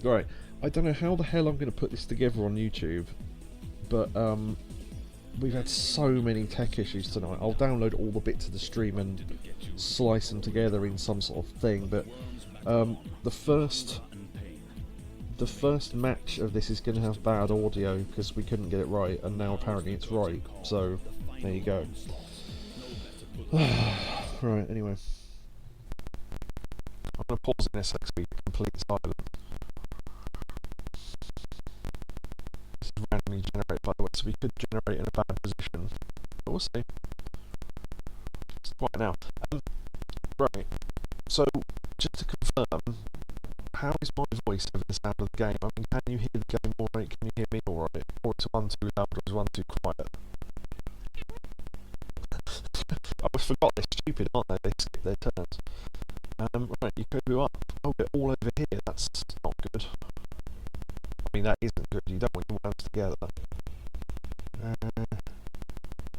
Right, I don't know how the hell I'm going to put this together on YouTube, but we've had so many tech issues tonight. I'll download all the bits of the stream and slice them together in some sort of thing, but the first match of this is going to have bad audio because we couldn't get it right, and now apparently it's right, so there you go. Right, anyway. I'm going to pause in a sec so we get complete silence. This is randomly generated, by the way, so we could generate in a bad position, but we'll see. Right now. Right, so just to confirm, how is my voice over the sound of the game? I mean, can you hear the game alright? Can you hear me alright? Or is one too loud or is one too quiet? I always forgot they're stupid, aren't they? They skip their turns. Right, you go up. Oh, they're all over here. That's not good. I mean, that isn't good. You don't want your ones together.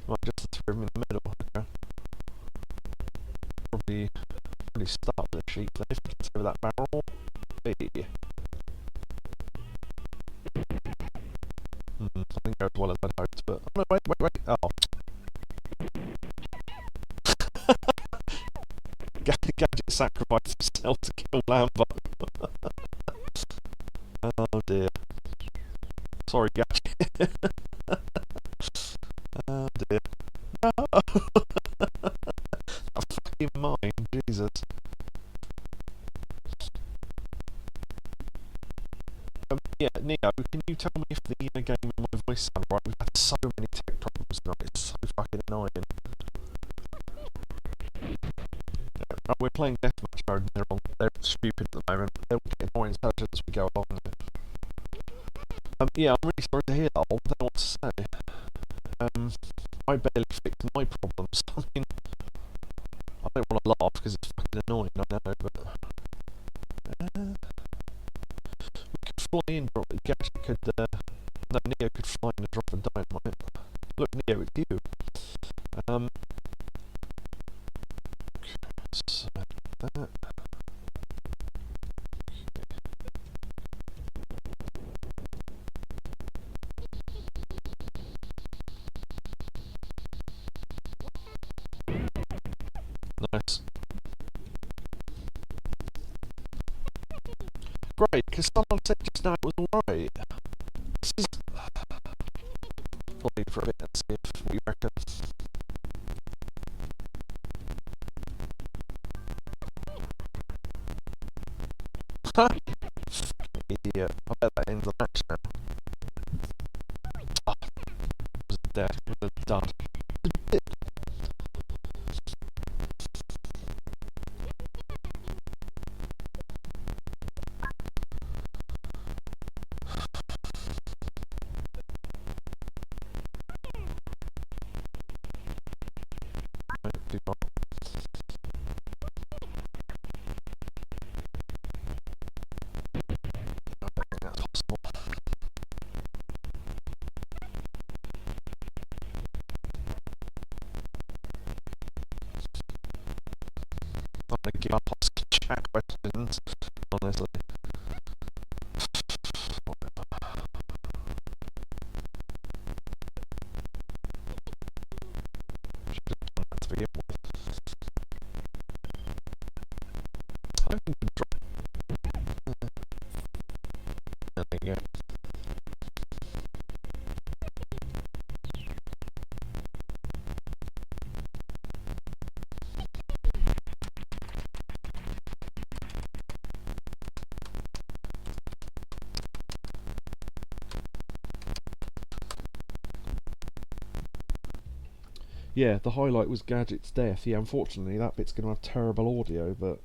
Right, just the two of them in the middle. Okay. Probably start with a sheep then if it gets over that barrel. B. I think it goes as well as I'd hoped, but... Oh, no, wait. Oh. Gadget sacrificed himself to kill Lambo. Oh dear. Sorry, Gadget. Oh dear. No! A fucking mine, Jesus. Yeah, Neo, can you tell me if the game and my voice sound right? We've had so many tech problems tonight, it's so fucking annoying. Yeah, we're playing Deathmatch mode and they're stupid at the moment. They'll get more intelligent as we go along. Yeah, I'm really sorry to hear that. I don't know what to say. I barely fixed my problems. I mean, I don't want to laugh because it's fucking annoying, I know, but... we could fly in, drop it. Gadget could, no, Neo could fly in and drop a dynamite. Look, Neo, it's you. So, that... Nice. Great, because someone said just now it was alright. This is... We'll leave for a bit and see if we reckon. Ha! Idiot. I bet that ends the match now. Oh, it was dead. It was done. I'm going to give up asking chat questions, honestly. Should have done that to begin with. I don't think we can drop. There you go. Yeah, the highlight was Gadget's death. Yeah, unfortunately that bit's going to have terrible audio, but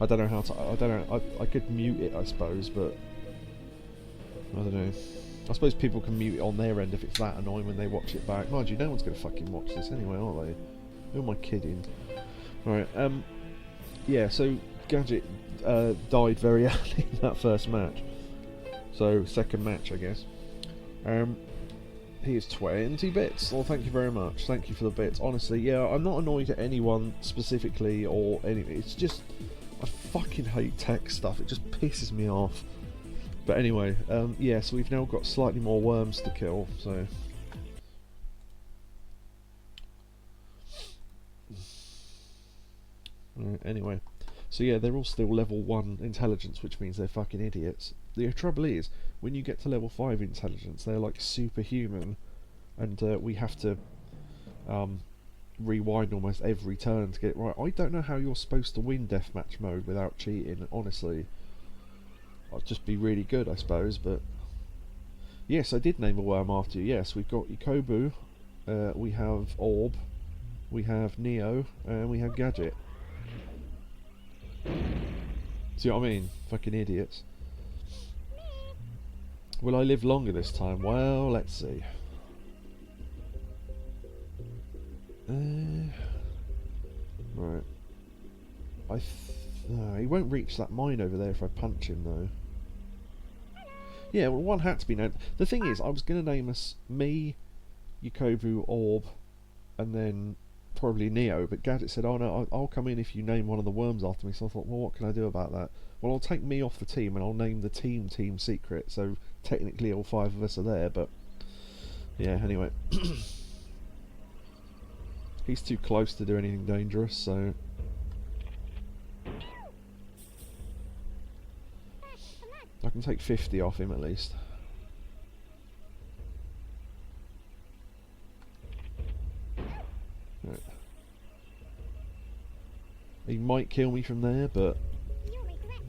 I don't know how to... I don't know. I could mute it, I suppose, but... I don't know. I suppose people can mute it on their end if it's that annoying when they watch it back. Mind you, no one's going to fucking watch this anyway, are they? Who am I kidding? Alright, yeah, so Gadget died very early in that first match. So, second match, I guess. He is 20 bits. Well, thank you very much. Thank you for the bits. Honestly, yeah, I'm not annoyed at anyone specifically or anything. It's just, I fucking hate tech stuff. It just pisses me off. But anyway, yeah, so we've now got slightly more worms to kill, so... Anyway, so yeah, they're all still level 1 intelligence, which means they're fucking idiots. The trouble is, when you get to level 5 intelligence, they're like superhuman, and we have to rewind almost every turn to get it right. I don't know how you're supposed to win deathmatch mode without cheating, honestly. I'd just be really good, I suppose, but... Yes, I did name a worm after you. Yes, we've got Ikobu, we have Orb, we have Neo, and we have Gadget. See what I mean? Fucking idiots. Will I live longer this time? Well, let's see. Right. He won't reach that mine over there if I punch him, though. Yeah, well, one had to be named. The thing is, I was going to name us me, Yakobu, Orb, and then probably Neo, but Gadget said, oh no, I'll come in if you name one of the worms after me. So I thought, well, what can I do about that? Well, I'll take me off the team and I'll name the team Team Secret, so technically all 5 of us are there, but yeah, anyway. He's too close to do anything dangerous, so... I can take 50 off him at least. Right. He might kill me from there, but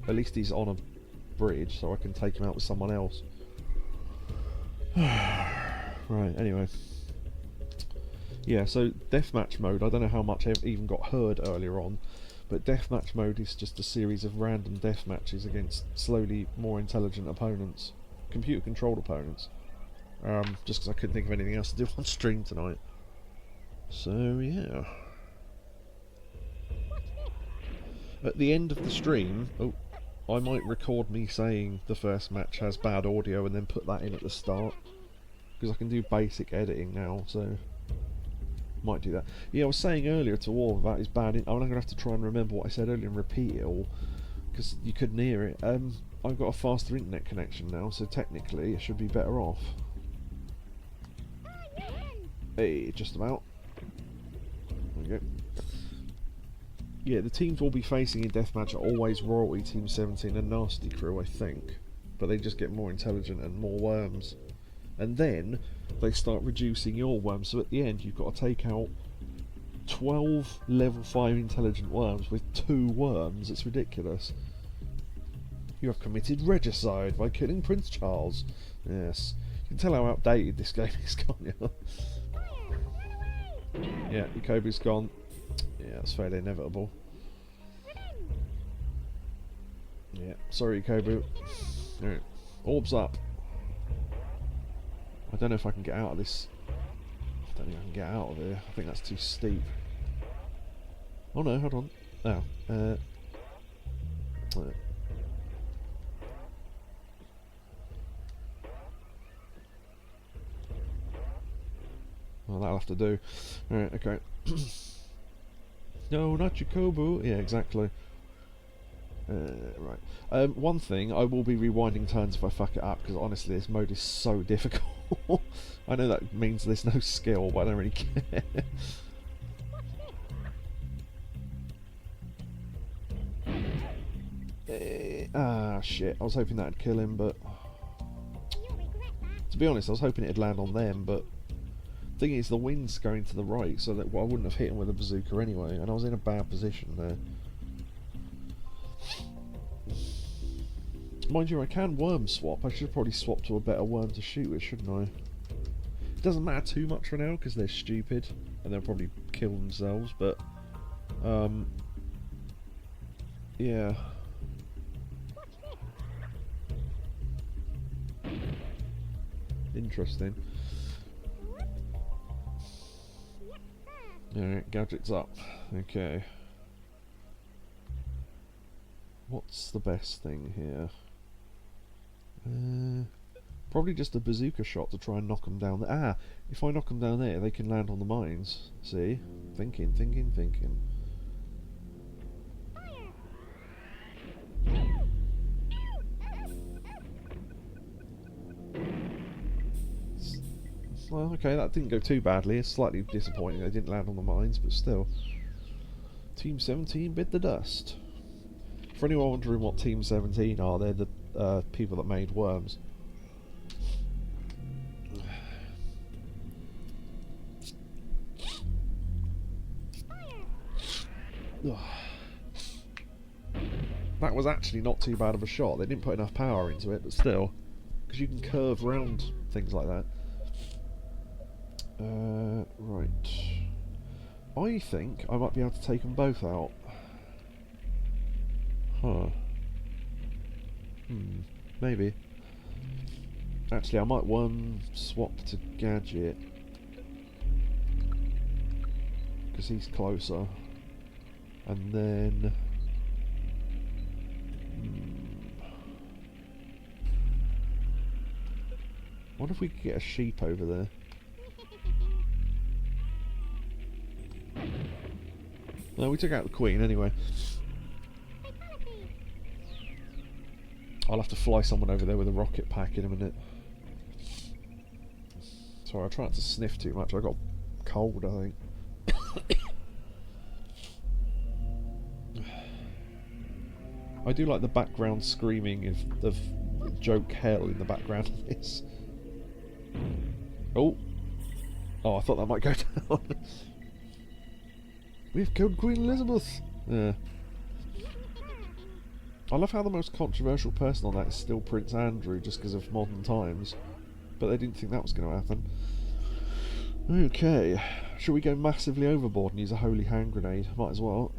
at least he's on a bridge, so I can take him out with someone else. Right, anyway. Yeah, so deathmatch mode, I don't know how much I even got heard earlier on, but deathmatch mode is just a series of random death matches against slowly more intelligent opponents, computer-controlled opponents. Just because I couldn't think of anything else to do on stream tonight. So yeah. At the end of the stream, I might record me saying the first match has bad audio and then put that in at the start, because I can do basic editing now, so... might do that. Yeah, I was saying earlier to War about his bad... I'm going to have to try and remember what I said earlier and repeat it all, because you couldn't hear it. I've got a faster internet connection now, so technically it should be better off. Hey, just about. There we go. Yeah, the teams we'll be facing in Deathmatch are always Royalty, Team 17 and Nasty Crew, I think. But they just get more intelligent and more worms. And then they start reducing your worms, so at the end you've got to take out 12 level 5 intelligent worms with 2 worms. It's ridiculous. You have committed regicide by killing Prince Charles. Yes. You can tell how outdated this game is, can't you? Yeah, Ikobu's gone. Yeah, that's fairly inevitable. Yeah, sorry Ikobu. Alright, Orb's up. I don't know if I can get out of this. I don't think I can get out of here. I think that's too steep. Oh no, hold on. Oh, well, that'll have to do. Alright, okay. No, not Jacobo. Yeah, exactly. Right. One thing, I will be rewinding turns if I fuck it up, because honestly this mode is so difficult. I know that means there's no skill, but I don't really care. Shit. I was hoping that'd kill him, but... To be honest, I was hoping it'd land on them, but... The thing is, the wind's going to the right, so that I wouldn't have hit him with a bazooka anyway, and I was in a bad position there. Mind you, I can worm swap. I should probably swap to a better worm to shoot with, shouldn't I? It doesn't matter too much for now, because they're stupid, and they'll probably kill themselves, but... yeah. Interesting. Alright, gadget's up. Okay. What's the best thing here? Probably just a bazooka shot to try and knock them down there. Ah! If I knock them down there, they can land on the mines. See? Thinking, thinking, thinking. Well, okay, that didn't go too badly. It's slightly disappointing they didn't land on the mines, but still. Team 17 bit the dust. For anyone wondering what Team 17 are, they're the people that made Worms. That was actually not too bad of a shot. They didn't put enough power into it, but still. Because you can curve around things like that. Right. I think I might be able to take them both out. Huh. Maybe. Actually, I might one swap to Gadget. Because he's closer. And then... what if we could get a sheep over there? No, we took out the Queen anyway. I'll have to fly someone over there with a rocket pack in a minute. Sorry, I try not to sniff too much. I got cold, I think. I do like the background screaming of joke hell in the background of this. Oh! Oh, I thought that might go down. We've killed Queen Elizabeth! Yeah. I love how the most controversial person on that is still Prince Andrew, just because of modern times. But they didn't think that was going to happen. Okay. Shall we go massively overboard and use a holy hand grenade? Might as well.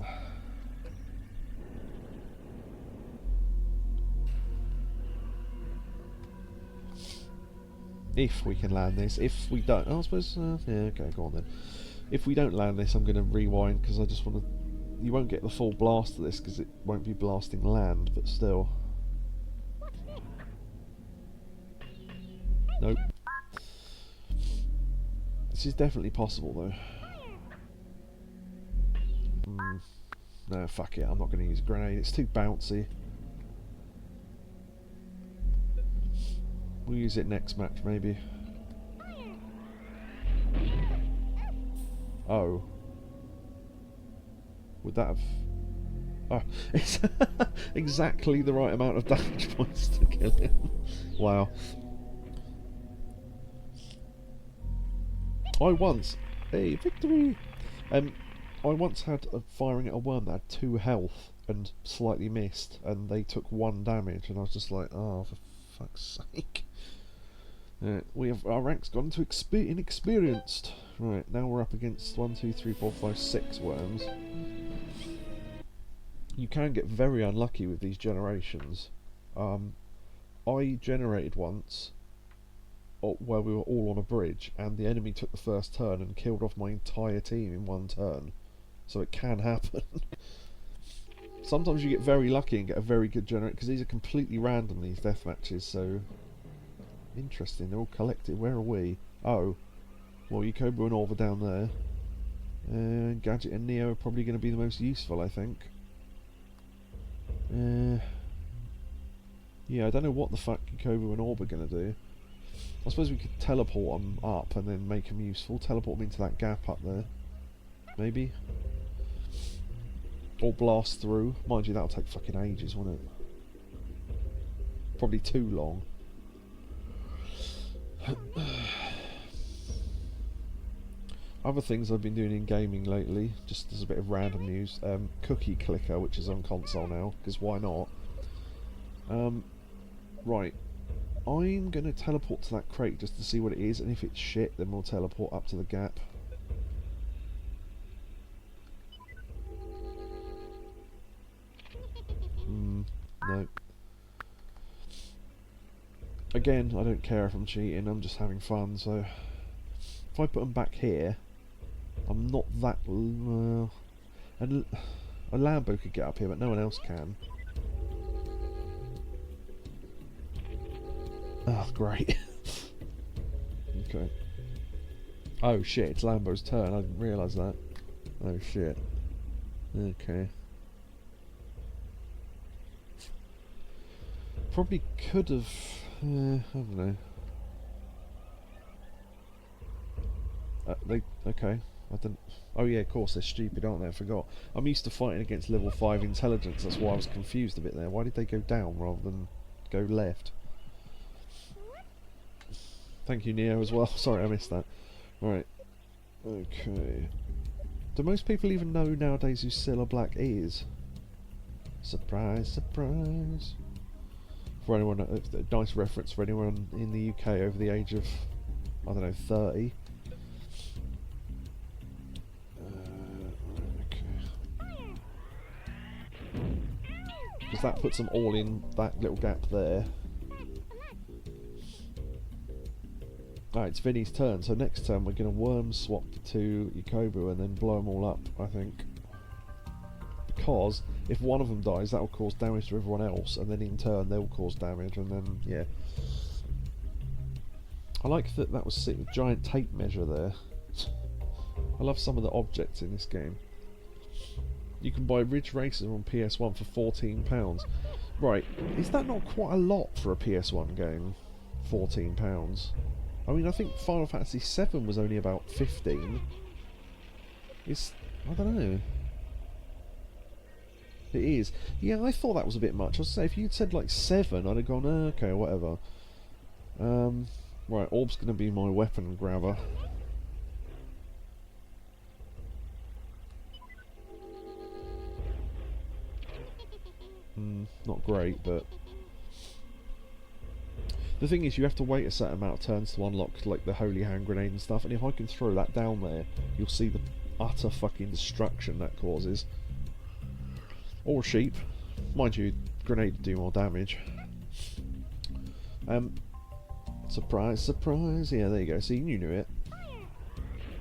If we can land this. If we don't... oh, I suppose... yeah, okay, go on then. If we don't land this, I'm going to rewind, because I just want to... you won't get the full blast of this, because it won't be blasting land, but still. Nope. This is definitely possible, though. No, fuck it, I'm not going to use a grenade. It's too bouncy. We'll use it next match, maybe. Oh. Would that have... oh, it's exactly the right amount of damage points to kill him. Wow. I once... hey, victory! I once had a firing at a worm that had 2 health and slightly missed, and they took 1 damage, and I was just like, oh, for fuck's sake. We have our ranks gone to inexperienced. Right, now we're up against 1, 2, 3, 4, 5, 6 worms. You can get very unlucky with these generations. I generated once where we were all on a bridge, and the enemy took the first turn and killed off my entire team in 1 turn. So it can happen. Sometimes you get very lucky and get a very good generator, because these are completely random, these death matches, so... interesting, they're all collected. Where are we? Oh. Well, Yukobu and Orva down there. And Gadget and Neo are probably going to be the most useful, I think. Yeah, I don't know what the fuck Yukobu and Orva are going to do. I suppose we could teleport them up and then make them useful. Teleport them into that gap up there. Maybe. Or blast through. Mind you, that'll take fucking ages, won't it? Probably too long. Other things I've been doing in gaming lately, just as a bit of random news, Cookie Clicker, which is on console now, because why not? Right, I'm going to teleport to that crate just to see what it is, and if it's shit, then we'll teleport up to the gap. No. Again, I don't care if I'm cheating, I'm just having fun, so... if I put them back here, I'm not that... well... and a Lambo could get up here, but no one else can. Oh, great. Okay. Oh shit, it's Lambo's turn, I didn't realise that. Oh shit. Okay. Probably could have... I don't know. Okay. I didn't. Oh yeah, of course they're stupid, aren't they? I forgot. I'm used to fighting against level 5 intelligence. That's why I was confused a bit there. Why did they go down rather than go left? Thank you, Neo, as well. Sorry, I missed that. Right. Okay. Do most people even know nowadays who Cilla Black is? Surprise, surprise. For anyone, a nice reference for anyone in the UK over the age of, I don't know, 30. Because that puts them all in that little gap there. Alright, it's Vinny's turn, so next turn we're going to worm swap to Yakobu and then blow them all up, I think. Because if one of them dies, that will cause damage to everyone else, and then in turn they'll cause damage, and then, yeah. I like that that was a giant tape measure there. I love some of the objects in this game. You can buy Ridge Racer on PS1 for £14. Right, is that not quite a lot for a PS1 game? £14. I mean, I think Final Fantasy VII was only about 15. It's... I don't know. It is. Yeah, I thought that was a bit much. I'd say if you'd said like 7, I'd have gone, okay, whatever. Right, Orb's going to be my weapon grabber. Not great, but... The thing is, you have to wait a certain amount of turns to unlock like the holy hand grenade and stuff, and if I can throw that down there, you'll see the utter fucking destruction that causes. Or sheep. Mind you, grenade do more damage. Surprise, surprise. Yeah, there you go. See, you knew it.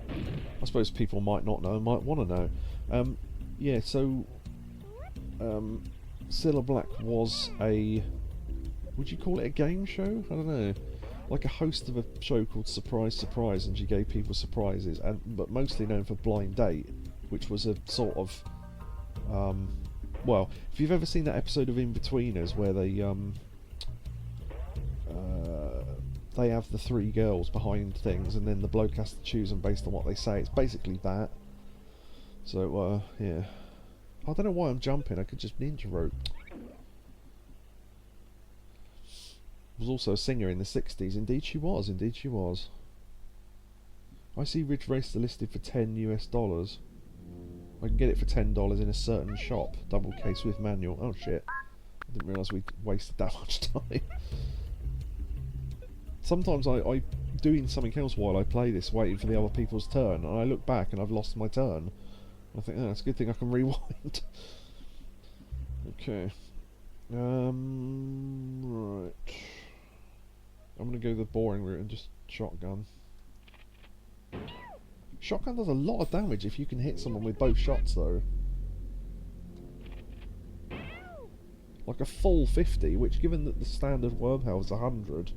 I suppose people might not know, might want to know. Yeah, so... Cilla Black was a... Would you call it a game show? I don't know. Like a host of a show called Surprise Surprise, and she gave people surprises, but mostly known for Blind Date, which was a sort of... well, if you've ever seen that episode of In-Betweeners where they have the 3 girls behind things and then the bloke has to choose them based on what they say, it's basically that. So, yeah. I don't know why I'm jumping, I could just ninja rope. Was also a singer in the 60s. Indeed she was, indeed she was. I see Ridge Racer listed for $10 US. I can get it for $10 in a certain shop. Double case with manual. Oh shit. I didn't realise we wasted that much time. Sometimes I'm doing something else while I play this, waiting for the other people's turn, and I look back and I've lost my turn. I think, oh, it's a good thing I can rewind. Okay. Right. I'm gonna go the boring route and just shotgun. Shotgun does a lot of damage if you can hit someone with both shots, though. Like a full 50, which, given that the standard worm health is 100.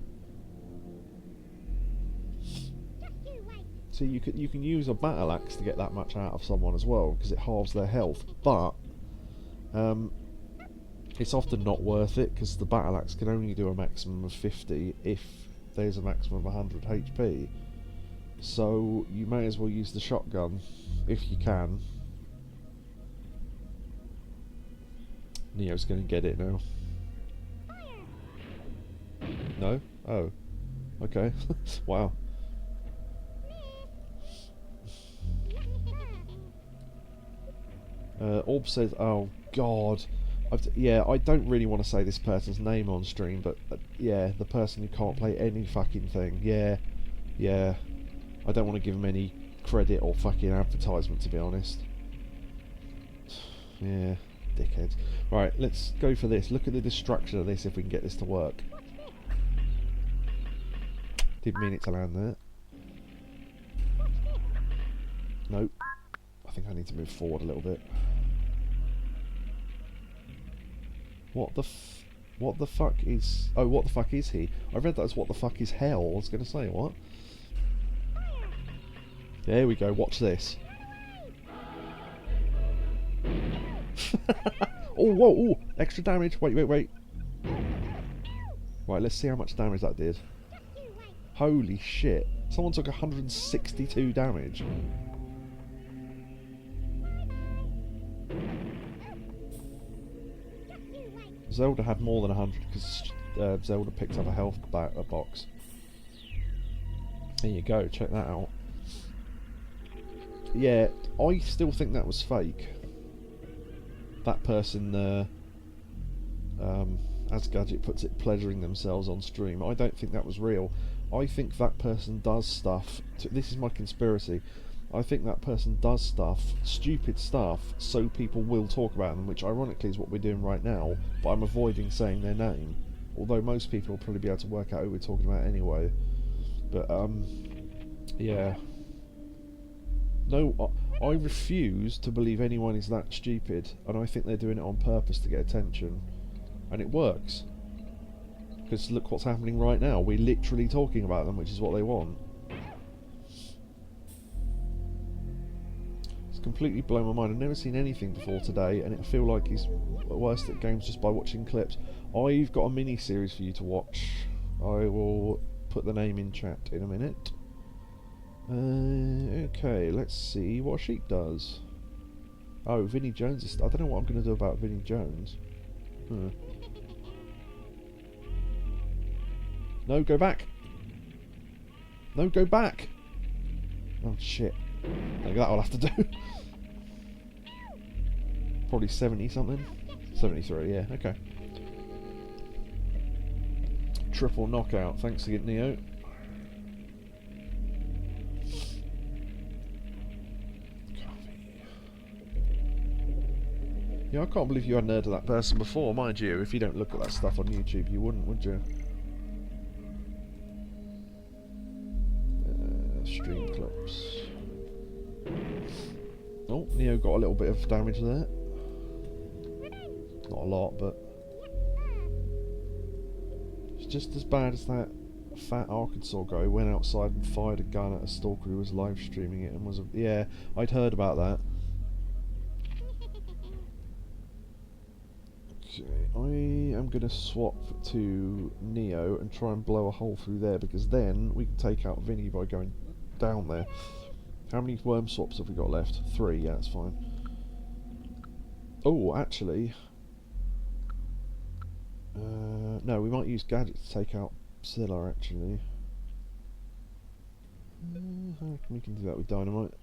See, you can use a battle axe to get that much out of someone as well, because it halves their health. But it's often not worth it, because the battle axe can only do a maximum of 50 if there's a maximum of 100 HP. So you may as well use the shotgun if you can. Neo's going to get it now. No? Oh. Okay. Wow. Orb says, oh god. Yeah, I don't really want to say this person's name on stream, but yeah, the person who can't play any fucking thing. Yeah, yeah. I don't want to give him any credit or fucking advertisement, to be honest. Yeah, dickheads. Right, let's go for this. Look at the destruction of this, if we can get this to work. Didn't mean it to land there. Nope. I think I need to move forward a little bit. What the fuck is... Oh, what the fuck is he? I read that as what the fuck is hell. I was going to say, what? There we go, watch this. Oh, whoa, oh, extra damage. Wait. Right, let's see how much damage that did. Holy shit. Someone took 162 damage. Zelda had more than 100 because Zelda picked up a health box. There you go, check that out. Yeah, I still think that was fake. That person, as Gadget puts it, pleasuring themselves on stream. I don't think that was real. I think that person does stuff. This is my conspiracy. I think that person does stuff, stupid stuff, so people will talk about them, which ironically is what we're doing right now, but I'm avoiding saying their name. Although most people will probably be able to work out who we're talking about anyway. But, yeah. No, I refuse to believe anyone is that stupid, and I think they're doing it on purpose to get attention. And it works. Because look what's happening right now. We're literally talking about them, which is what they want. It's completely blown my mind. I've never seen anything before today, and I feel like he's worst at games just by watching clips. I've got a mini-series for you to watch. I will put the name in chat in a minute. Okay, let's see what a sheep does. Oh, Vinnie Jones is... I don't know what I'm going to do about Vinnie Jones. No, go back! No, go back! Oh, shit. That I'll have to do. Probably 70 something. 73, yeah, okay. Triple knockout. Thanks again, Neo. Yeah, I can't believe you hadn't heard of that person before, mind you. If you don't look at that stuff on YouTube, you wouldn't, would you? Stream clips. Oh, Neo got a little bit of damage there. Not a lot, but it's just as bad as that fat Arkansas guy who went outside and fired a gun at a stalker who was live streaming it and was yeah, I'd heard about that. Okay, I am going to swap to Neo and try and blow a hole through there, because then we can take out Vinny by going down there. How many worm swaps have we got left? 3, yeah, that's fine. Oh, actually... no, we might use Gadget to take out Scylla, actually. We can do that with Dynamite.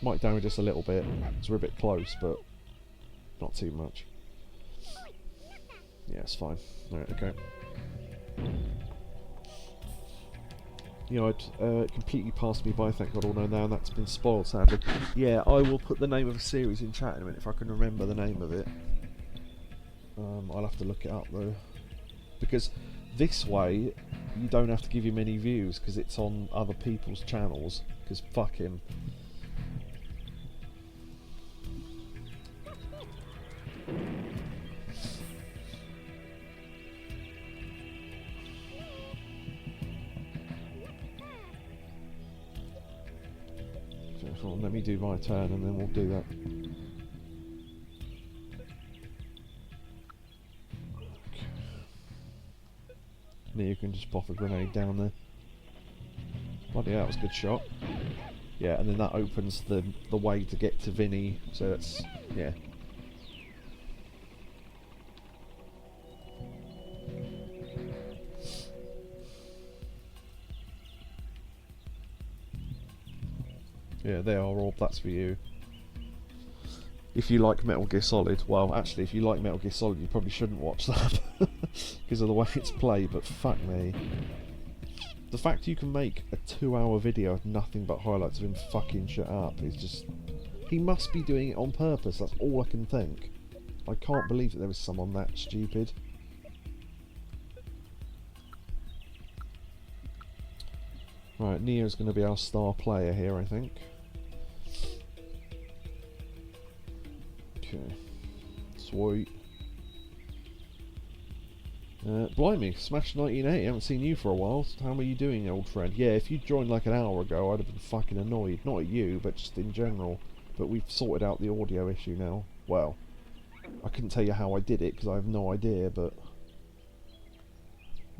Might damage us a little bit, because we're a bit close, but not too much. Yeah, it's fine. Alright, okay. You know, it completely passed me by, thank God, although now that's been spoiled, sadly. Yeah, I will put the name of a series in chat in a minute, if I can remember the name of it. I'll have to look it up, though. Because this way, you don't have to give him any views, because it's on other people's channels, because fuck him. Let me do my turn and then we'll do that. Okay. Now you can just pop a grenade down there. Bloody hell, that was a good shot. Yeah, and then that opens the way to get to Vinny, so that's, yeah. Yeah, they are all. That's for you. If you like Metal Gear Solid, well, actually, if you like Metal Gear Solid, you probably shouldn't watch that because of the way it's played. But fuck me, the fact you can make a 2-hour video of nothing but highlights of him fucking shit up is just. He must be doing it on purpose. That's all I can think. I can't believe that there was someone that stupid. Right, Neo's going to be our star player here, I think. Okay, sweet. Blimey, Smash 1980, haven't seen you for a while. How are you doing, old friend? Yeah, if you joined like an hour ago, I'd have been fucking annoyed. Not at you, but just in general. But we've sorted out the audio issue now. Well, I couldn't tell you how I did it, because I have no idea, but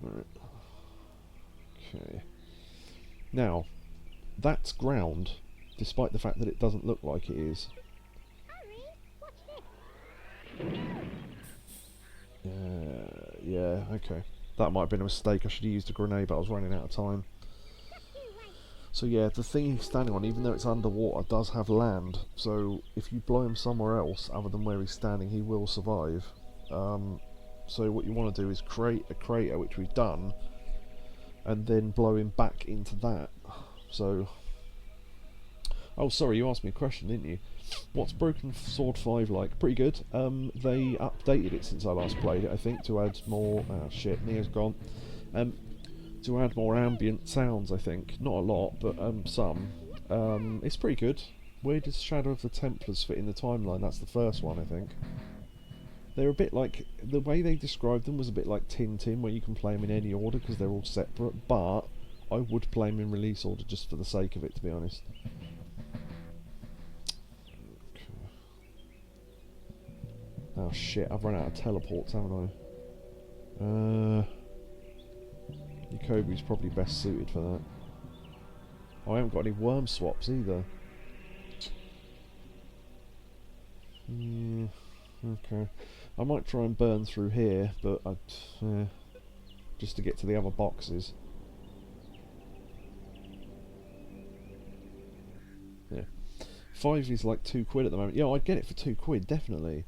Right. Okay. Now, that's ground, despite the fact that it doesn't look like it is. Yeah, okay. That might have been a mistake. I should have used a grenade, but I was running out of time. So yeah, the thing he's standing on, even though it's underwater, does have land. So if you blow him somewhere else other than where he's standing, he will survive. So what you want to do is create a crater, which we've done, and then blow him back into that. So... Oh, sorry, you asked me a question, didn't you? What's Broken Sword 5 like? Pretty good. They updated it since I last played it, I think, to add more... Oh shit, Neo's gone. To add more ambient sounds, I think. Not a lot, but some. It's pretty good. Where does Shadow of the Templars fit in the timeline? That's the first one, I think. They're a bit like... The way they described them was a bit like Tintin, where you can play them in any order because they're all separate, but I would play them in release order just for the sake of it, to be honest. Oh shit, I've run out of teleports, haven't I? Yakobi's probably best suited for that. Oh, I haven't got any worm swaps either. Yeah, okay. I might try and burn through here, but just to get to the other boxes. Yeah. 5 is like £2 at the moment. Yeah, I'd get it for £2, definitely.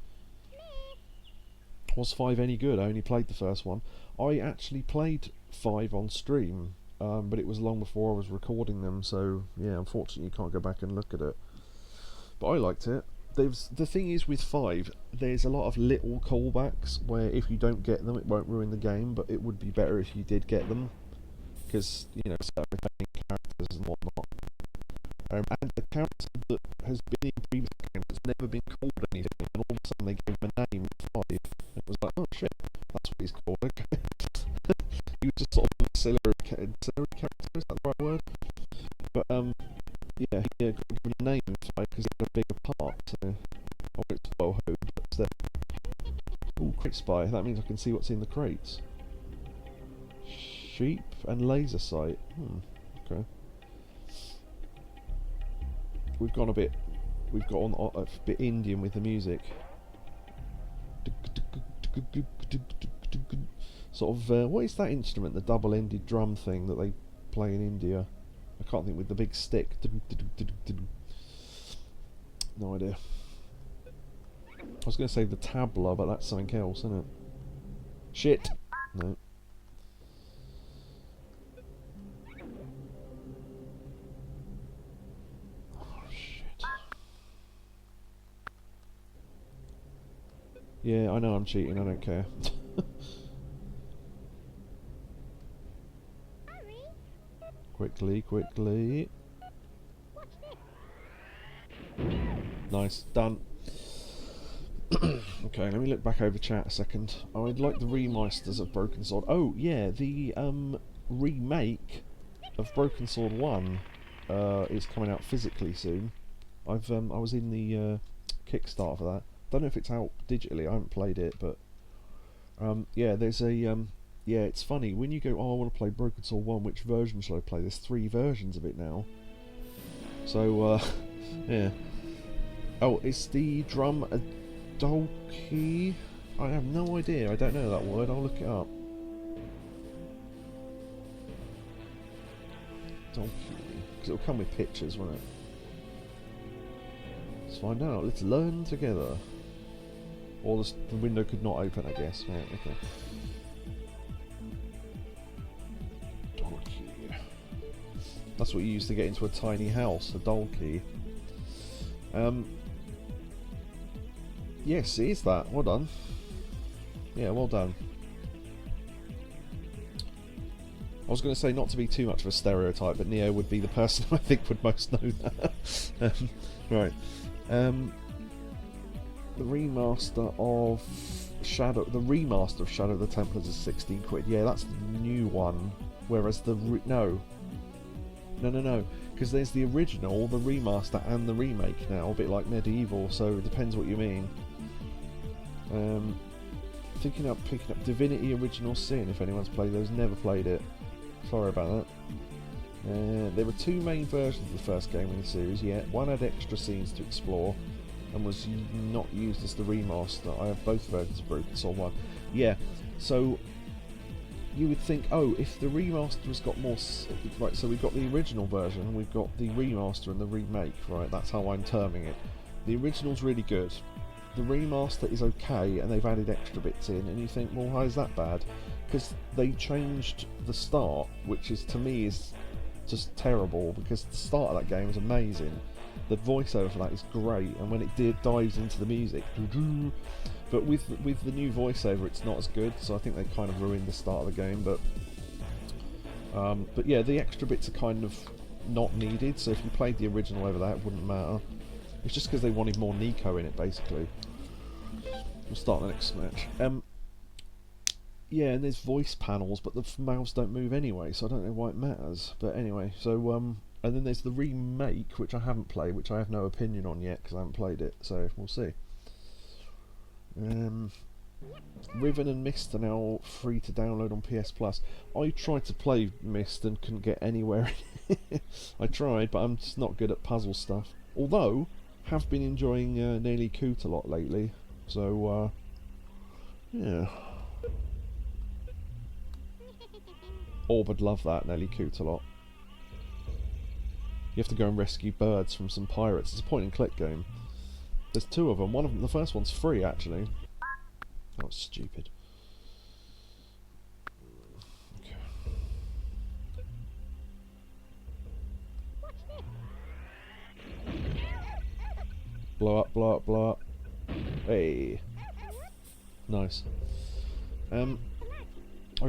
Was 5 any good? I only played the first one. I actually played 5 on stream, but it was long before I was recording them, so yeah, unfortunately you can't go back and look at it. But I liked it. The thing is with 5, there's a lot of little callbacks where if you don't get them it won't ruin the game, but it would be better if you did get them, because, you know, certain main characters and whatnot. And the character that has been in previous games has never been called anything, and all of a sudden they give him a name in 5. It was like, oh shit, that's what he's called, okay. He was just sort of an ancillary character, is that the right word? But, yeah, he got given a name in 5 because he had a bigger part, so... I won't spoil who, but... Ooh, crate spy, that means I can see what's in the crates. Sheep and laser sight, okay. We've gone a bit Indian with the music. Sort of, what is that instrument, the double-ended drum thing that they play in India? I can't think, with the big stick. No idea. I was going to say the tabla, but that's something else, isn't it? Shit! No. Yeah, I know I'm cheating, I don't care. Quickly. Nice, done. Okay, let me look back over chat a second. I'd like the remasters of Broken Sword. Oh, yeah, the remake of Broken Sword 1 is coming out physically soon. I was in the Kickstarter for that. Don't know if it's out digitally, I haven't played it, but yeah, there's a yeah, it's funny when you go, oh, I want to play Broken Sword 1, which version shall I play? There's 3 versions of it now. So yeah. Oh, is the drum a dolky? I have no idea, I don't know that word, I'll look it up. Dolky, because it'll come with pictures, won't it? Let's find out, let's learn together. Or the window could not open, I guess. Right, okay. Dolky. That's what you use to get into a tiny house, a dolky. Yes, it is that. Well done. Yeah, well done. I was going to say not to be too much of a stereotype, but Neo would be the person I think would most know that. Right. The remaster of Shadow of the Templars is £16. Yeah, that's the new one. Whereas the no, because there's the original, the remaster, and the remake now, a bit like Medieval. So it depends what you mean. thinking of picking up Divinity Original Sin, if anyone's played those. Never played it. Sorry about that. There were two main versions of the first game in the series, yeah. One had extra scenes to explore and was not used as the remaster. I have both versions of Broken Sword 1. Yeah, so you would think, oh, if the remaster has got more... Right, so we've got the original version, we've got the remaster and the remake, right? That's how I'm terming it. The original's really good. The remaster is okay, and they've added extra bits in, and you think, well, why is that bad? Because they changed the start, which is, to me, is just terrible, because the start of that game is amazing. The voiceover for that is great, and when it dives into the music, but with the new voiceover, it's not as good. So I think they kind of ruined the start of the game. But yeah, the extra bits are kind of not needed. So if you played the original over that, it wouldn't matter. It's just because they wanted more Nico in it, basically. We'll start the next match. Yeah, and there's voice panels, but the mouths don't move anyway, so I don't know why it matters. But anyway, so and then there's the remake, which I haven't played, which I have no opinion on yet because I haven't played it. So we'll see. Riven and Myst are now free to download on PS Plus. I tried to play Myst and couldn't get anywhere. I tried, but I'm just not good at puzzle stuff. Although, have been enjoying Nearly Coot a lot lately. So, yeah. Orb would love that, Nearly Coot a lot. You have to go and rescue birds from some pirates. It's a point-and-click game. There's two of them. One of them, the first one's free, actually. Oh, it's stupid. Okay. Blow up, blow up, blow up. Hey. Nice. I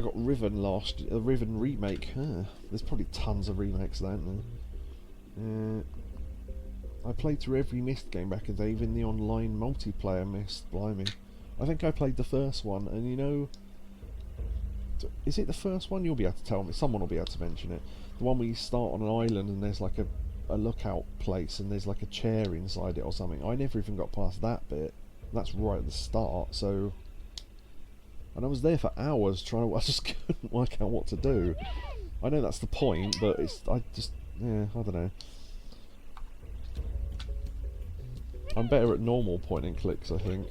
got Riven the Riven remake. There's probably tons of remakes of that, isn't there? I played through every Myst game back in the day, even the online multiplayer Myst, blimey. I think I played the first one, and you know... Is it the first one? You'll be able to tell me. Someone will be able to mention it. The one where you start on an island and there's like a lookout place and there's like a chair inside it or something. I never even got past that bit. That's right at the start, so... And I was there for hours trying to... I just couldn't work out what to do. I know that's the point, but it's... Yeah, I don't know. I'm better at normal point and clicks, I think.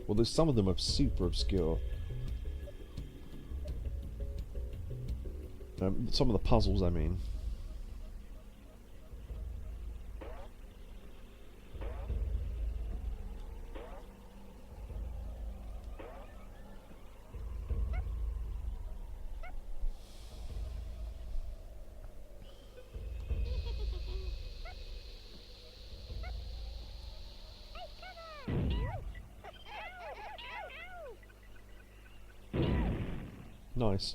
Well, there's some of them are super obscure. Some of the puzzles, I mean. Nice.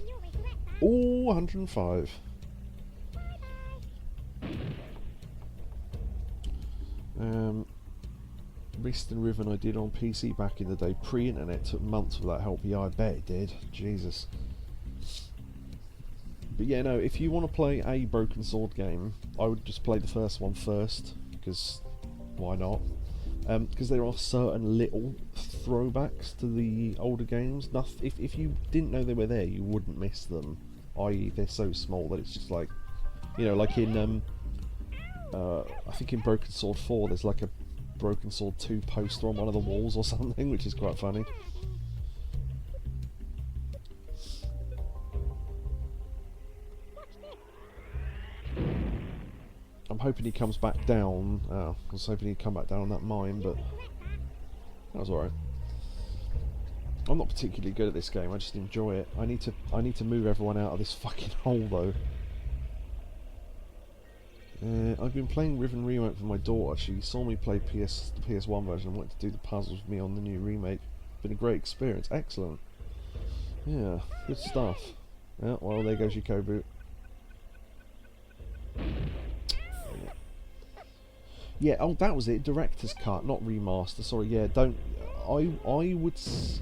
Ooh, 105. Myst and Riven I did on PC back in the day. Pre-internet, took months for that help. Yeah, I bet it did. Jesus. But yeah, no, if you want to play a Broken Sword game, I would just play the first one first, because why not? Because there are certain little throwbacks to the older games. If you didn't know they were there, you wouldn't miss them. I.e., they're so small that it's just like, you know, like in I think in Broken Sword 4, there's like a Broken Sword 2 poster on one of the walls or something, which is quite funny. I'm hoping he comes back down. I was hoping he'd come back down on that mine, but that was alright. I'm not particularly good at this game. I just enjoy it. I need to move everyone out of this fucking hole, though. I've been playing Riven Remake with my daughter. She saw me play the PS1 version and wanted to do the puzzles with me on the new remake. Been a great experience. Excellent. Yeah, good stuff. Yeah, well, there goes your Koboot. Yeah, oh, that was it. Director's cut, not remaster. Sorry, yeah, don't... I would say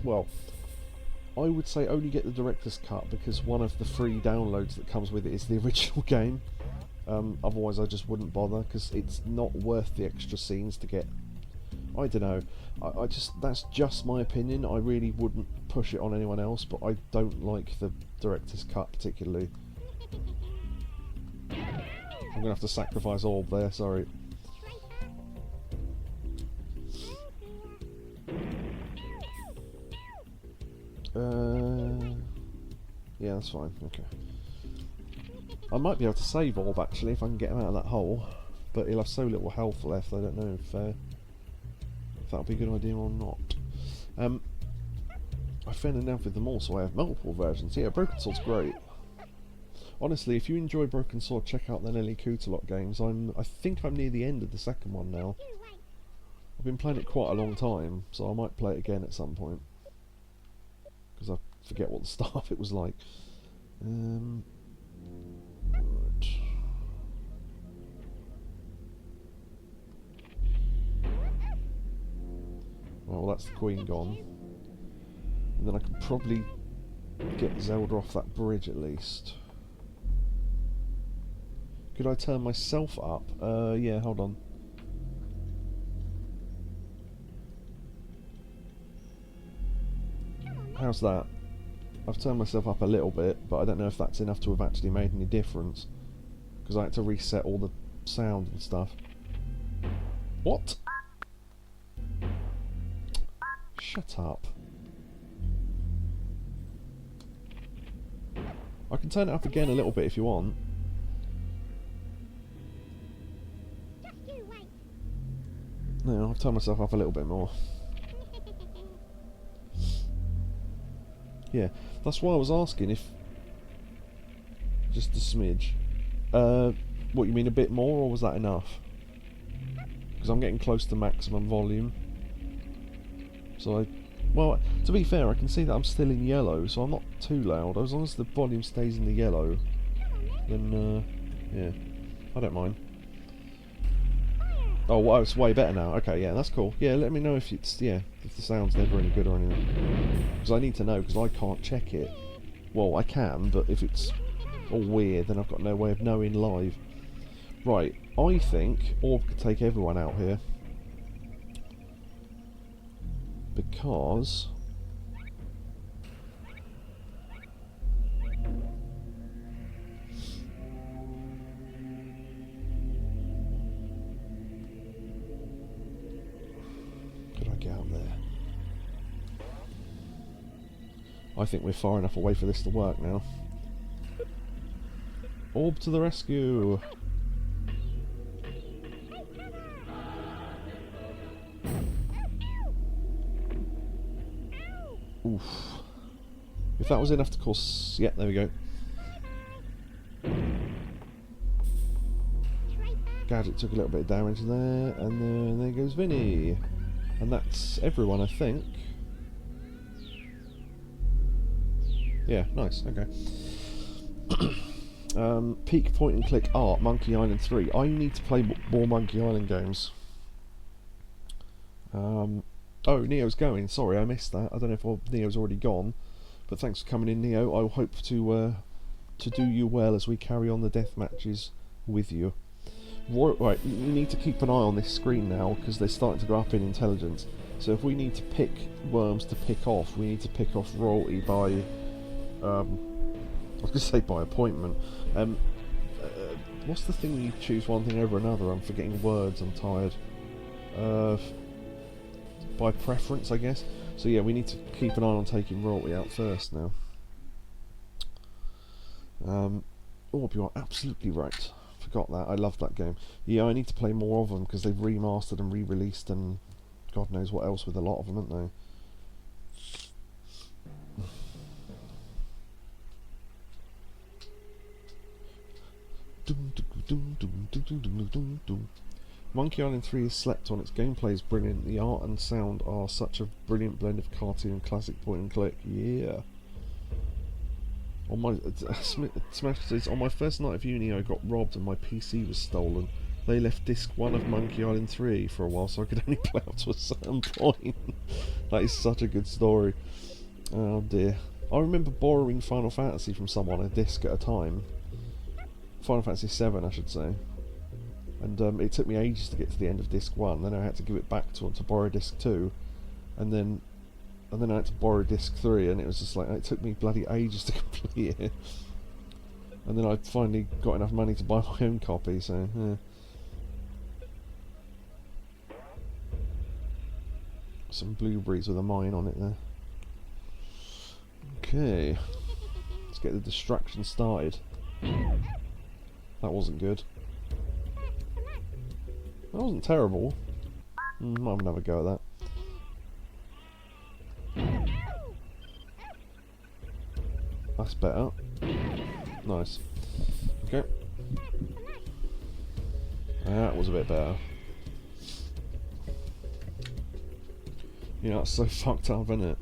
only get the director's cut because one of the free downloads that comes with it is the original game. Otherwise I just wouldn't bother because it's not worth the extra scenes to get. I don't know. I just, that's just my opinion. I really wouldn't push it on anyone else, but I don't like the director's cut particularly. I'm gonna have to sacrifice Orb there. Sorry. Yeah, that's fine. Okay. I might be able to save Orb actually if I can get him out of that hole, but he'll have so little health left. I don't know if that'll be a good idea or not. I fell in love with them all, so I have multiple versions. Yeah, Broken Sword's great. Honestly, if you enjoy Broken Sword, check out the Nelly Coutalot games. I think I'm near the end of the second one now. I've been playing it quite a long time, so I might play it again at some point. Because I forget what the start of it was like. Right. Well, that's the Queen gone. And then I could probably get Zelda off that bridge at least. Could I turn myself up? Yeah, hold on. How's that? I've turned myself up a little bit, but I don't know if that's enough to have actually made any difference. Because I had to reset all the sound and stuff. What? Shut up. I can turn it up again a little bit if you want. No, I've turned myself up a little bit more. Yeah, that's why I was asking if... Just a smidge. What, you mean a bit more, or was that enough? Because I'm getting close to maximum volume. So I... Well, to be fair, I can see that I'm still in yellow, so I'm not too loud. As long as the volume stays in the yellow, then, yeah, I don't mind. Oh, well, it's way better now. Okay, yeah, that's cool. Yeah, let me know if it's, yeah, if the sound's never any good or anything. Because I need to know, because I can't check it. Well, I can, but if it's all weird, then I've got no way of knowing live. Right, I think Orb could take everyone out here. Because... Could I get out there? I think we're far enough away for this to work now. Orb to the rescue! Oof. If that was enough to cause... Yeah, there we go. Gadget took a little bit of damage there, and then there goes Vinny. And that's everyone, I think. Yeah, nice, okay. Peak point and click art, Monkey Island 3. I need to play more Monkey Island games. Oh, Neo's going. Sorry, I missed that. I don't know if Neo's already gone. But thanks for coming in, Neo. I hope to do you well as we carry on the death matches with you. Right, you need to keep an eye on this screen now, because they're starting to go up in intelligence. So if we need to pick worms to pick off, we need to pick off royalty by... I was going to say by appointment. What's the thing when you choose one thing over another? I'm forgetting words, I'm tired. By preference, I guess. So yeah, we need to keep an eye on taking royalty out first now. Orb, you are absolutely right. Forgot that. I love that game. Yeah, I need to play more of them because they've remastered and re-released and God knows what else with a lot of them, haven't they? Monkey Island 3 is slept on. Its gameplay is brilliant. The art and sound are such a brilliant blend of cartoon and classic point and click. Yeah. On my Smash says, on my first night of uni I got robbed and my PC was stolen. They left disc 1 of Monkey Island 3 for a while so I could only play up to a certain point. That is such a good story. Oh dear. I remember borrowing Final Fantasy from someone a disc at a time. Final Fantasy 7 I should say. and it took me ages to get to the end of disc 1. Then I had to give it back to borrow disc 2, and then I had to borrow disc 3, and it was just like, it took me bloody ages to complete it. And then I finally got enough money to buy my own copy, so yeah. Some blueberries with a mine on it there. Okay, let's get the destruction started. That wasn't good. That wasn't terrible. Might have another go at that. That's better. Nice. Okay. That was a bit better. You know, that's so fucked up, isn't it?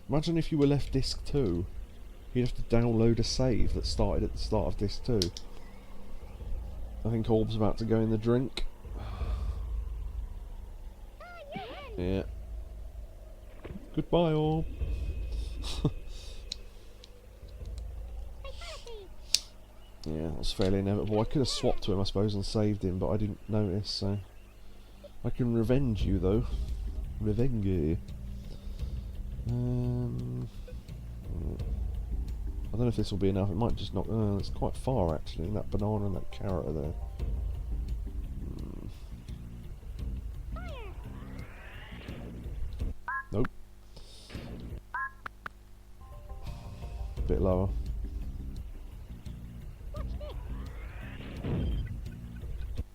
Imagine if you were left disc 2. You'd have to download a save that started at the start of disc 2. I think Orb's about to go in the drink. Yeah. Goodbye, Orb. Yeah, that was fairly inevitable. I could have swapped to him, I suppose, and saved him, but I didn't notice, so... I can revenge you, though. Revenge you. I don't know if this will be enough. It might just not... it's quite far, actually. That banana and that carrot are there. Nope. Bit lower.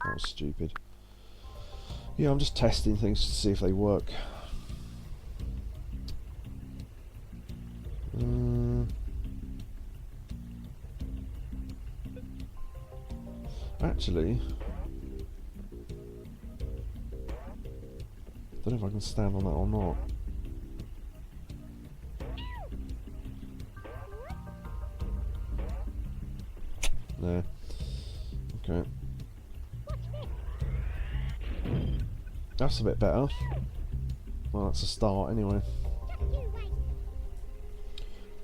That was stupid. Yeah, I'm just testing things to see if they work. Actually, don't know if I can stand on that or not. No. Okay. That's a bit better. Well, that's a start anyway.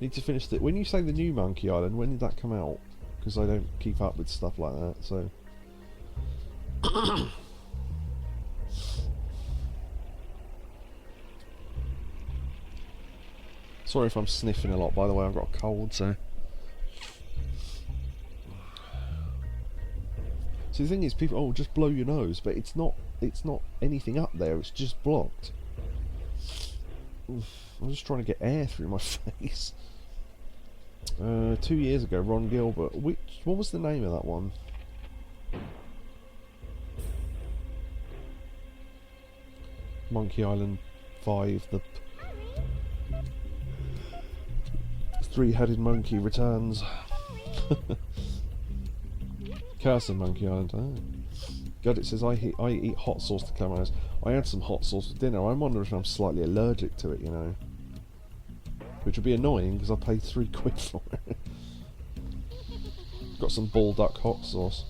Need to finish it. When you say the new Monkey Island, when did that come out? Because I don't keep up with stuff like that, so... Sorry if I'm sniffing a lot, by the way, I've got a cold, so... See, the thing is, people, oh, just blow your nose, but it's not anything up there, it's just blocked. Oof, I'm just trying to get air through my face. 2 years ago, Ron Gilbert. What was the name of that one? Monkey Island 5, the three-headed monkey returns. Curse of Monkey Island. Oh. God, it says I eat hot sauce to clear my nose. I had some hot sauce for dinner. I wonder if I'm slightly allergic to it, you know. Which would be annoying because I paid £3 for it. Got some bull duck hot sauce.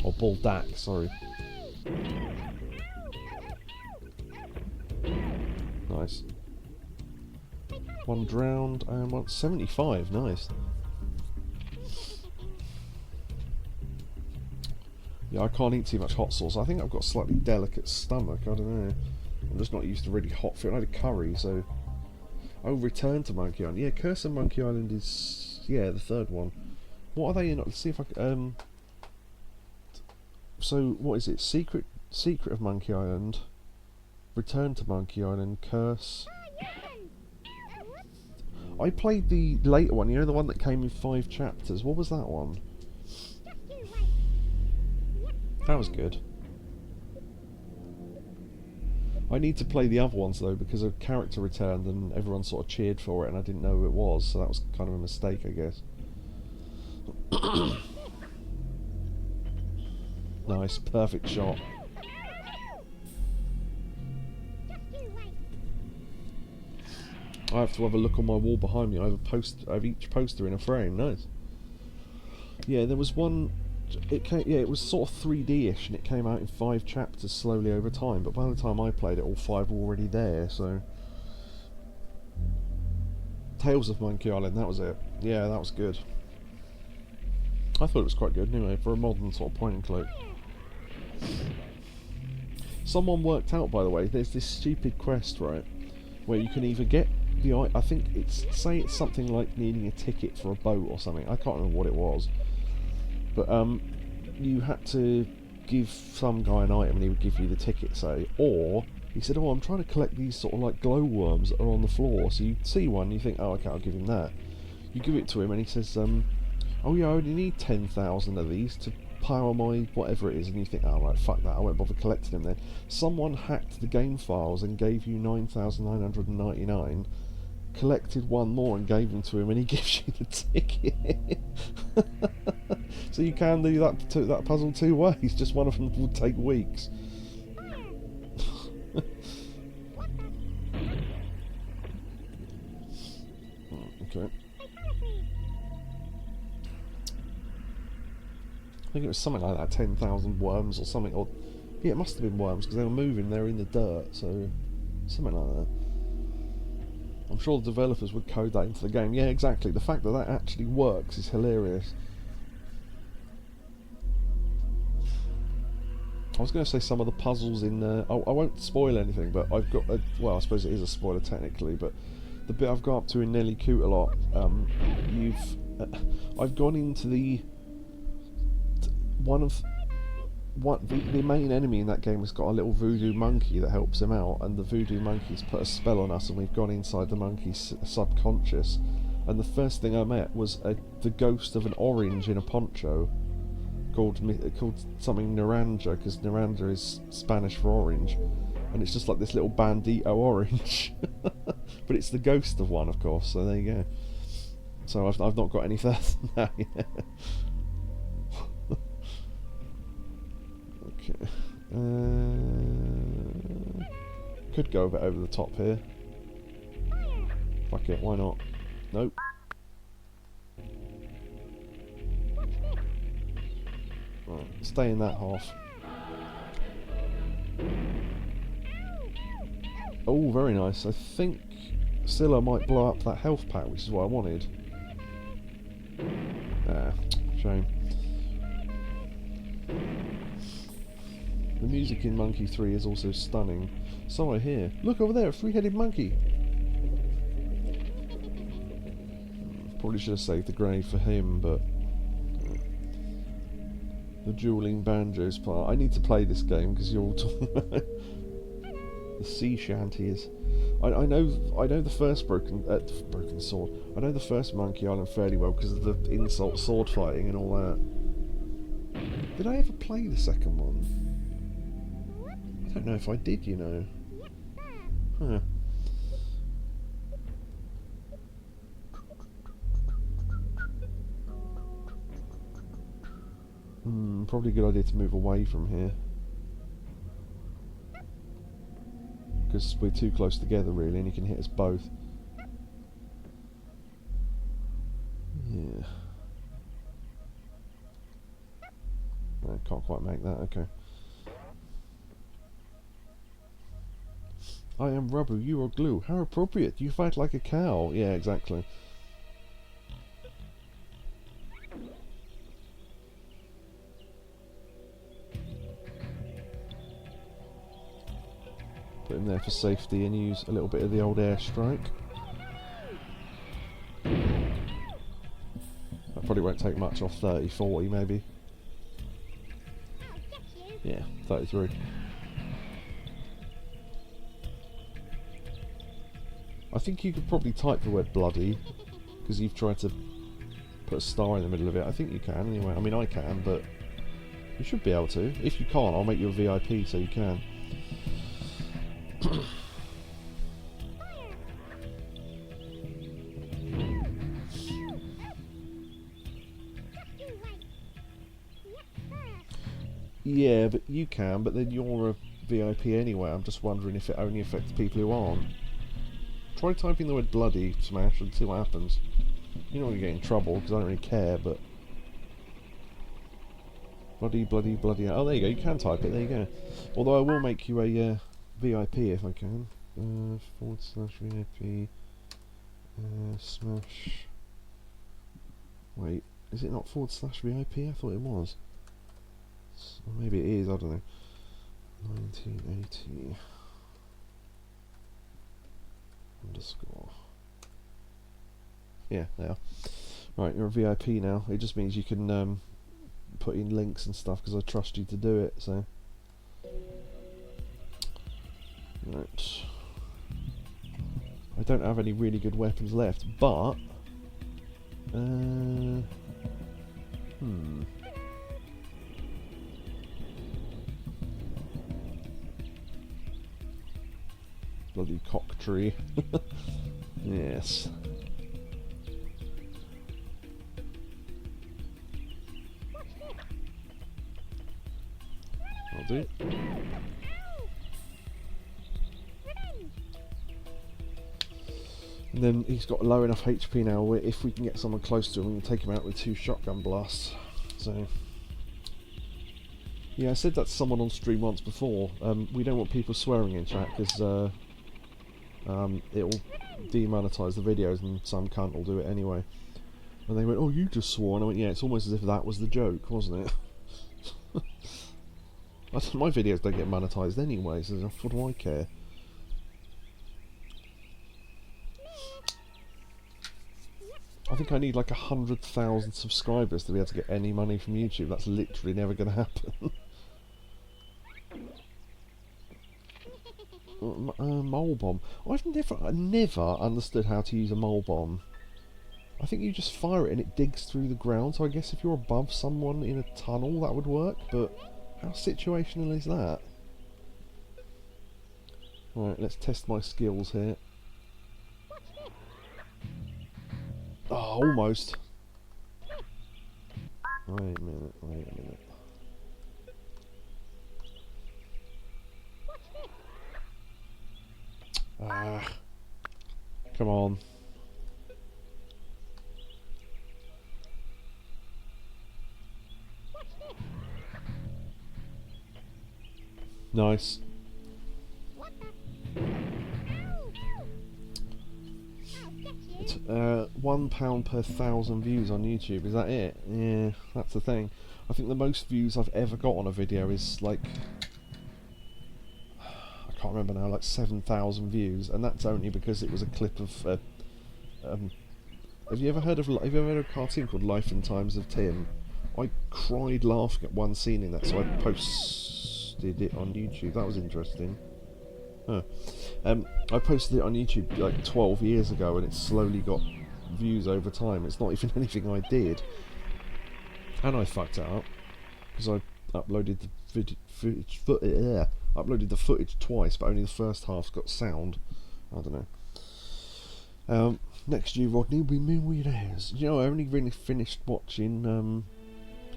Or bull duck, sorry. Nice. One drowned and 175, nice. Yeah, I can't eat too much hot sauce. I think I've got a slightly delicate stomach, I don't know. I'm just not used to really hot food. I had a curry, so... Oh, Return to Monkey Island. Yeah, Curse of Monkey Island is... Yeah, the third one. What are they in? Let's see if I can... So, what is it? Secret of Monkey Island. Return to Monkey Island. Curse... I played the later one, you know, the one that came in 5 chapters. What was that one? That was good. I need to play the other ones though, because a character returned and everyone sort of cheered for it and I didn't know who it was, so that was kind of a mistake, I guess. Nice, perfect shot. I have to have a look on my wall behind me. I have each poster in a frame. Nice. Yeah, there was one. It was sort of 3D-ish, and it came out in 5 chapters slowly over time. But by the time I played it, all 5 were already there. So, Tales of Monkey Island. That was it. Yeah, that was good. I thought it was quite good anyway for a modern sort of point and click. Someone worked out, by the way, there's this stupid quest, right, where you can either get the... I think it's... say it's something like needing a ticket for a boat or something. I can't remember what it was. But, you had to give some guy an item and he would give you the ticket, say. Or, he said, oh, I'm trying to collect these sort of like glowworms that are on the floor. So you see one, you think, oh, okay, I'll give him that. You give it to him and he says, oh yeah, I only need 10,000 of these to power my whatever it is, and you think, oh right, fuck that, I won't bother collecting them then. Someone hacked the game files and gave you 9,999, collected one more and gave them to him, and he gives you the ticket. So you can do that puzzle two ways, just one of them will take weeks. Okay. I think it was something like that, 10,000 worms or something, or yeah, it must have been worms because they were moving, they were in the dirt, so something like that. I'm sure the developers would code that into the game. Yeah, exactly. The fact that that actually works is hilarious. I was going to say some of the puzzles in I won't spoil anything, but I've got well, I suppose it is a spoiler technically, but the bit I've got up to in Nelly Coot a lot, I've gone into the the main enemy in that game has got a little voodoo monkey that helps him out, and the voodoo monkey's put a spell on us, and we've gone inside the monkey's subconscious. And the first thing I met was the ghost of an orange in a poncho, called something Naranja, because Naranja is Spanish for orange, and it's just like this little bandito orange, but it's the ghost of one, of course. So there you go. So I've not got any further than that yet. Okay. Could go a bit over the top here. Fuck it, why not? Nope. Right, stay in that half. Oh, very nice. I think Scylla might blow up that health pack, which is what I wanted. Ah, shame. The music in Monkey 3 is also stunning. So I hear. Look over there, a three-headed monkey! Probably should have saved the grave for him, but... The dueling banjos part. I need to play this game, because you're all talking about the sea shanties. I know the first broken sword. I know the first Monkey Island fairly well, because of the insult sword fighting and all that. Did I ever play the second one? I don't know if I did, you know. Huh. Probably a good idea to move away from here. Because we're too close together, really, and he can hit us both. Yeah. I can't quite make that, okay. I am rubber, you are glue. How appropriate. You fight like a cow. Yeah, exactly. Put him there for safety and use a little bit of the old airstrike. That probably won't take much off 30, 40 maybe. Yeah, 33. I think you could probably type the word bloody, because you've tried to put a star in the middle of it. I think you can anyway. I mean, I can, but you should be able to. If you can't, I'll make you a VIP so you can. Yeah, but you can, but then you're a VIP anyway. I'm just wondering if it only affects people who aren't. Try typing the word bloody, Smash, and see what happens. You're not going to get in trouble, because I don't really care, but... Bloody, bloody, bloody... Oh, there you go, you can type it, there you go. Although I will make you a VIP if I can. /VIP... Smash... Wait, is it not /VIP? I thought it was. Or maybe it is, I don't know. 1980 underscore. Yeah, they are. Right, you're a VIP now. It just means you can put in links and stuff because I trust you to do it, so. Right. I don't have any really good weapons left, but bloody cock tree. Yes. I'll do. And then he's got low enough HP now where if we can get someone close to him, we can take him out with 2 shotgun blasts. So, yeah, I said that to someone on stream once before. We don't want people swearing in chat because it'll demonetize the videos and some cunt will do it anyway. And they went, "Oh, you just swore," and I went, "Yeah, it's almost as if that was the joke, wasn't it?" My videos don't get monetized anyway, so what do I care? I think I need like 100,000 subscribers to be able to get any money from YouTube. That's literally never going to happen. Mole bomb. I've never understood how to use a mole bomb. I think you just fire it and it digs through the ground. So I guess if you're above someone in a tunnel, that would work. But how situational is that? Right, let's test my skills here. Oh, almost. Wait a minute, wait a minute. Ah, come on. Nice. It's, £1 per 1,000 views on YouTube. Is that it? Yeah, that's the thing. I think the most views I've ever got on a video is like, I can't remember now, like 7,000 views, and that's only because it was a clip of. Have you ever heard of a cartoon called Life and Times of Tim? I cried laughing at one scene in that, so I posted it on YouTube. That was interesting. Huh. I posted it on YouTube like 12 years ago, and it's slowly got views over time. It's not even anything I did, and I fucked it up because I uploaded the uploaded the footage twice, but only the first half's got sound. I don't know. Next year, Rodney, will be millionaires. You know, I only really finished watching.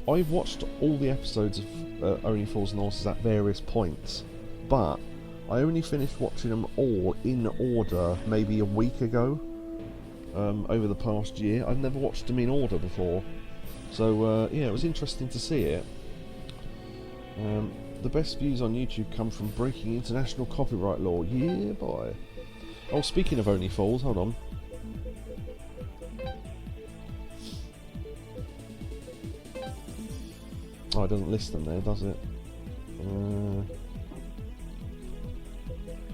I've watched all the episodes of Only Fools and Horses at various points, but I only finished watching them all in order maybe a week ago. Over the past year, I've never watched them in order before, so yeah, it was interesting to see it. The best views on YouTube come from breaking international copyright law. Yeah, boy. Oh, speaking of Only Fools, hold on. Oh, it doesn't list them there, does it?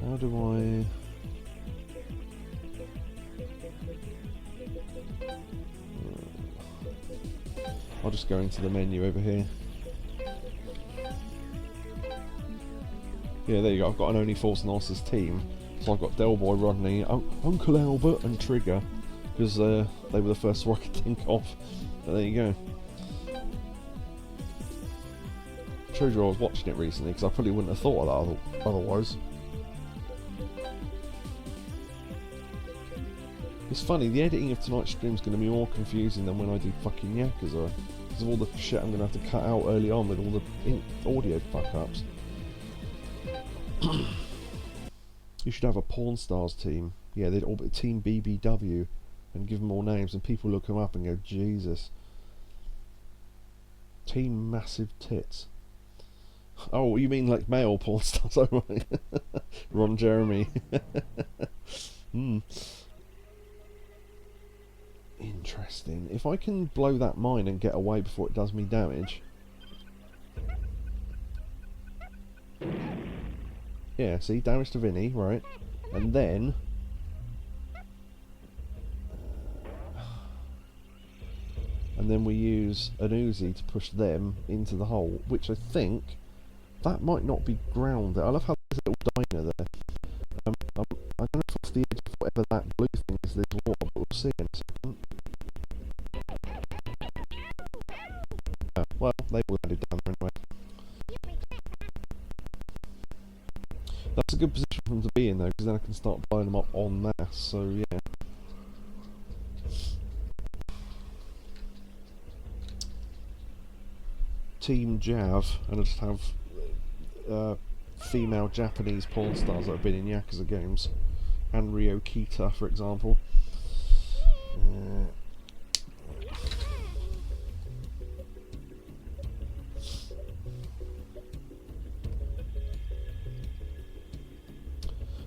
How do I'll just go into the menu over here. Yeah, there you go. I've got an Only Fools and Horses team. So I've got Delboy, Rodney, Uncle Albert and Trigger, because they were the first one I could think of. But there you go. Showed you I was watching it recently, because I probably wouldn't have thought of that otherwise. It's funny, the editing of tonight's stream is going to be more confusing than when I do fucking Yakuza, because of all the shit I'm going to have to cut out early on with all the audio fuck-ups. You should have a Porn Stars team. Yeah, they'd all be Team BBW and give them all names, and people look them up and go, Jesus. Team Massive Tits. Oh, you mean like male porn stars? Oh, right. Ron Jeremy. Interesting. If I can blow that mine and get away before it does me damage. Yeah, see, damage to Vinny, right? And then... and then we use an Uzi to push them into the hole, which I think... that might not be grounded. I love how there's a little diner there. I don't know if off the edge of whatever that blue thing is there's water, but we'll see in a second. Oh, well, they all landed down there anyway. That's a good position for them to be in though, because then I can start blowing them up en masse, so yeah. Team Jav, and I just have female Japanese porn stars that have been in Yakuza games. And Ryo Kita, for example.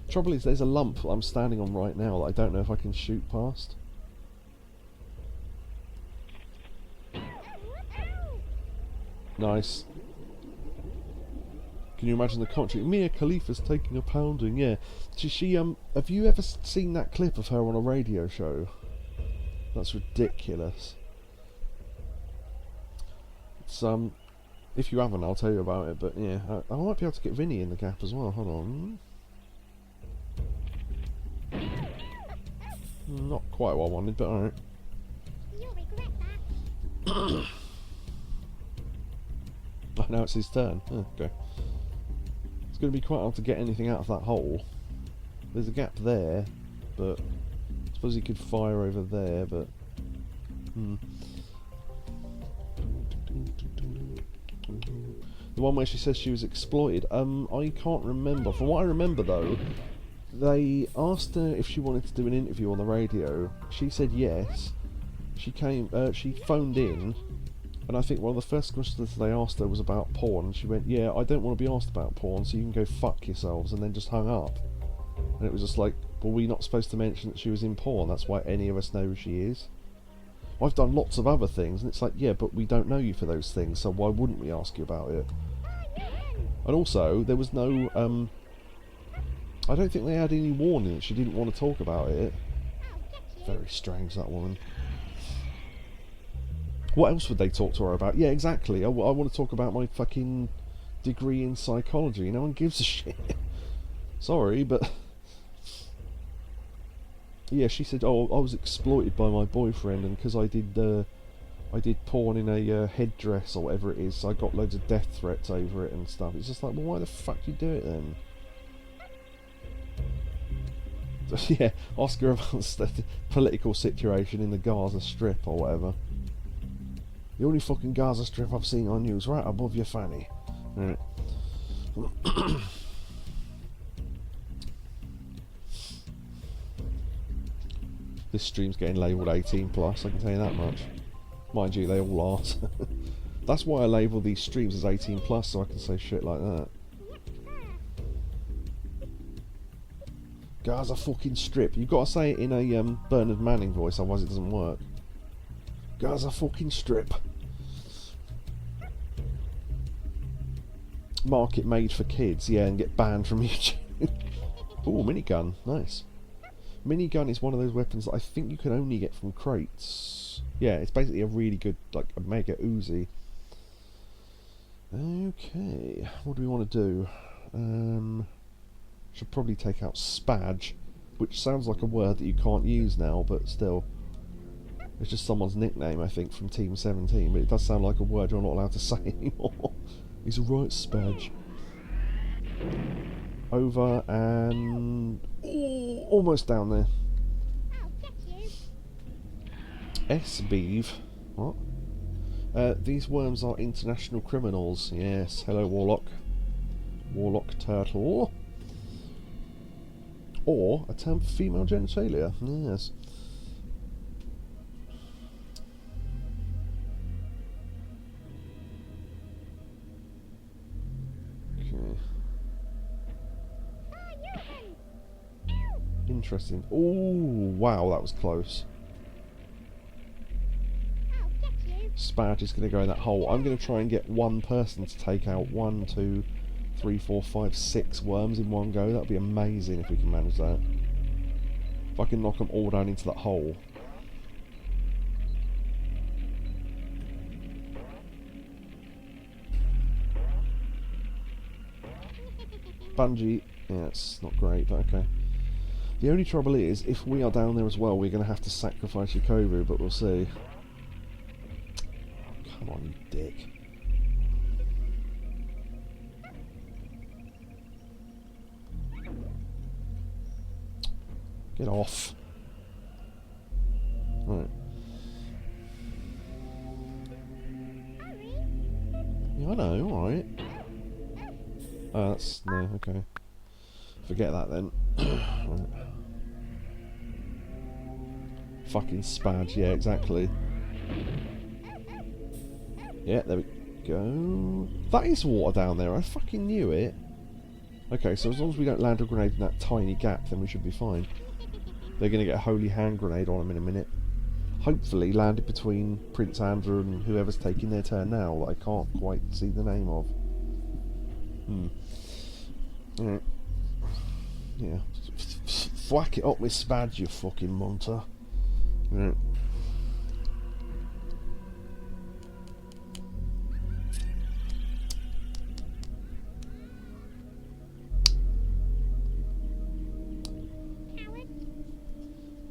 Trouble is, there's a lump that I'm standing on right now that I don't know if I can shoot past. Nice. Can you imagine the commentary? Mia Khalifa's taking a pounding, yeah. She have you ever seen that clip of her on a radio show? That's ridiculous. It's, if you haven't, I'll tell you about it, but yeah. I might be able to get Vinny in the gap as well, hold on. Not quite what I wanted, but alright. You'll regret that. Oh, now it's his turn. Oh, okay. It's going to be quite hard to get anything out of that hole. There's a gap there, but I suppose he could fire over there, but... The one where she says she was exploited, I can't remember. From what I remember though, they asked her if she wanted to do an interview on the radio. She said yes. She phoned in, and I think one of the first questions they asked her was about porn, and she went, yeah, I don't want to be asked about porn, so you can go fuck yourselves, and then just hung up. And it was just like, well, we're not supposed to mention that she was in porn, that's why any of us know who she is. I've done lots of other things, and it's like, yeah, but we don't know you for those things, so why wouldn't we ask you about it? And also, there was no, I don't think they had any warning that she didn't want to talk about it. Very strange, that woman. What else would they talk to her about? Yeah, exactly. I want to talk about my fucking degree in psychology. No one gives a shit. Sorry, but... yeah, she said, oh, I was exploited by my boyfriend, and because I did porn in a headdress or whatever it is, so I got loads of death threats over it and stuff. It's just like, well, why the fuck do you do it then? So, yeah, ask her about the political situation in the Gaza Strip or whatever. The only fucking Gaza Strip I've seen on you is right above your fanny. Right. This stream's getting labelled 18 plus, I can tell you that much. Mind you, they all are. That's why I label these streams as 18 plus, so I can say shit like that. Gaza fucking Strip. You've got to say it in a Bernard Manning voice, otherwise it doesn't work. Gaza fucking Strip. Market made for kids, yeah, and get banned from YouTube. Ooh, minigun, nice. Minigun is one of those weapons that I think you can only get from crates. Yeah, it's basically a really good, like, a mega Uzi. Okay, what do we want to do? Should probably take out Spadge, which sounds like a word that you can't use now, but still. It's just someone's nickname, I think, from Team 17, but it does sound like a word you're not allowed to say anymore. He's a right Spadge. Over and... ooh, almost down there. S-Beeve. What? These worms are international criminals. Yes. Hello, Warlock. Warlock Turtle. Or a term for female genitalia. Yes. Interesting. Ooh, wow, that was close. Spadge is going to go in that hole. I'm going to try and get one person to take out 1, 2, 3, 4, 5, 6 worms in one go. That'd be amazing if we can manage that. If I can knock them all down into that hole. Bungee, yeah, it's not great, but okay. The only trouble is, if we are down there as well, we're going to have to sacrifice Yakovu, but we'll see. Come on, you dick. Get off. Right. Yeah, I know, alright. Oh, that's... no, okay. Forget that then. Right. Fucking spad, yeah, exactly. Yeah, there we go. That is water down there, I fucking knew it. Okay, so as long as we don't land a grenade in that tiny gap, then we should be fine. They're going to get a holy hand grenade on them in a minute. Hopefully landed between Prince Andrew and whoever's taking their turn now that I can't quite see the name of. Alright. Yeah. Thwack it up with spads, you fucking munter. Right.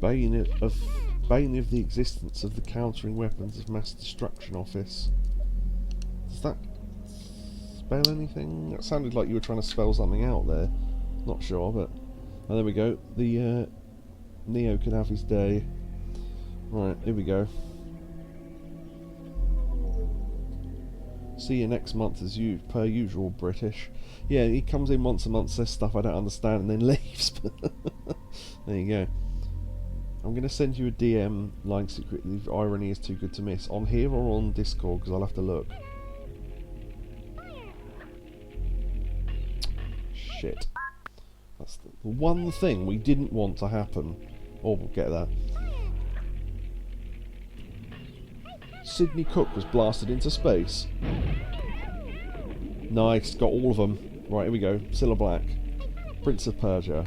Bane of the existence of the Countering Weapons of Mass Destruction Office. Does that spell anything? That sounded like you were trying to spell something out there. Not sure, but... oh, there we go. The Neo can have his day. Right, here we go. See you next month as per usual, British. Yeah, he comes in once a month, says stuff I don't understand, and then leaves. There you go. I'm going to send you a DM, lying secretly, if irony is too good to miss, on here or on Discord, because I'll have to look. Shit. That's the one thing we didn't want to happen. Oh, we'll get that. Sidney Cook was blasted into space. Nice, got all of them. Right, here we go. Cilla Black, Prince of Persia,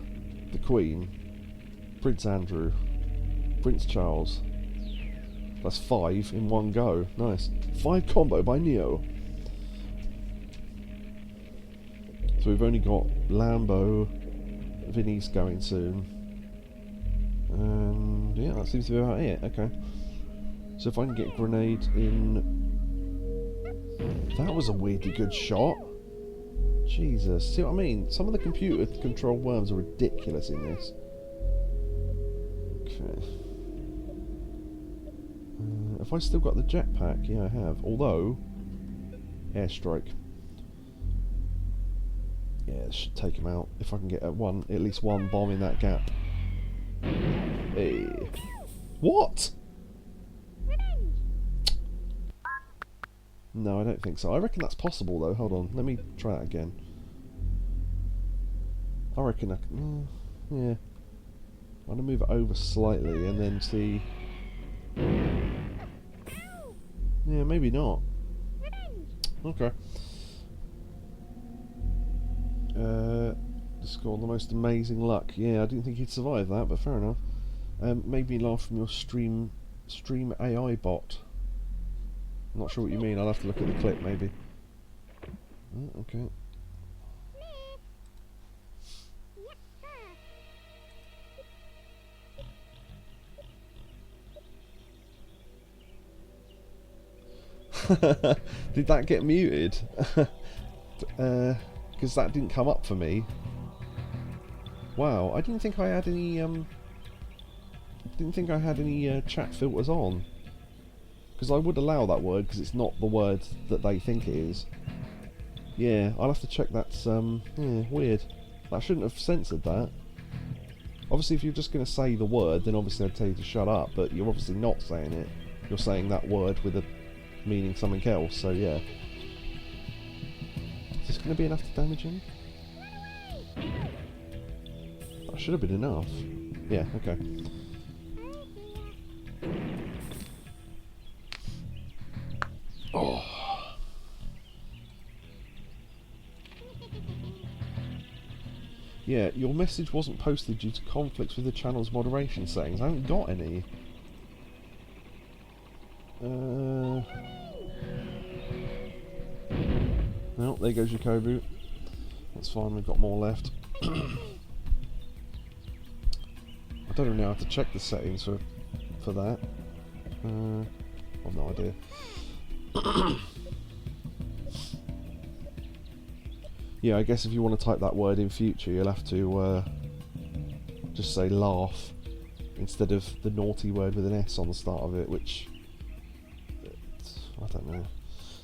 the Queen, Prince Andrew, Prince Charles. That's 5 in one go. Nice. 5 combo by Neo. So we've only got Lambo. Vinny's going soon. And yeah, that seems to be about it. Okay. So if I can get a grenade in... that was a weirdly good shot. Jesus. See what I mean? Some of the computer-controlled worms are ridiculous in this. Okay. Have I still got the jetpack? Yeah, I have. Although... airstrike. Yeah, this should take him out. If I can get at least one bomb in that gap. Hey. What? No, I don't think so. I reckon that's possible though. Hold on, let me try that again. I reckon I can... yeah. I'm going to move it over slightly and then see... yeah, maybe not. Okay. Just got the most amazing luck. Yeah, I didn't think he'd survive that, but fair enough. Made me laugh from your stream AI bot. I'm not sure what you mean. I'll have to look at the clip, maybe. Oh, okay. Did that get muted? Because that didn't come up for me. Wow, I didn't think I had any chat filters on. Because I would allow that word because it's not the word that they think it is. Yeah, I'll have to check that's yeah, weird. That shouldn't have censored that. Obviously if you're just going to say the word, then obviously I'd tell you to shut up, but you're obviously not saying it. You're saying that word with a meaning something else, so yeah. Is this going to be enough to damage him? That should have been enough. Yeah, okay. Oh. Yeah, your message wasn't posted due to conflicts with the channel's moderation settings. I haven't got any. Well, there goes your Kobu. That's fine, we've got more left. I don't know how to check the settings for that. I've no idea. Yeah, I guess if you want to type that word in future, you'll have to just say laugh instead of the naughty word with an S on the start of it, which I don't know.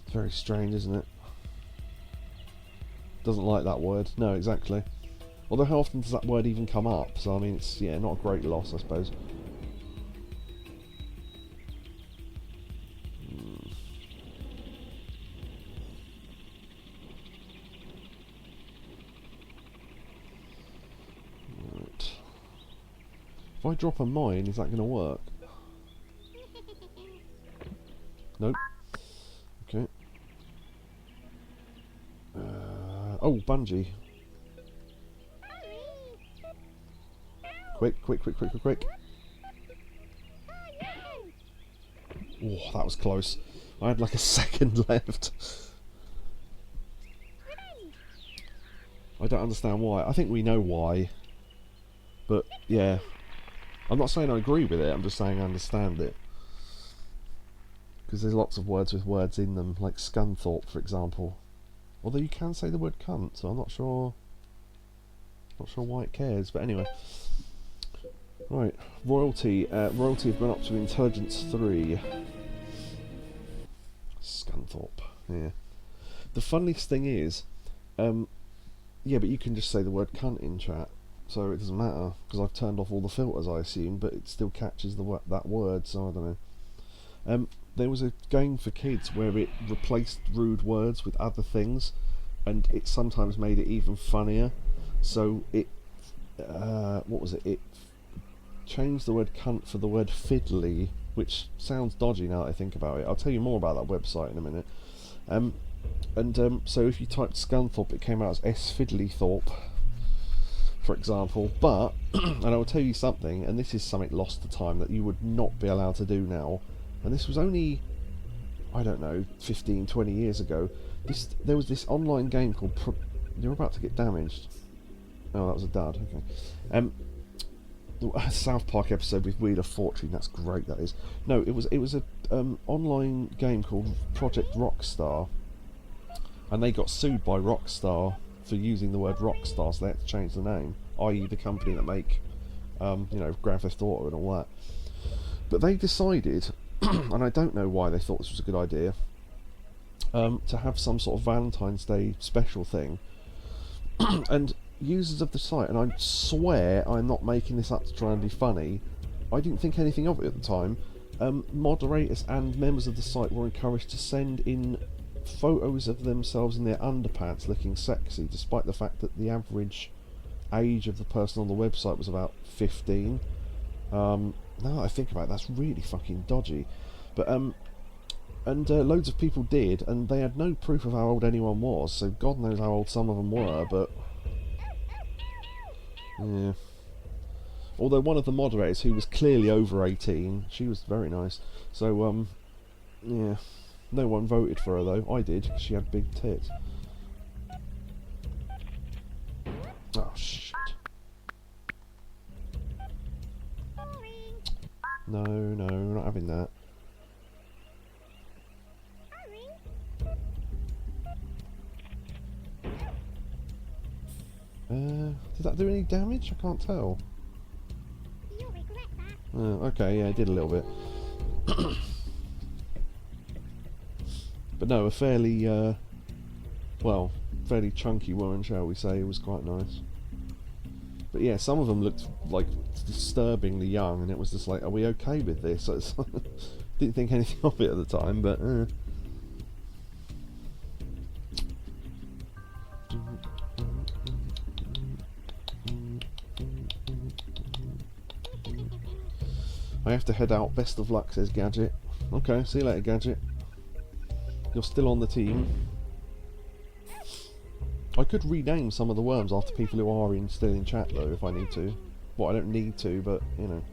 It's very strange, isn't it? Doesn't like that word. No, exactly. Although how often does that word even come up? So I mean, it's not a great loss, I suppose. Right. If I drop a mine, is that going to work? Nope. Okay. Oh, bungee. Quick, quick, quick, quick, quick, quick. Oh, that was close. I had like a second left. I don't understand why. I think we know why. But, yeah. I'm not saying I agree with it, I'm just saying I understand it. Because there's lots of words with words in them, like Scunthorpe, for example. Although you can say the word cunt, so I'm not sure... Not sure why it cares, but anyway. Right, royalty. Royalty have gone up to intelligence 3. Scunthorpe, yeah. The funniest thing is, yeah, but you can just say the word cunt in chat, so it doesn't matter, because I've turned off all the filters, I assume, but it still catches that word, so I don't know. There was a game for kids where it replaced rude words with other things, and it sometimes made it even funnier. So it, what was it? It changed the word cunt for the word fiddly, which sounds dodgy now that I think about it. I'll tell you more about that website in a minute. So if you typed Scunthorpe, it came out as S Fiddlythorpe, for example. But, and I will tell you something, and this is something lost to time that you would not be allowed to do now. And this was only, I don't know, 15, 20 years ago. There was this online game called... You're about to get damaged. Oh, that was a dud, okay. The South Park episode with Wheel of Fortune, that's great, that is. No, it was a online game called Project Rockstar. And they got sued by Rockstar for using the word Rockstar, so they had to change the name. I.e. the company that make, Grand Theft Auto and all that. But they decided... and I don't know why they thought this was a good idea, to have some sort of Valentine's Day special thing. And users of the site, and I swear I'm not making this up to try and be funny, I didn't think anything of it at the time, moderators and members of the site were encouraged to send in photos of themselves in their underpants looking sexy, despite the fact that the average age of the person on the website was about 15. Now that I think about it, that's really fucking dodgy. But, loads of people did, and they had no proof of how old anyone was, so God knows how old some of them were, but... yeah. Although one of the moderators, who was clearly over 18, she was very nice, so, yeah. No one voted for her, though. I did, because she had big tits. Oh, shit. No, no, we're not having that. Did that do any damage? I can't tell. You'll regret that. Okay, yeah, it did a little bit. But no, a fairly, fairly chunky woman, shall we say, was quite nice. But yeah, some of them looked like disturbingly young, and it was just like, are we okay with this? Didn't think anything of it at the time, but... I have to head out. Best of luck, says Gadget. Okay, see you later, Gadget. You're still on the team. I could rename some of the worms after people who are still in chat though, if I need to. Well, I don't need to, but you know.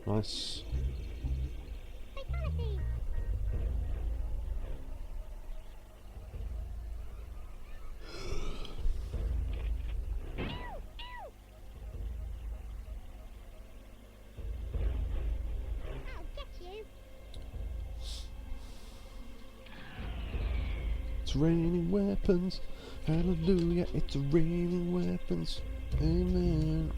Nice. Fatality. I'll get you. It's raining weapons. Hallelujah, it's raining weapons. Amen.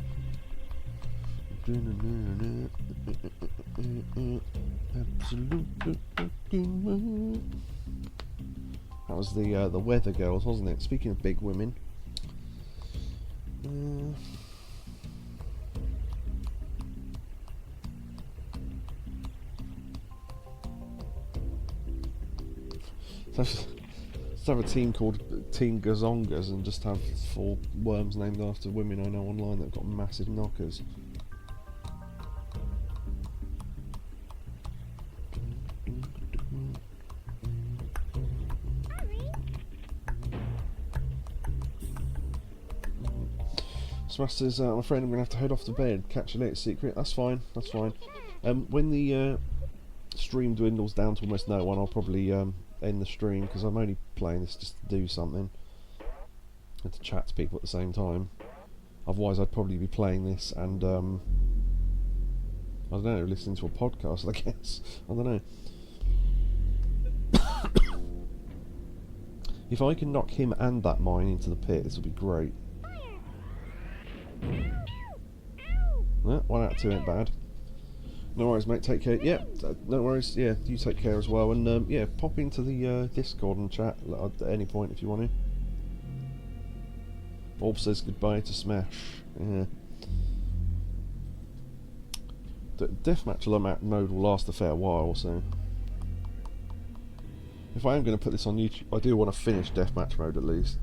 Absolutely. That was the Weather Girls, wasn't it? Speaking of big women. Let's have a team called Team Gazongas and just have 4 worms named after women I know online that have got massive knockers. Smash says, I'm afraid I'm going to have to head off to bed. Catch you later, Secret. That's fine, that's fine. When the stream dwindles down to almost no one, I'll probably end the stream, because I'm only playing this just to do something. And to chat to people at the same time. Otherwise I'd probably be playing this and, I don't know, listening to a podcast, I guess. I don't know. If I can knock him and that mine into the pit, this will be great. Yeah, 1 out of 2 ain't bad. No worries, mate, take care. Yeah, no worries, yeah, you take care as well. And yeah, pop into the Discord and chat at any point if you want to. Orb says goodbye to Smash. Yeah. The Deathmatch mode will last a fair while, so... If I am going to put this on YouTube, I do want to finish Deathmatch mode at least.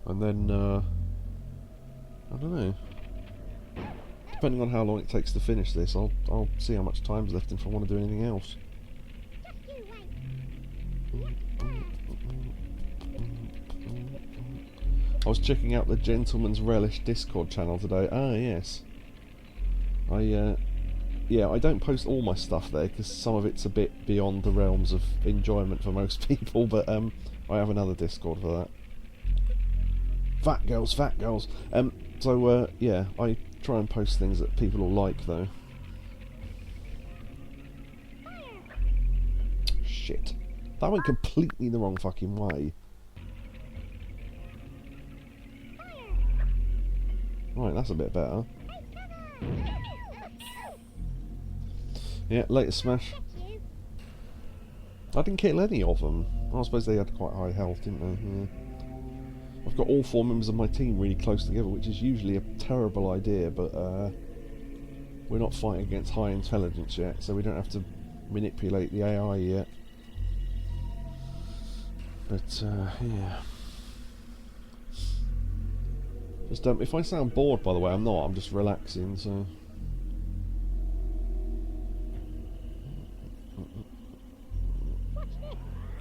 And then, I don't know. Depending on how long it takes to finish this, I'll see how much time's left and if I want to do anything else. I was checking out the Gentleman's Relish Discord channel today. Ah, yes. Yeah, I don't post all my stuff there because some of it's a bit beyond the realms of enjoyment for most people, but I have another Discord for that. Fat girls, fat girls. So yeah, I try and post things that people will like, though. Shit. That went completely the wrong fucking way. Right, that's a bit better. Yeah, later, Smash. I didn't kill any of them. I suppose they had quite high health, didn't they? Yeah. I've got all 4 members of my team really close together, which is usually a terrible idea, but we're not fighting against high intelligence yet, so we don't have to manipulate the AI yet. But yeah. Just if I sound bored, by the way, I'm not. I'm just relaxing, so.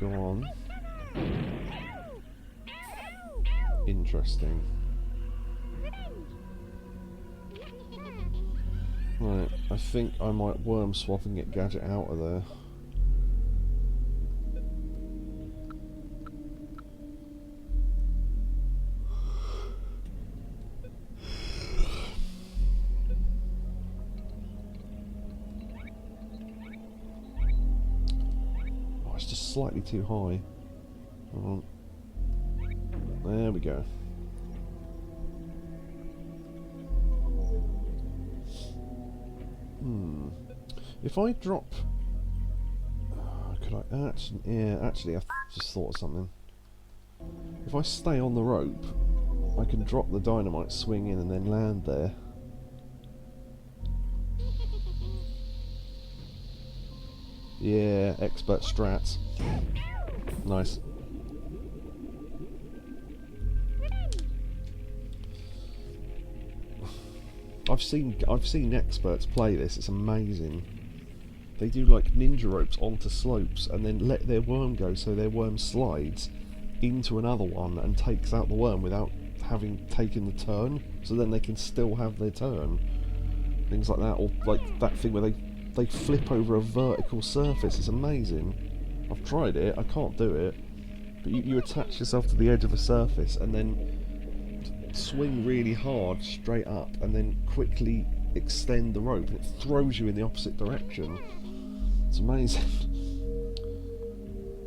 Go on. Interesting. Right, I think I might worm swap and get Gadget out of there. Oh, it's just slightly too high. Hold on. There we go. If I drop... could I actually... Yeah, actually, I just thought of something. If I stay on the rope, I can drop the dynamite, swing in, and then land there. Yeah, expert strats. Nice. I've seen experts play this. It's amazing. They do like ninja ropes onto slopes and then let their worm go, so their worm slides into another one and takes out the worm without having taken the turn. So then they can still have their turn. Things like that, or like that thing where they flip over a vertical surface. It's amazing. I've tried it. I can't do it. But you attach yourself to the edge of a surface and then swing really hard straight up and then quickly extend the rope. It throws you in the opposite direction. It's amazing.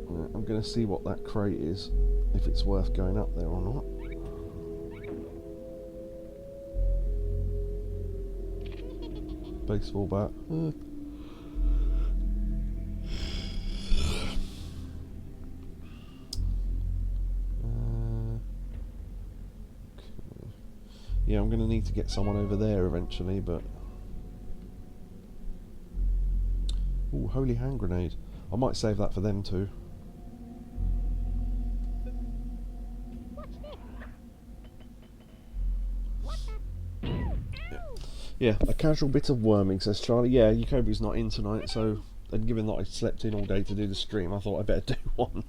Right, I'm going to see what that crate is, if it's worth going up there or not. Baseball bat. Yeah, I'm going to need to get someone over there eventually, but... Ooh, holy hand grenade. I might save that for them too. Yeah, a casual bit of worming, says Charlie. Yeah, Yakobi's not in tonight, so... And given that I slept in all day to do the stream, I thought I'd better do one.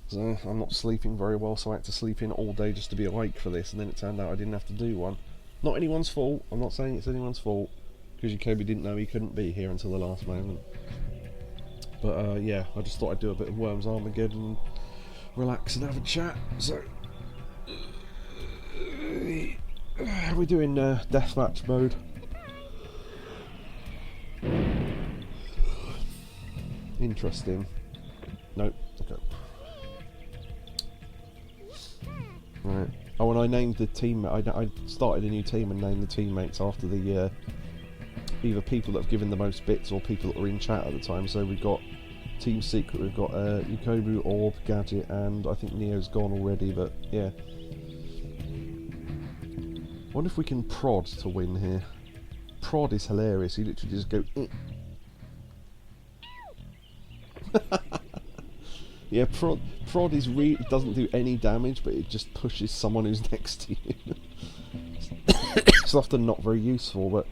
So, I'm not sleeping very well, so I had to sleep in all day just to be awake for this, and then it turned out I didn't have to do one. Not anyone's fault. I'm not saying it's anyone's fault, because Yakobi didn't know he couldn't be here until the last moment. But, yeah, I just thought I'd do a bit of Worms Armageddon and relax and have a chat, so... We're doing Deathmatch mode. Interesting. Nope. Okay. Right. Oh, and I named the team. I started a new team and named the teammates after the either people that have given the most bits or people that were in chat at the time. So we've got Team Secret. We've got Yukobu, Orb, Gadget, and I think Neo's gone already. But yeah. I wonder if we can prod to win here. Prod is hilarious. You literally just go. Yeah, prod is it doesn't do any damage, but it just pushes someone who's next to you. It's often not very useful, but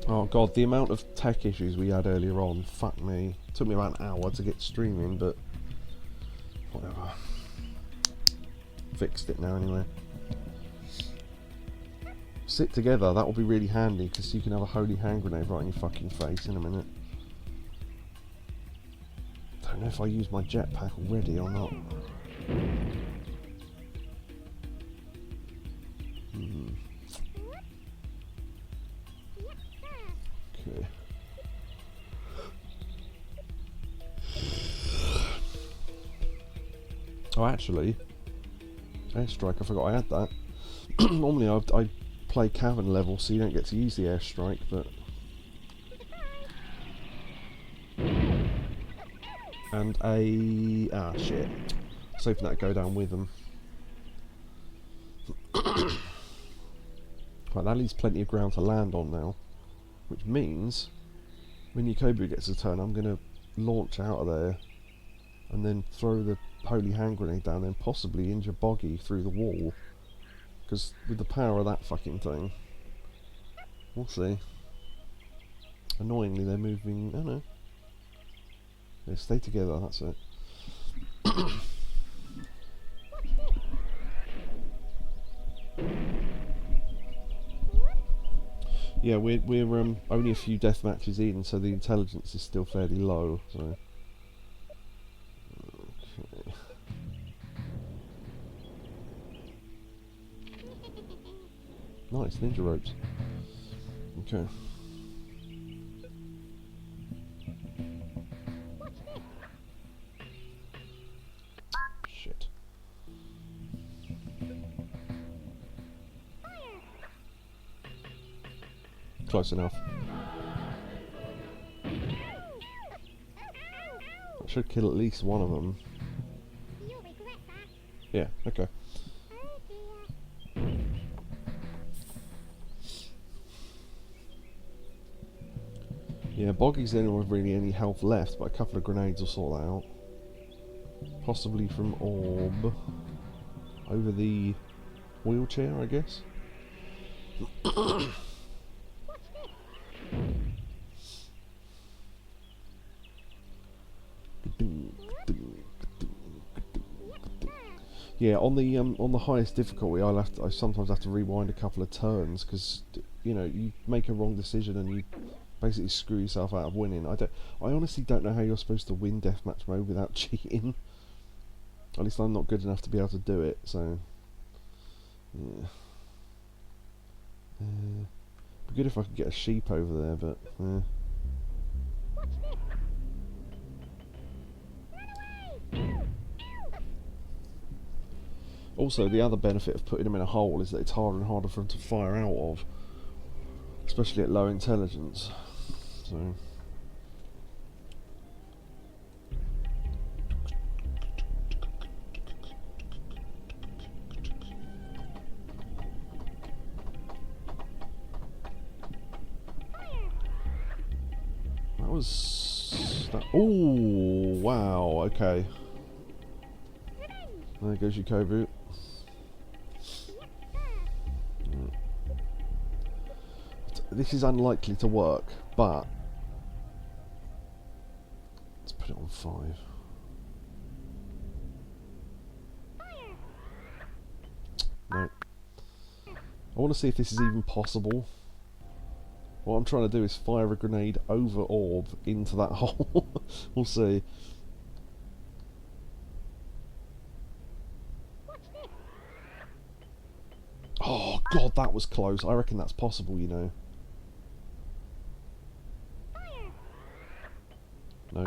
oh god, the amount of tech issues we had earlier on, fuck me. It took me about an hour to get streaming, but whatever. Fixed it now anyway. Sit together, that will be really handy, because you can have a holy hand grenade right in your fucking face in a minute. Don't know if I used my jetpack already or not. Okay. Oh, actually, airstrike, I forgot I had that. Normally I play cavern level, so you don't get to use the airstrike, but... And a... ah, shit. I was hoping that'd go down with them. Right, that leaves plenty of ground to land on now. Which means, when Yakobu gets a turn, I'm going to launch out of there, and then throw the holy hand grenade down, and possibly injure Boggy through the wall. Because with the power of that fucking thing, we'll see. Annoyingly, they're moving... oh no. Yeah, stay together, that's it. Yeah, we're only a few death matches in, so the intelligence is still fairly low. So. Okay. Nice ninja ropes. Okay. Shit. Close enough. I should kill at least one of them. You'll regret that. Yeah, okay. Oh dear. Yeah, Boggy's the only one with really any health left, but a couple of grenades will sort that out. Possibly from Orb. Over the wheelchair, I guess. Yeah, on the highest difficulty, I sometimes have to rewind a couple of turns because you make a wrong decision and you basically screw yourself out of winning. I honestly don't know how you're supposed to win deathmatch mode without cheating. At least I'm not good enough to be able to do it. So yeah, be good if I could get a sheep over there, but. Also, the other benefit of putting them in a hole is that it's harder and harder for them to fire out of, especially at low intelligence. So. That was... Oh, wow, okay. There goes your co-boot. This is unlikely to work, but let's put it on 5. No. I want to see if this is even possible. What I'm trying to do is fire a grenade over orb into that hole. We'll see. Oh god, that was close. I reckon that's possible, you know. No.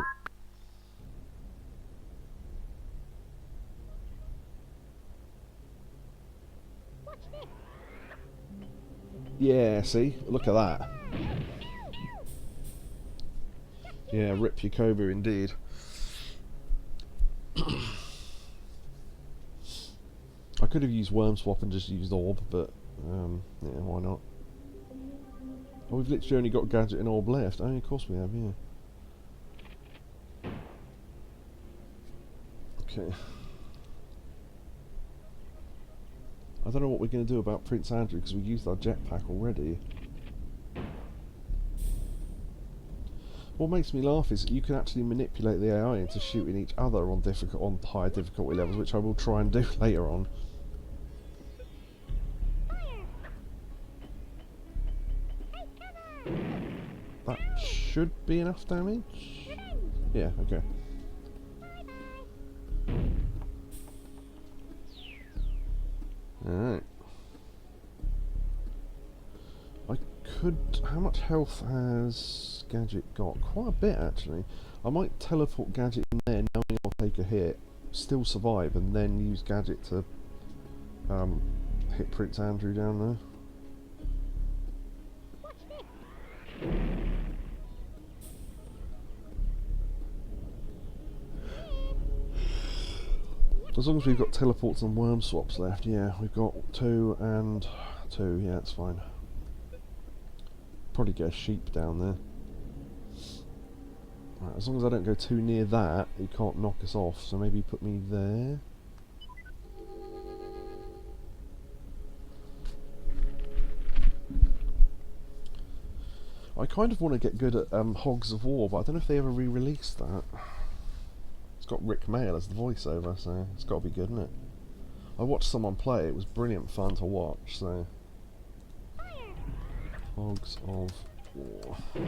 Yeah, see? Look at that. Yeah, rip your Kobu indeed. I could have used Worm Swap and just used Orb, but yeah, why not? Oh, we've literally only got Gadget and Orb left. Oh, of course we have, yeah. Okay. I don't know what we're going to do about Prince Andrew because we used our jetpack already. What makes me laugh is you can actually manipulate the AI into shooting each other on higher difficulty levels, which I will try and do later on. That should be enough damage. Yeah, okay. Alright. I could... How much health has Gadget got? Quite a bit, actually. I might teleport Gadget in there, knowing I'll take a hit, still survive, and then use Gadget to hit Prince Andrew down there. As long as we've got teleports and worm swaps left, yeah, we've got 2 and 2, yeah, that's fine. Probably get a sheep down there. Right, as long as I don't go too near that, he can't knock us off, so maybe put me there. I kind of want to get good at Hogs of War, but I don't know if they ever re-released that. It's got Rick Mail as the voiceover, so it's got to be good, isn't it? I watched someone play it was brilliant fun to watch, so... Hogs of War. I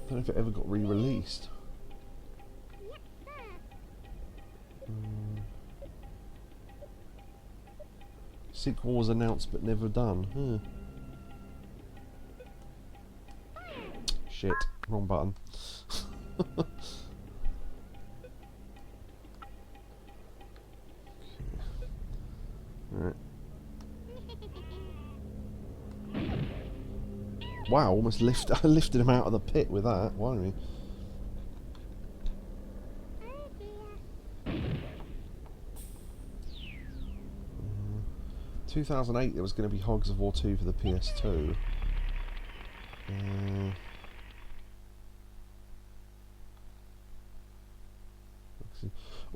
don't know if it ever got re-released. Sequel was announced but never done. Shit, wrong button. Right. Wow, almost lifted him out of the pit with that. Why don't we? 2008 there was going to be Hogs of War 2 for the PS2.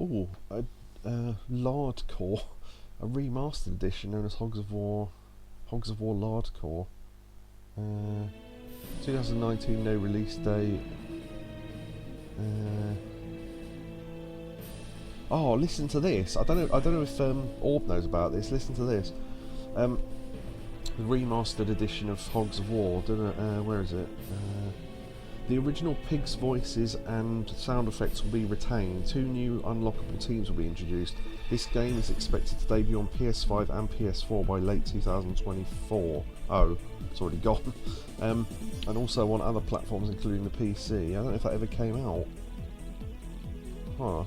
Oh, Lard Core. a remastered edition known as Hogs of War Lardcore. 2019, no release date. Oh, listen to this. I don't know if Orb knows about this. Listen to this. The remastered edition of Hogs of War. Where is it? The original pigs' voices and sound effects will be retained. 2 new unlockable teams will be introduced. This game is expected to debut on PS5 and PS4 by late 2024. Oh, it's already gone. And also on other platforms including the PC. I don't know if that ever came out. Huh.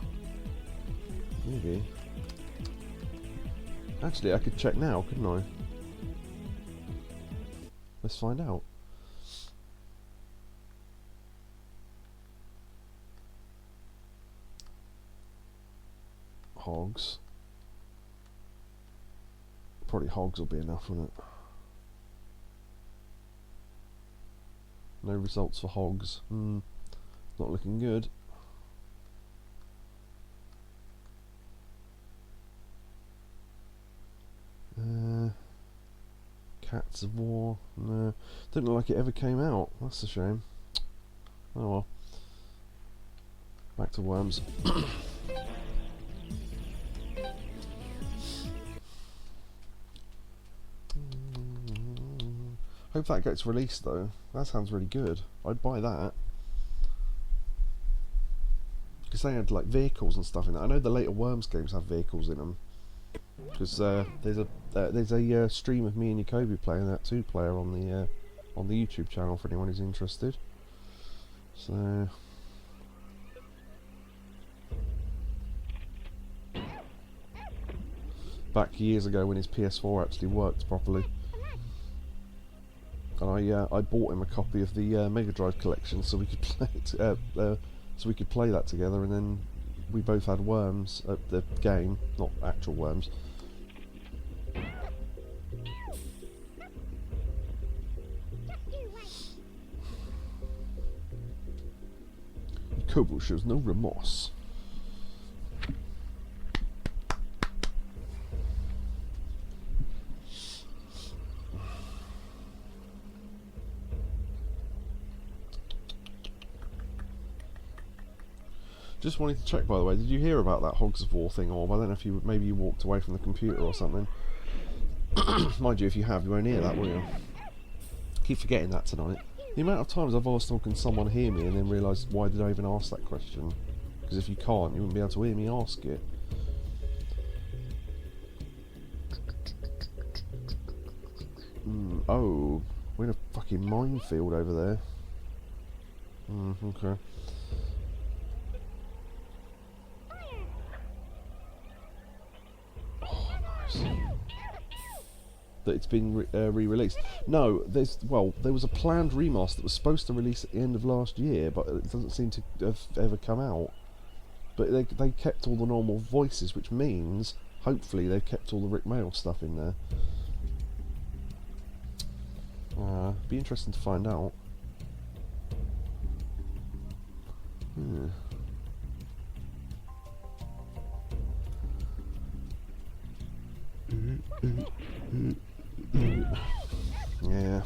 Maybe. Actually, I could check now, couldn't I? Let's find out. Hogs. Probably Hogs will be enough, won't it? No results for Hogs. Not looking good. Cats of War. No. Didn't look like it ever came out. That's a shame. Oh well. Back to Worms. Hope that gets released though. That sounds really good. I'd buy that. Because they had like vehicles and stuff in it. I know the later Worms games have vehicles in them. Because there's a stream of me and Jacoby playing that 2-player on the YouTube channel for anyone who's interested. So back years ago when his PS4 actually worked properly. And I bought him a copy of the Mega Drive collection so we could play it, so we could play that together, and then we both had Worms at the game, not actual Worms. Kobo shows no remorse. Just wanted to check, by the way, did you hear about that Hogs of War thing, or I don't know if maybe you walked away from the computer or something. Mind you, if you have, you won't hear that, will you? Keep forgetting that tonight. The amount of times I've asked, can someone hear me, and then realised, why did I even ask that question? Because if you can't, you wouldn't be able to hear me ask it. Oh, we're in a fucking minefield over there. Okay. Oh, nice. That it's been re-released. No, there was a planned remaster that was supposed to release at the end of last year, but it doesn't seem to have ever come out. But they kept all the normal voices, which means hopefully they've kept all the Rick Mail stuff in there. Be interesting to find out. Yeah,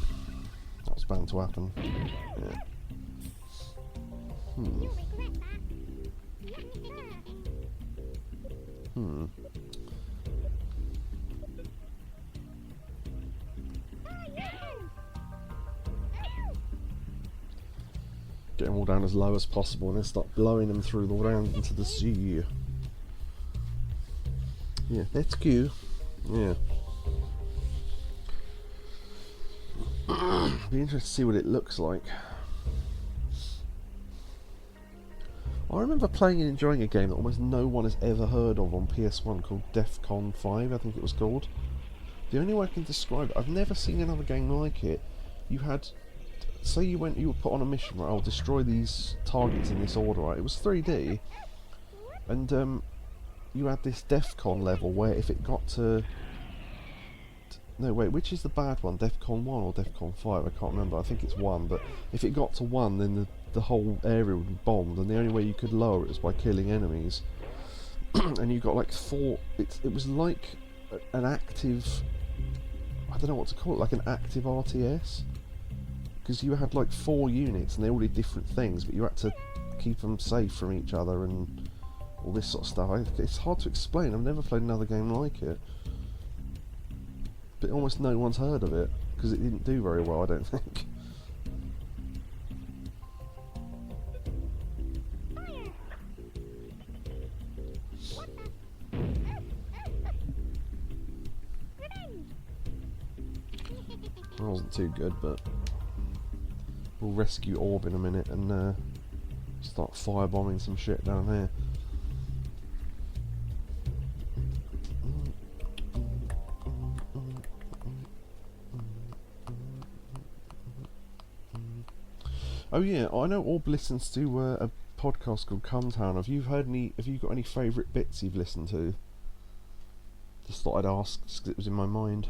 that was bound to happen. Yeah. Get them all down as low as possible and then start blowing them through the ground into the sea. Yeah, that's cool. Yeah. Be interested to see what it looks like. I remember playing and enjoying a game that almost no one has ever heard of on PS1 called Defcon 5, I think it was called. The only way I can describe it, I've never seen another game like it. You had, say you were put on a mission, right, I'll destroy these targets in this order, right, it was 3D, and you had this Defcon level where if it got to... No, wait, which is the bad one? Defcon 1 or Defcon 5? I can't remember. I think it's 1, but if it got to 1, then the whole area would be bombed, and the only way you could lower it was by killing enemies. And you got like 4... It was like an active, I don't know what to call it, like an active RTS, because you had like 4 units and they all did different things, but you had to keep them safe from each other and all this sort of stuff. It's hard to explain. I've never played another game like it, but almost no one's heard of it because it didn't do very well, I don't think. That wasn't too good, but we'll rescue Orb in a minute and start firebombing some shit down here. Oh yeah, I know Orb listens to a podcast called Cumtown. Have you got any favourite bits you've listened to? Just thought I'd ask, just 'cause it was in my mind.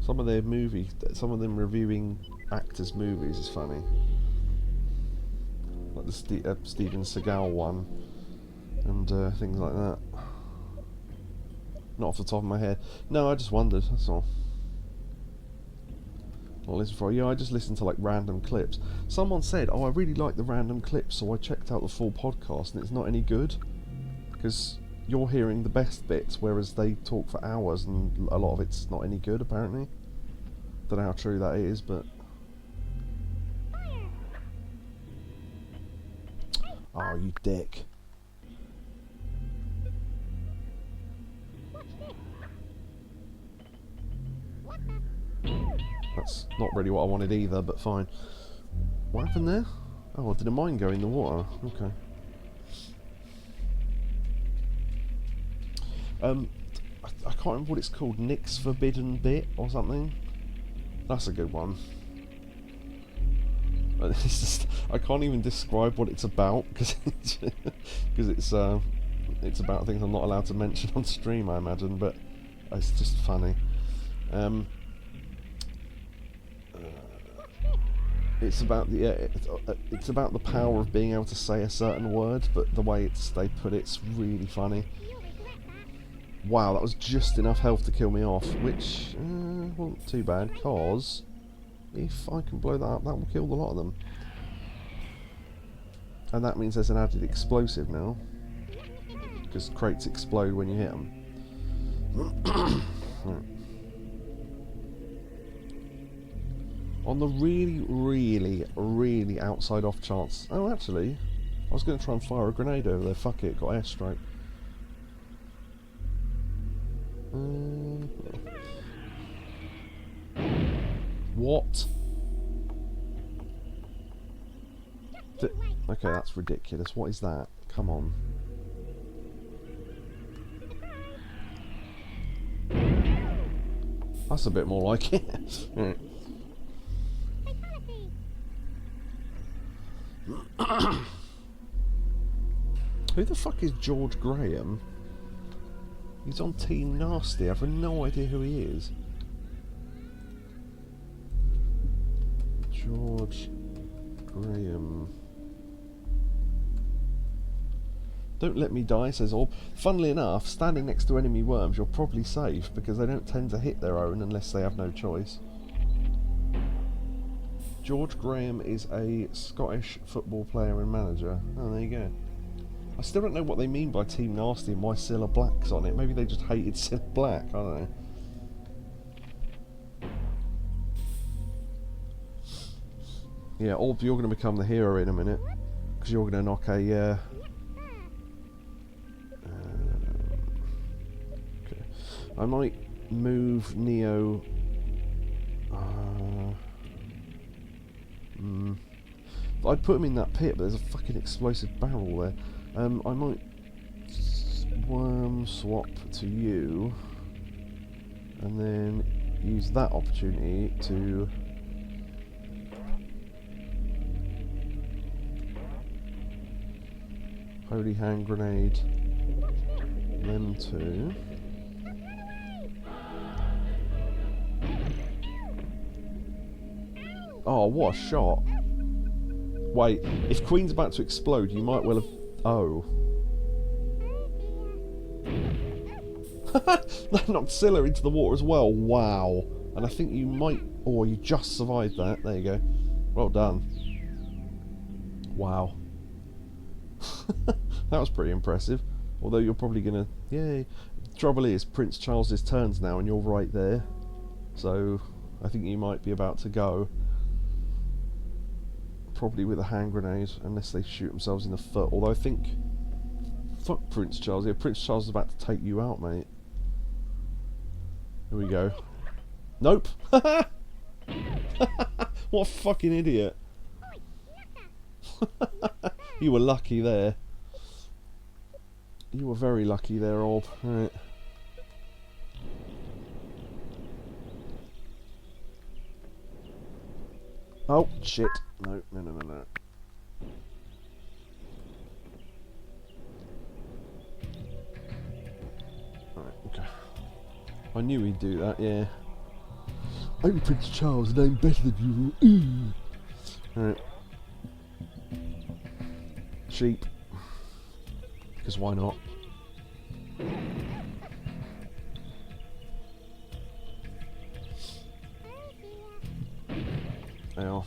Some of them reviewing actors' movies is funny. Like the Steven Seagal one, and things like that. Not off the top of my head. No, I just wondered, that's all. I just listened to like random clips. Someone said, oh, I really like the random clips, so I checked out the full podcast and it's not any good. Because you're hearing the best bits, whereas they talk for hours and a lot of it's not any good, apparently. Don't know how true that is, but... Oh, you dick. That's not really what I wanted either, but fine. What happened there? Oh, did a mine go in the water? Okay. I can't remember what it's called. Nick's Forbidden Bit or something. That's a good one. It's just, I can't even describe what it's about because it's about things I'm not allowed to mention on stream, I imagine. But it's just funny. It's about the power of being able to say a certain word, but the way they put it's really funny. Wow, that was just enough health to kill me off, which wasn't too bad, because if I can blow that up, that will kill a lot of them. And that means there's an added explosive now, because crates explode when you hit them. Right. On the really, really, really outside off chance... Oh, actually, I was going to try and fire a grenade over there. Fuck it, got airstrike. What? Okay, that's ridiculous. What is that? Come on. That's a bit more like it. Right. Who the fuck is George Graham? He's on Team Nasty. I've no idea who he is. George Graham. Don't let me die, says Orb. Funnily enough, standing next to enemy worms, you're probably safe because they don't tend to hit their own unless they have no choice. George Graham is a Scottish football player and manager. Oh, there you go. I still don't know what they mean by Team Nasty and why Cilla Black's on it. Maybe they just hated Cilla Black, I don't know. Yeah, Orb, you're going to become the hero in a minute. Because you're going to knock a... okay. I might move Neo... I'd put him in that pit, but there's a fucking explosive barrel there. I might worm swap to you, and then use that opportunity to holy hand grenade them two. Oh, what a shot. Wait, if Queen's about to explode, you might well have... Oh. That knocked Scylla into the water as well. Wow. And I think you might... Oh, you just survived that. There you go. Well done. Wow. That was pretty impressive. Although you're probably going to... Yay. Trouble is, Prince Charles's turn's now and you're right there. So, I think you might be about to go. Probably with a hand grenade, unless they shoot themselves in the foot. Although I think... Fuck Prince Charles. Yeah, Prince Charles is about to take you out, mate. Here we go. Nope! What a fucking idiot. You were lucky there. You were very lucky there, Orb. Right. Oh, shit. No, no, no, no, no. Right, okay. I knew he'd do that, yeah. I'm Prince Charles and I'm better than you. Alright. Sheep. Because why not? Now,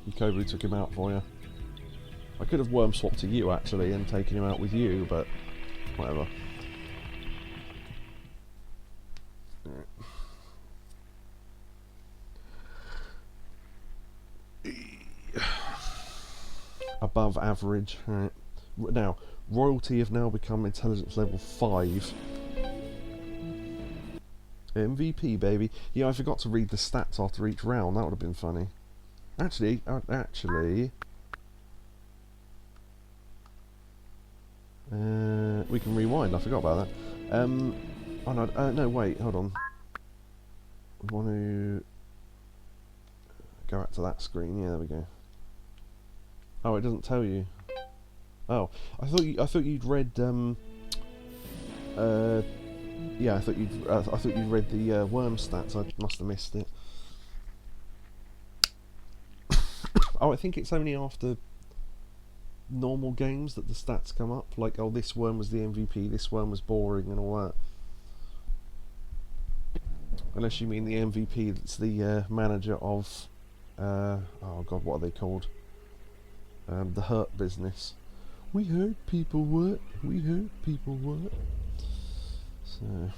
he totally took him out for you. I could have worm swapped to you actually and taken him out with you, but whatever. Above average. Right. Now, royalty have now become intelligence level 5. MVP, baby. Yeah, I forgot to read the stats after each round. That would have been funny. Actually, we can rewind. I forgot about that. Oh no, no, wait, hold on. We want to go back to that screen. Yeah, there we go. Oh, it doesn't tell you. Oh, I thought you'd read. Yeah, I thought you'd read the worm stats. I must have missed it. Oh, I think it's only after normal games that the stats come up. Like, oh, this worm was the MVP, this worm was boring, and all that. Unless you mean the MVP that's the manager of... oh god, what are they called? The Hurt Business. We hurt people, what? We hurt people, what? So...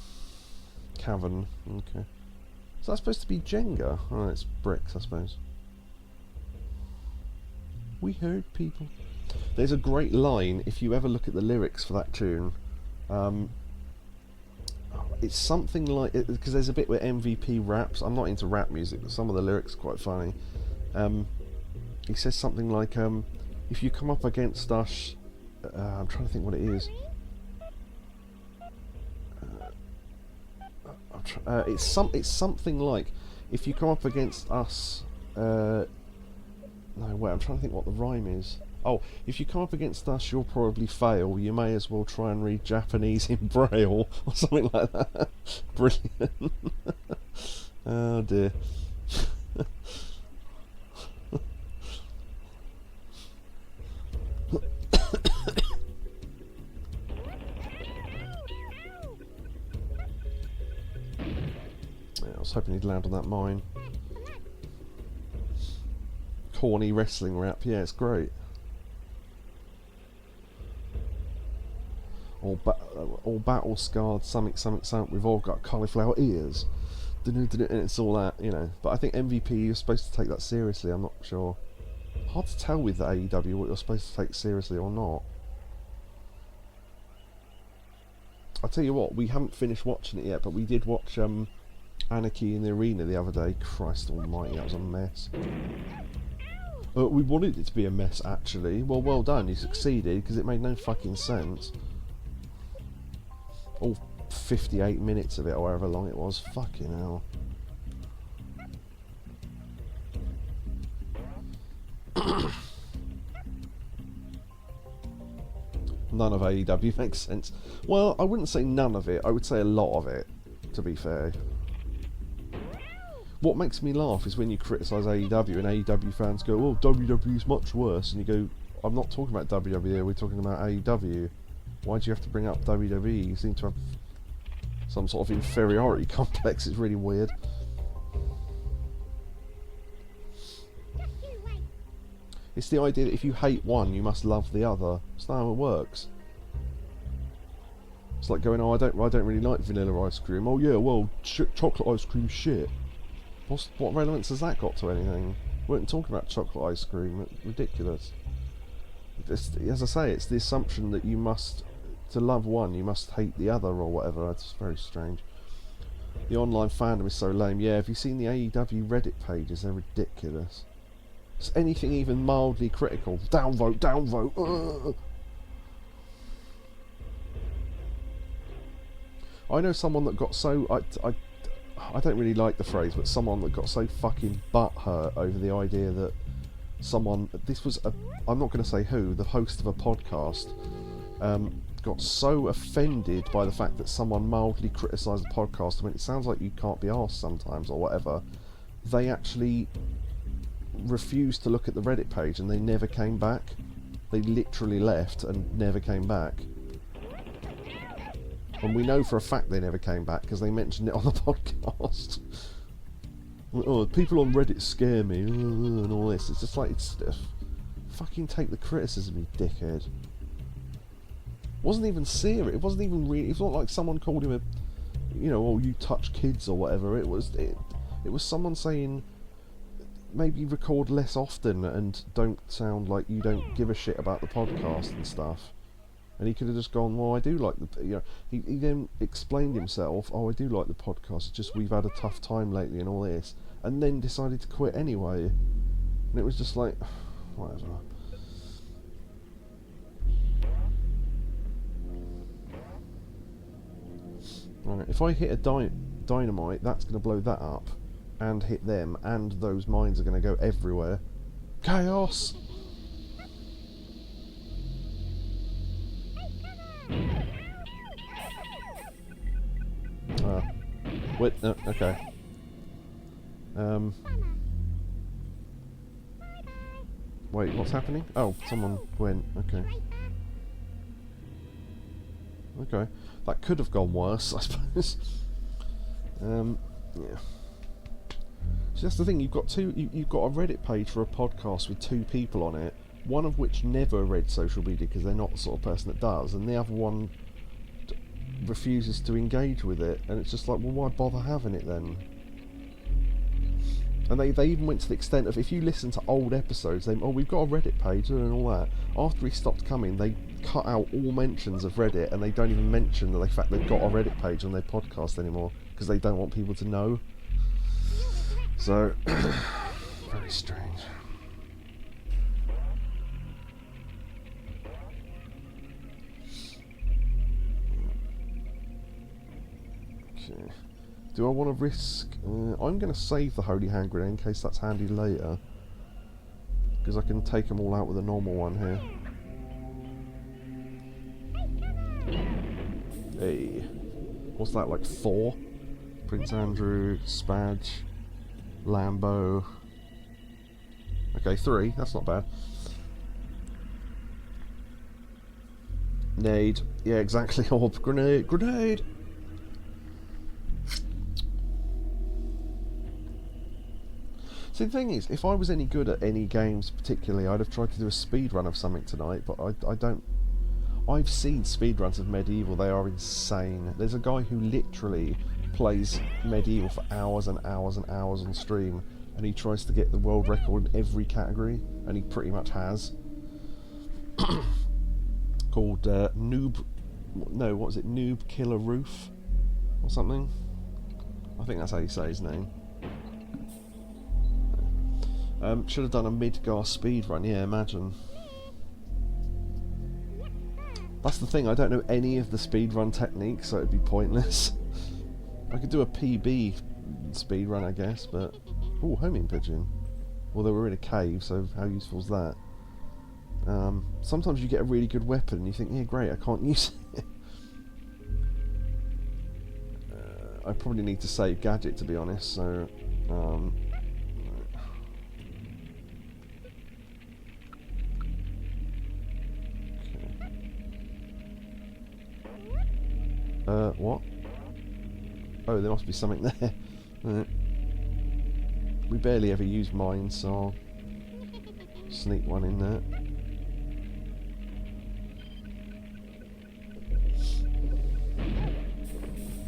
Cavern, okay. Is that supposed to be Jenga? Oh, it's bricks, I suppose. We hurt people. There's a great line, if you ever look at the lyrics for that tune. It's something like... Because there's a bit where MVP raps. I'm not into rap music, but some of the lyrics are quite funny. He says something like, if you come up against us... I'm trying to think what it is. It's something like, if you come up against us... no, wait, I'm trying to think what the rhyme is. Oh, if you come up against us, you'll probably fail. You may as well try and read Japanese in Braille, or something like that. Brilliant. Oh dear. Yeah, I was hoping he'd land on that mine. Corny wrestling rap, yeah, it's great. All battle scarred, something, we've all got cauliflower ears. And it's all that, you know. But I think MVP, you're supposed to take that seriously, I'm not sure. Hard to tell with the AEW what you're supposed to take seriously or not. I'll tell you what, we haven't finished watching it yet, but we did watch Anarchy in the Arena the other day. Christ almighty, that was a mess. We wanted it to be a mess, actually. Well, well done, you succeeded, because it made no fucking sense. All 58 minutes of it, or however long it was. Fucking hell. None of AEW makes sense. Well, I wouldn't say none of it, I would say a lot of it, to be fair. What makes me laugh is when you criticise AEW and AEW fans go, oh, WWE's much worse, and you go, I'm not talking about WWE, we're talking about AEW. Why do you have to bring up WWE? You seem to have some sort of inferiority complex. It's really weird. Just you wait. It's the idea that if you hate one, you must love the other. That's not how it works. It's like going, oh, I don't really like vanilla ice cream. Oh yeah, well, chocolate ice cream shit. What relevance has that got to anything? We weren't talking about chocolate ice cream. It's ridiculous. As I say, it's the assumption that you must, to love one, you must hate the other or whatever. It's very strange. The online fandom is so lame. Yeah, have you seen the AEW Reddit pages? They're ridiculous. It's anything even mildly critical. Downvote, downvote. Ugh. I know someone that got so... I don't really like the phrase, but someone that got so fucking butthurt over the idea that someone... This was a... I'm not going to say who, the host of a podcast, got so offended by the fact that someone mildly criticised the podcast. I mean, it sounds like you can't be arsed sometimes or whatever. They actually refused to look at the Reddit page and they never came back. They literally left and never came back. And we know for a fact they never came back because they mentioned it on the podcast. Oh, people on Reddit scare me and all this. It's just like, it's fucking take the criticism, you dickhead. It wasn't even serious. It wasn't even really. It's not like someone called him a, you know, oh, you touch kids or whatever. It was someone saying maybe record less often and don't sound like you don't give a shit about the podcast and stuff. And he could have just gone, well, I do like the... You know, he then explained himself, oh, I do like the podcast, it's just we've had a tough time lately and all this. And then decided to quit anyway. And it was just like, whatever. Right, if I hit a dynamite, that's going to blow that up. And hit them, and those mines are going to go everywhere. Chaos! Wait, no, okay. Wait, what's happening? Oh, someone went, okay. Okay. That could have gone worse, I suppose. Yeah. So that's the thing, you've got you've got a Reddit page for a podcast with 2 people on it, one of which never read social media because they're not the sort of person that does, and the other one refuses to engage with it, and it's just like, well, why bother having it then? And they even went to the extent of, if you listen to old episodes, oh, we've got a Reddit page and all that. After he stopped coming, they cut out all mentions of Reddit, and they don't even mention the fact they've got a Reddit page on their podcast anymore, because they don't want people to know. So, very strange. Okay. Do I want to risk... I'm going to save the Holy Hand Grenade in case that's handy later. Because I can take them all out with a normal one here. Hey. What's that, like 4? Prince Andrew, Spadge, Lambo. Okay, 3. That's not bad. Nade. Yeah, exactly. Orb. Grenade. Grenade! See, the thing is, if I was any good at any games particularly, I'd have tried to do a speed run of something tonight, but I don't... I've seen speedruns of Medieval, they are insane. There's a guy who literally plays Medieval for hours and hours and hours on stream, and he tries to get the world record in every category, and he pretty much has. Called Noob... No, what was it? Noob Killer Roof? Or something? I think that's how you say his name. Should have done a Midgar speedrun, yeah, imagine. That's the thing, I don't know any of the speedrun techniques, so it'd be pointless. I could do a PB speedrun, I guess, but... Ooh, homing pigeon. Well, they were in a cave, so how useful is that? Sometimes you get a really good weapon and you think, yeah, great, I can't use it. I probably need to save Gadget, to be honest, so... what? Oh, there must be something there. We barely ever use mines, so I'll sneak one in there.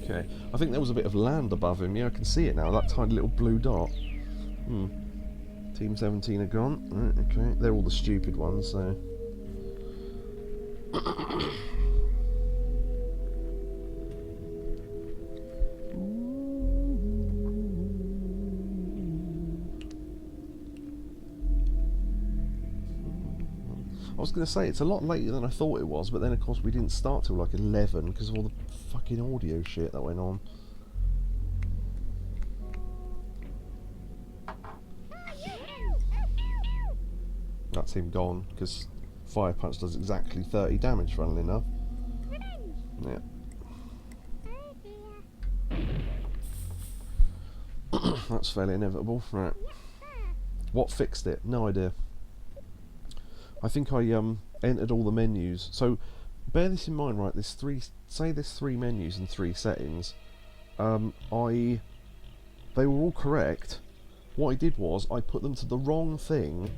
Okay, I think there was a bit of land above him. Yeah, I can see it now, that tiny little blue dot. Team 17 are gone. Right, okay, they're all the stupid ones, so... I was going to say, it's a lot later than I thought it was, but then of course we didn't start till like 11 because of all the fucking audio shit that went on. That's him gone, because Fire Punch does exactly 30 damage, funnily enough. Yeah. That's fairly inevitable. Right. What fixed it? No idea. I think I entered all the menus. So bear this in mind, right? There's three menus and 3 settings. They were all correct. What I did was I put them to the wrong thing,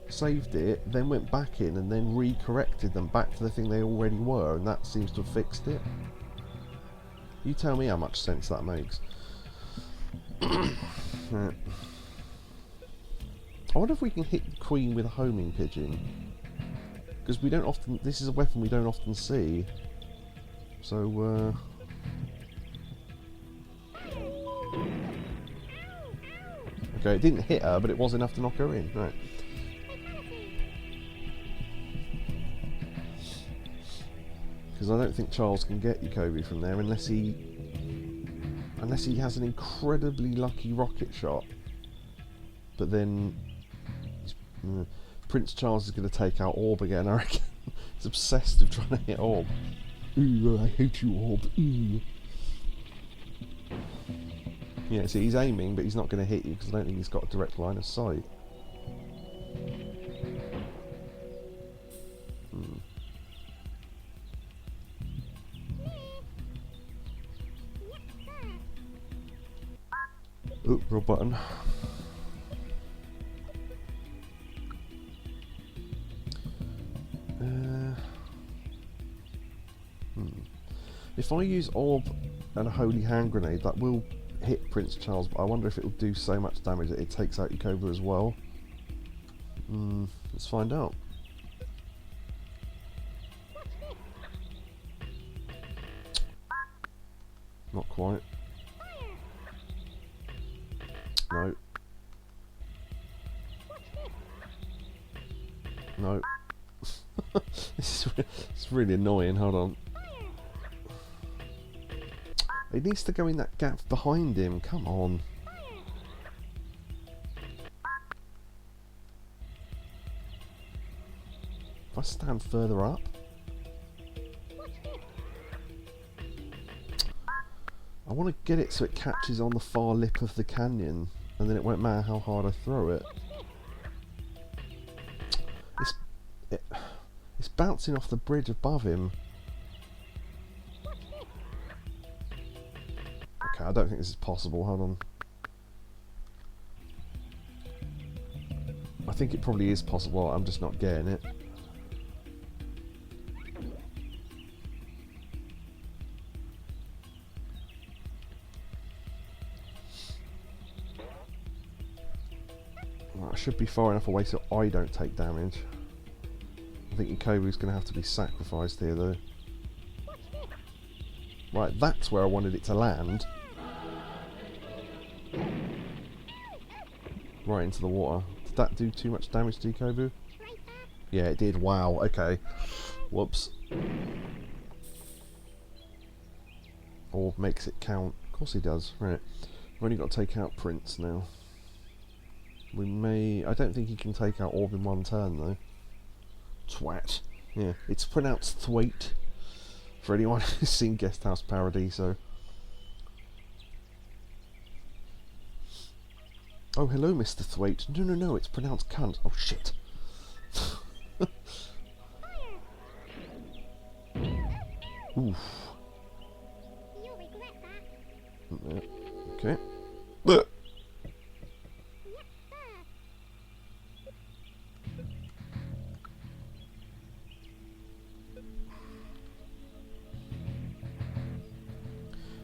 saved it, then went back in and then re-corrected them back to the thing they already were, and that seems to have fixed it. You tell me how much sense that makes. Right. I wonder if we can hit the Queen with a homing pigeon, because we don't often. This is a weapon we don't often see. So. Okay, it didn't hit her, but it was enough to knock her in. Right. Because I don't think Charles can get Jacoby from there unless he has an incredibly lucky rocket shot. But then Prince Charles is going to take out Orb again, I reckon. He's obsessed with trying to hit Orb. Ooh, I hate you, Orb. Ooh. Yeah, see, he's aiming, but he's not going to hit you because I don't think he's got a direct line of sight. Oop, wrong button. If I use Orb and a Holy Hand Grenade, that will hit Prince Charles, but I wonder if it will do so much damage that it takes out Jacoby as well. Let's find out. Not quite. No. No. It's really annoying, hold on. It needs to go in that gap behind him, come on. If I stand further up. I want to get it so it catches on the far lip of the canyon, and then it won't matter how hard I throw it. It's bouncing off the bridge above him. Okay, I don't think this is possible, hold on. I think it probably is possible, I'm just not getting it. Right, I should be far enough away so I don't take damage. I think Jacoby's going to have to be sacrificed here though. Right, that's where I wanted it to land. Right into the water. Did that do too much damage to Jacoby? Yeah, it did. Wow, okay. Whoops. Or makes it count. Of course he does. Right. We've only got to take out Prince now. We may... I don't think he can take out Orb in one turn though. Twat. Yeah, it's pronounced thwaite for anyone who's seen Guest House Paradiso. Oh, hello, Mr. Thwaite. No, no, no, it's pronounced cunt. Oh, shit. Oof. You'll regret that. Yeah. Okay. Look.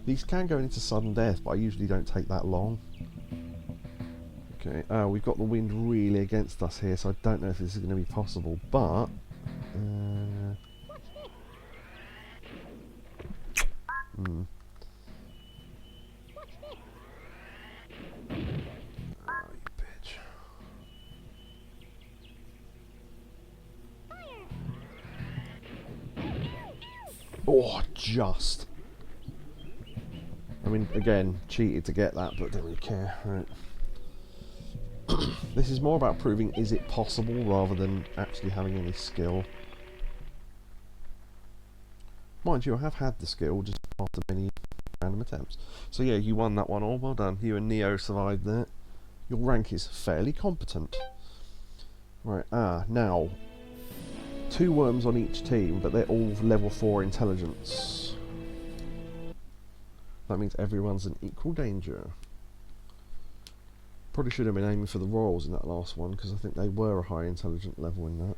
These can go into sudden death, but I usually don't take that long. Okay, we've got the wind really against us here, so I don't know if this is going to be possible, but... Oh, you bitch. Oh, just. I mean, again, cheated to get that, but don't really care. Right. This is more about proving is it possible rather than actually having any skill. Mind you, I have had the skill just after many random attempts. So yeah, you won that one all. Well done. You and Neo survived that. Your rank is fairly competent. Right, now 2 worms on each team, but they're all level 4 intelligence. That means everyone's in equal danger. Probably should have been aiming for the royals in that last one, because I think they were a high intelligent level in that.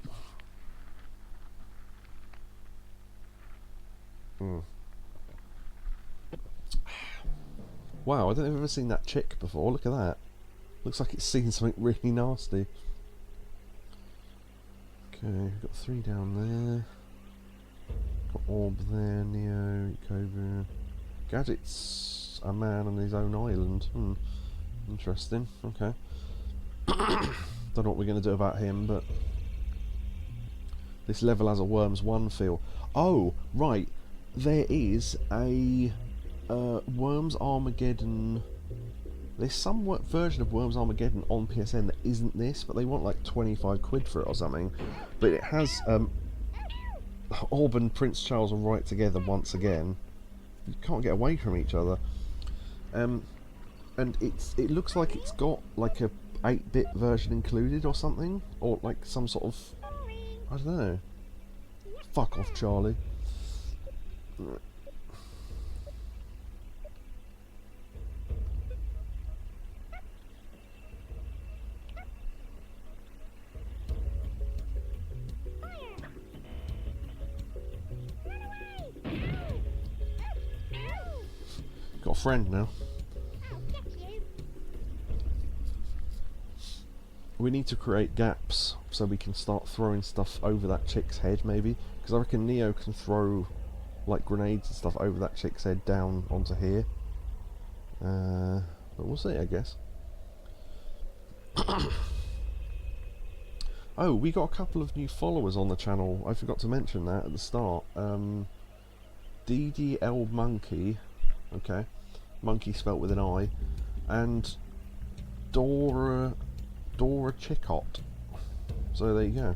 Wow, I don't think I've ever seen that chick before. Look at that. Looks like it's seen something really nasty. Okay, we've got 3 down there. Got Orb there, Neo, Cobra. Gadget's a man on his own island. Interesting. Okay. Don't know what we're going to do about him, but this level has a Worms 1 feel. Oh, right. There is a Worms Armageddon. There's some version of Worms Armageddon on PSN that isn't this, but they want like 25 quid for it or something. But it has Orb and Prince Charles are right together once again. You can't get away from each other. And it looks like it's got like a 8-bit version included or something, or like some sort of, I don't know. Fuck off, Charlie. Got a friend now. We need to create gaps so we can start throwing stuff over that chick's head, maybe, because I reckon Neo can throw like grenades and stuff over that chick's head down onto here. But we'll see, I guess. Oh, we got a couple of new followers on the channel. I forgot to mention that at the start. DDL Monkey, okay, monkey spelt with an I, and Dora Chicot. So there you go.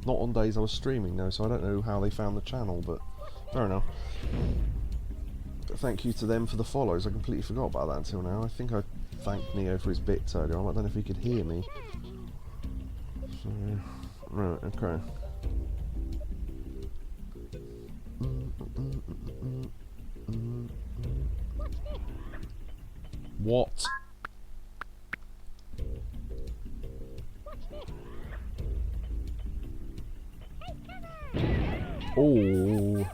Not on days I was streaming though, so I don't know how they found the channel, but fair enough. But thank you to them for the follows. I completely forgot about that until now. I think I thanked Neo for his bits earlier on. I don't know if he could hear me. So, right, okay. What? Oh, I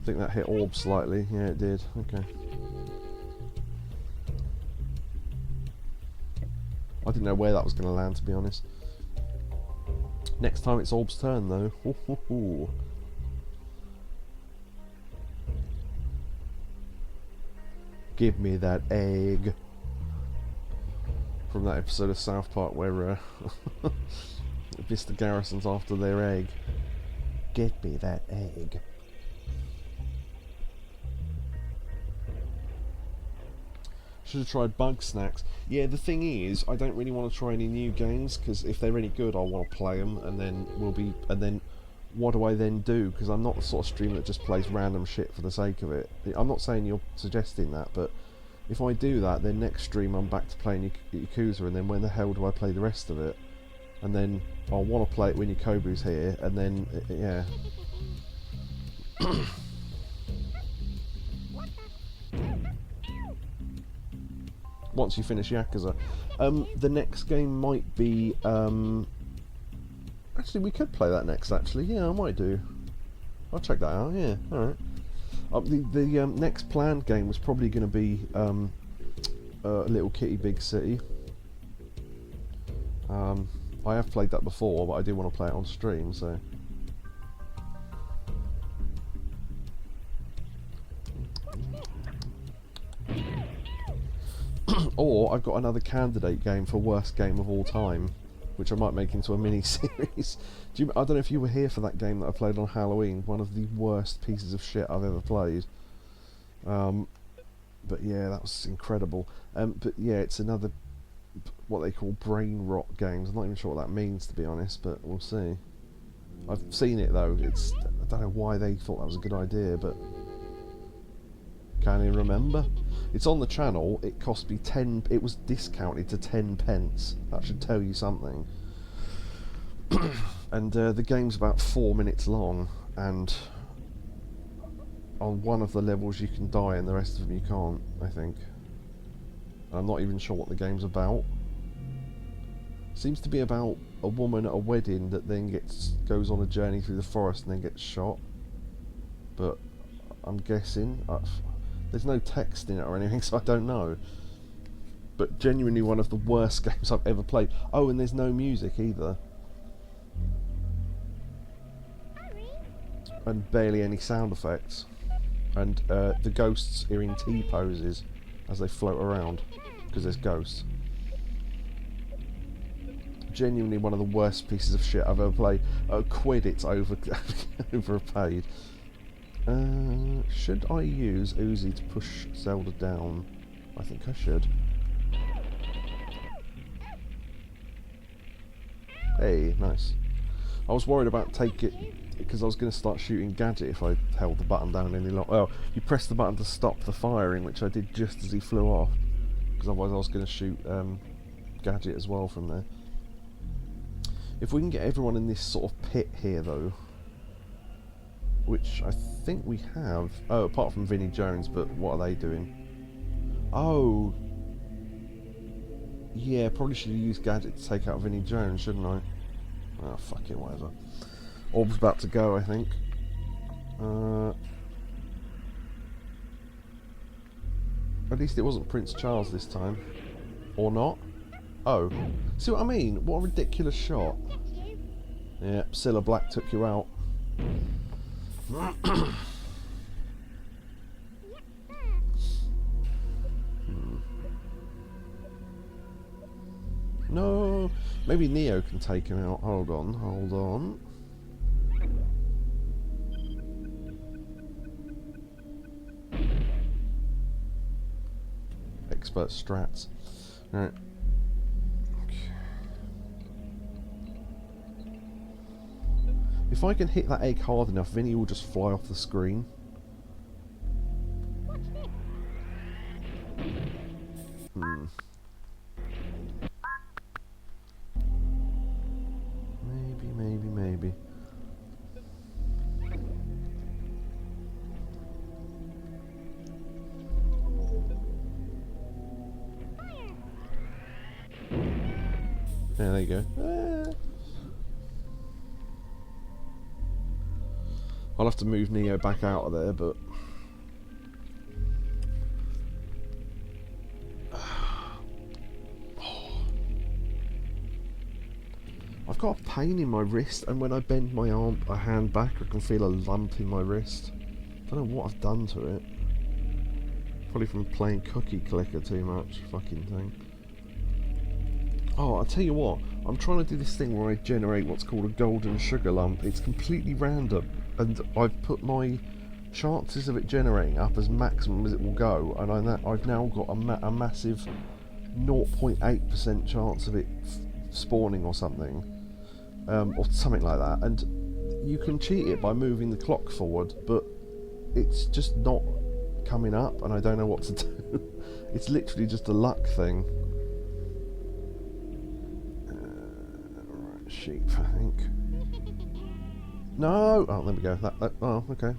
think that hit Orb slightly. Yeah, it did. Okay. I didn't know where that was going to land, to be honest. Next time it's Orb's turn, though. Ho, ho, ho. Give me that egg. From that episode of South Park where Mr. Garrison's after their egg. Get me that egg. Should have tried Bug Snacks. Yeah, the thing is, I don't really want to try any new games, because if they're any good, I'll want to play them, and then what do I then do? Because I'm not the sort of streamer that just plays random shit for the sake of it. I'm not saying you're suggesting that, but if I do that, then next stream I'm back to playing Yakuza, and then when the hell do I play the rest of it? And then I'll want to play it when Yakobu's here, and then, yeah. once you finish Yakuza. The next game might be... actually, we could play that next, actually. Yeah, I might do. I'll check that out, yeah, alright. The next planned game was probably going to be Little Kitty Big City. I have played that before, but I do want to play it on stream, so... Or I've got another candidate game for worst game of all time, which I might make into a mini-series. I don't know if you were here for that game that I played on Halloween, one of the worst pieces of shit I've ever played. But yeah, that was incredible. But yeah, it's another, what they call brain rot games. I'm not even sure what that means, to be honest, but we'll see. I've seen it though. I don't know why they thought that was a good idea, but... Can't even remember. It's on the channel. It cost me 10... It was discounted to 10 pence. That should tell you something. And the game's about 4 minutes long, and on one of the levels you can die and the rest of them you can't, I think. I'm not even sure what the game's about. Seems to be about a woman at a wedding that then goes on a journey through the forest and then gets shot. But I'm guessing... there's no text in it or anything, so I don't know. But genuinely one of the worst games I've ever played. Oh, and there's no music either. And barely any sound effects. And the ghosts are in T-poses as they float around, because there's ghosts. Genuinely one of the worst pieces of shit I've ever played. Quid, it's overpaid. Should I use Uzi to push Zelda down? I think I should. Hey, nice. I was worried about because I was going to start shooting Gadget if I held the button down any longer. Oh, you press the button to stop the firing, which I did just as he flew off. Because otherwise I was going to shoot Gadget as well from there. If we can get everyone in this sort of pit here, though, which I think we have. Oh, apart from Vinnie Jones, but what are they doing? Oh, yeah, probably should have used Gadget to take out Vinnie Jones, shouldn't I? Oh, fuck it, whatever. Orb's about to go, I think. At least it wasn't Prince Charles this time. Or not? Oh. See what I mean? What a ridiculous shot. Yeah, Cilla Black took you out. No, maybe Neo can take him out. Hold on, hold on. Expert strats. Right. Okay. If I can hit that egg hard enough, Vinny will just fly off the screen. Maybe. Yeah, there you go. I'll have to move Neo back out of there, but... I've got a pain in my wrist, and when I bend my hand back, I can feel a lump in my wrist. I don't know what I've done to it. Probably from playing Cookie Clicker too much, fucking thing. Oh, I'll tell you what, I'm trying to do this thing where I generate what's called a golden sugar lump. It's completely random, and I've put my chances of it generating up as maximum as it will go, and I've now got a massive 0.8% chance of it spawning or something. Or something like that, and you can cheat it by moving the clock forward, but it's just not coming up, and I don't know what to do. It's literally just a luck thing. Right, sheep, I think. No! Oh, there we go. Oh, okay.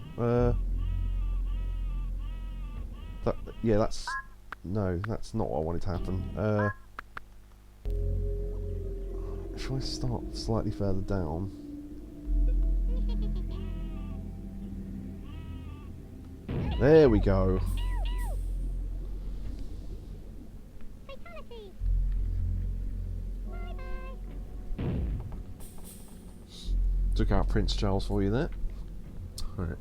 Yeah, that's No, that's not what I wanted to happen. Shall I start slightly further down? There we go. Fatality. Bye-bye. Took out Prince Charles for you there. Alright.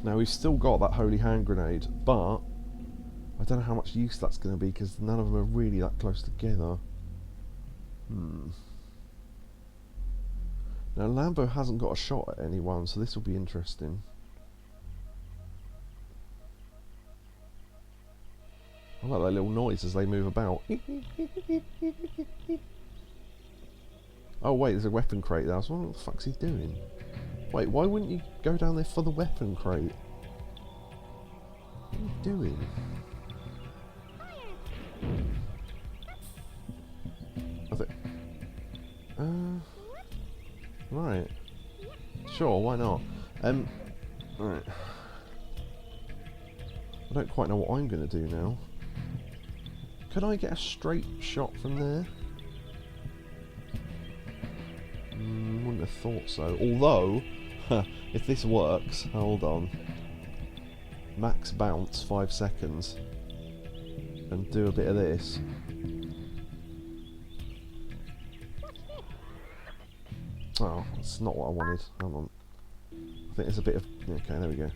Now we've still got that holy hand grenade, but I don't know how much use that's going to be because none of them are really that close together. Now Lambo hasn't got a shot at anyone, so this will be interesting. I like that little noise as they move about. Oh wait, there's a weapon crate there. I was wondering what the fuck's he doing. Wait, why wouldn't you go down there for the weapon crate? What are you doing? I think... Right. Sure, why not? Right. I don't quite know what I'm going to do now. Could I get a straight shot from there? Wouldn't have thought so. Although, if this works, hold on. Max bounce 5 seconds. And do a bit of this. Oh, that's not what I wanted. Hold on. I think there's a bit of... Okay, there we go.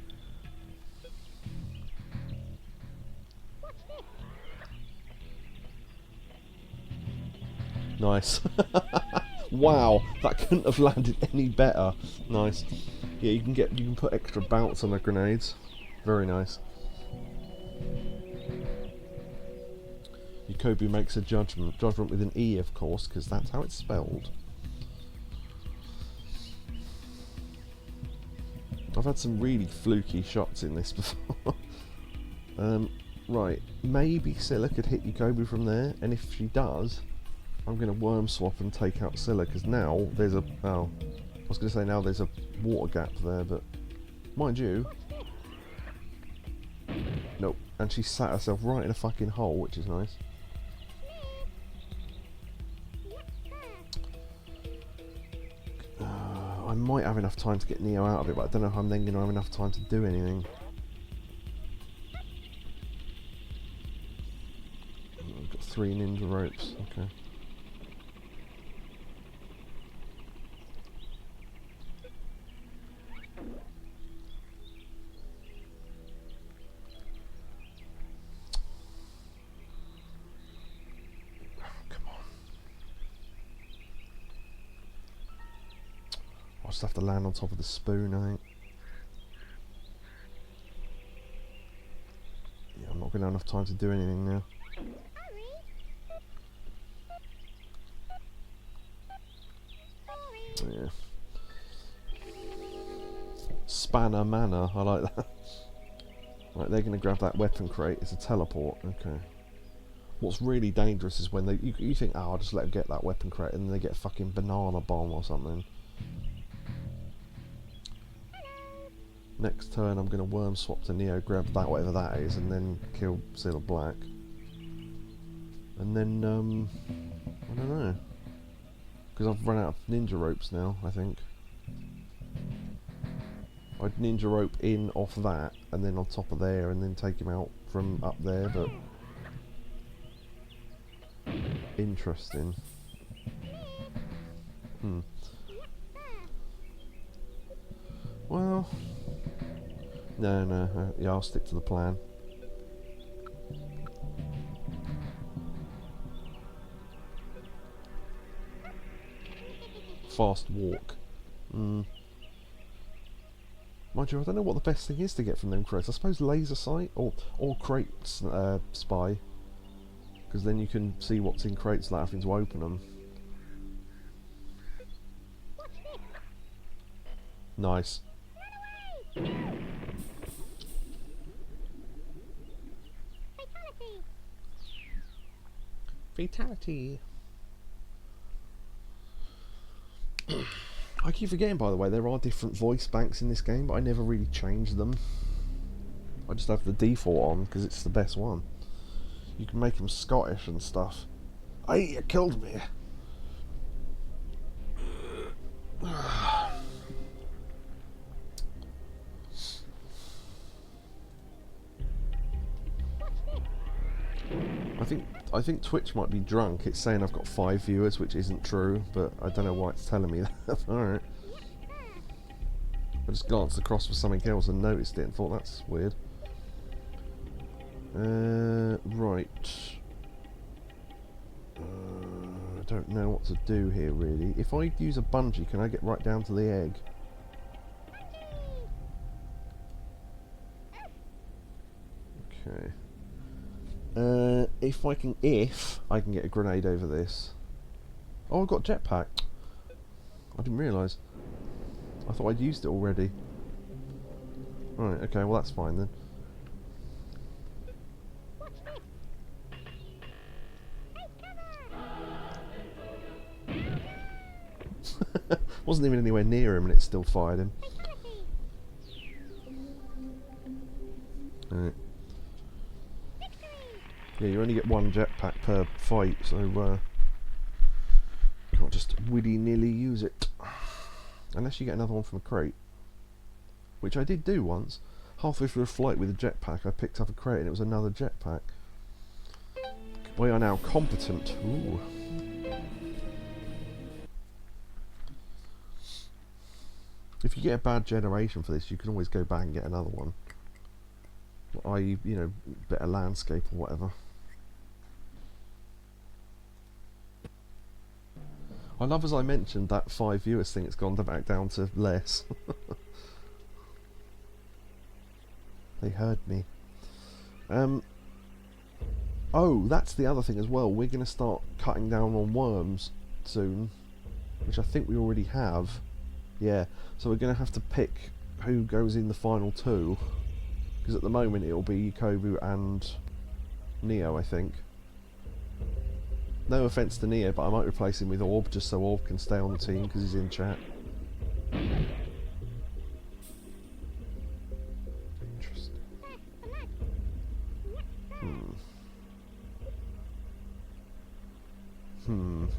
Nice. Wow, that couldn't have landed any better. Nice. Yeah, you can put extra bounce on the grenades. Very nice. Yakobu makes a judgment with an E, of course, because that's how it's spelled. I've had some really fluky shots in this before. Right, maybe Scylla could hit Yakobu from there, and if she does, I'm going to worm swap and take out Scylla, because now there's a... Oh, I was going to say now there's a water gap there, but... Mind you... Nope. And she sat herself right in a fucking hole, which is nice. I might have enough time to get Neo out of it, but I don't know if I'm then going to have enough time to do anything. I've got 3 ninja ropes, okay. I'll just have to land on top of the spoon, I think. Yeah, I'm not going to have enough time to do anything now. Yeah. Spanner manner, I like that. Right, they're going to grab that weapon crate. It's a teleport, okay. What's really dangerous is when you think, oh, I'll just let them get that weapon crate, and then they get a fucking banana bomb or something. Next turn I'm going to worm swap to Neo, grab that, whatever that is, and then kill Seal of Black. And then, I don't know. Because I've run out of ninja ropes now, I think. I'd ninja rope in off that, and then on top of there, and then take him out from up there, but... Interesting. Well... No, yeah, I'll stick to the plan. Fast walk. Mind you, I don't know what the best thing is to get from them crates. I suppose laser sight or crate spy, because then you can see what's in crates without having to open them. Nice. Fatality. I keep forgetting, by the way, there are different voice banks in this game, but I never really change them. I just have the default on because it's the best one. You can make him Scottish and stuff. Hey, you killed me. I think Twitch might be drunk. It's saying I've got 5 viewers, which isn't true, but I don't know why it's telling me that. Alright. I just glanced across for something else and noticed it and thought that's weird. Right. I don't know what to do here really. If I use a bungee, can I get right down to the egg? Okay. If I can get a grenade over this. Oh, I've got jetpack. I didn't realise. I thought I'd used it already. Right, okay, well that's fine then. Wasn't even anywhere near him and it still fired him. Right. Yeah, you only get 1 jetpack per fight, so can't just willy-nilly use it. Unless you get another one from a crate. Which I did do once. Halfway through a flight with a jetpack, I picked up a crate and it was another jetpack. We are now competent. Ooh. If you get a bad generation for this, you can always go back and get another one. I.e., you know, better landscape or whatever. I love, as I mentioned, that 5 viewers thing, it's gone back down to less. They heard me. Oh, that's the other thing as well. We're going to start cutting down on worms soon, which I think we already have. Yeah, so we're going to have to pick who goes in the final 2, because at the moment it'll be Kobu and Neo, I think. No offence to Neo, but I might replace him with Orb just so Orb can stay on the team because he's in chat. Interesting.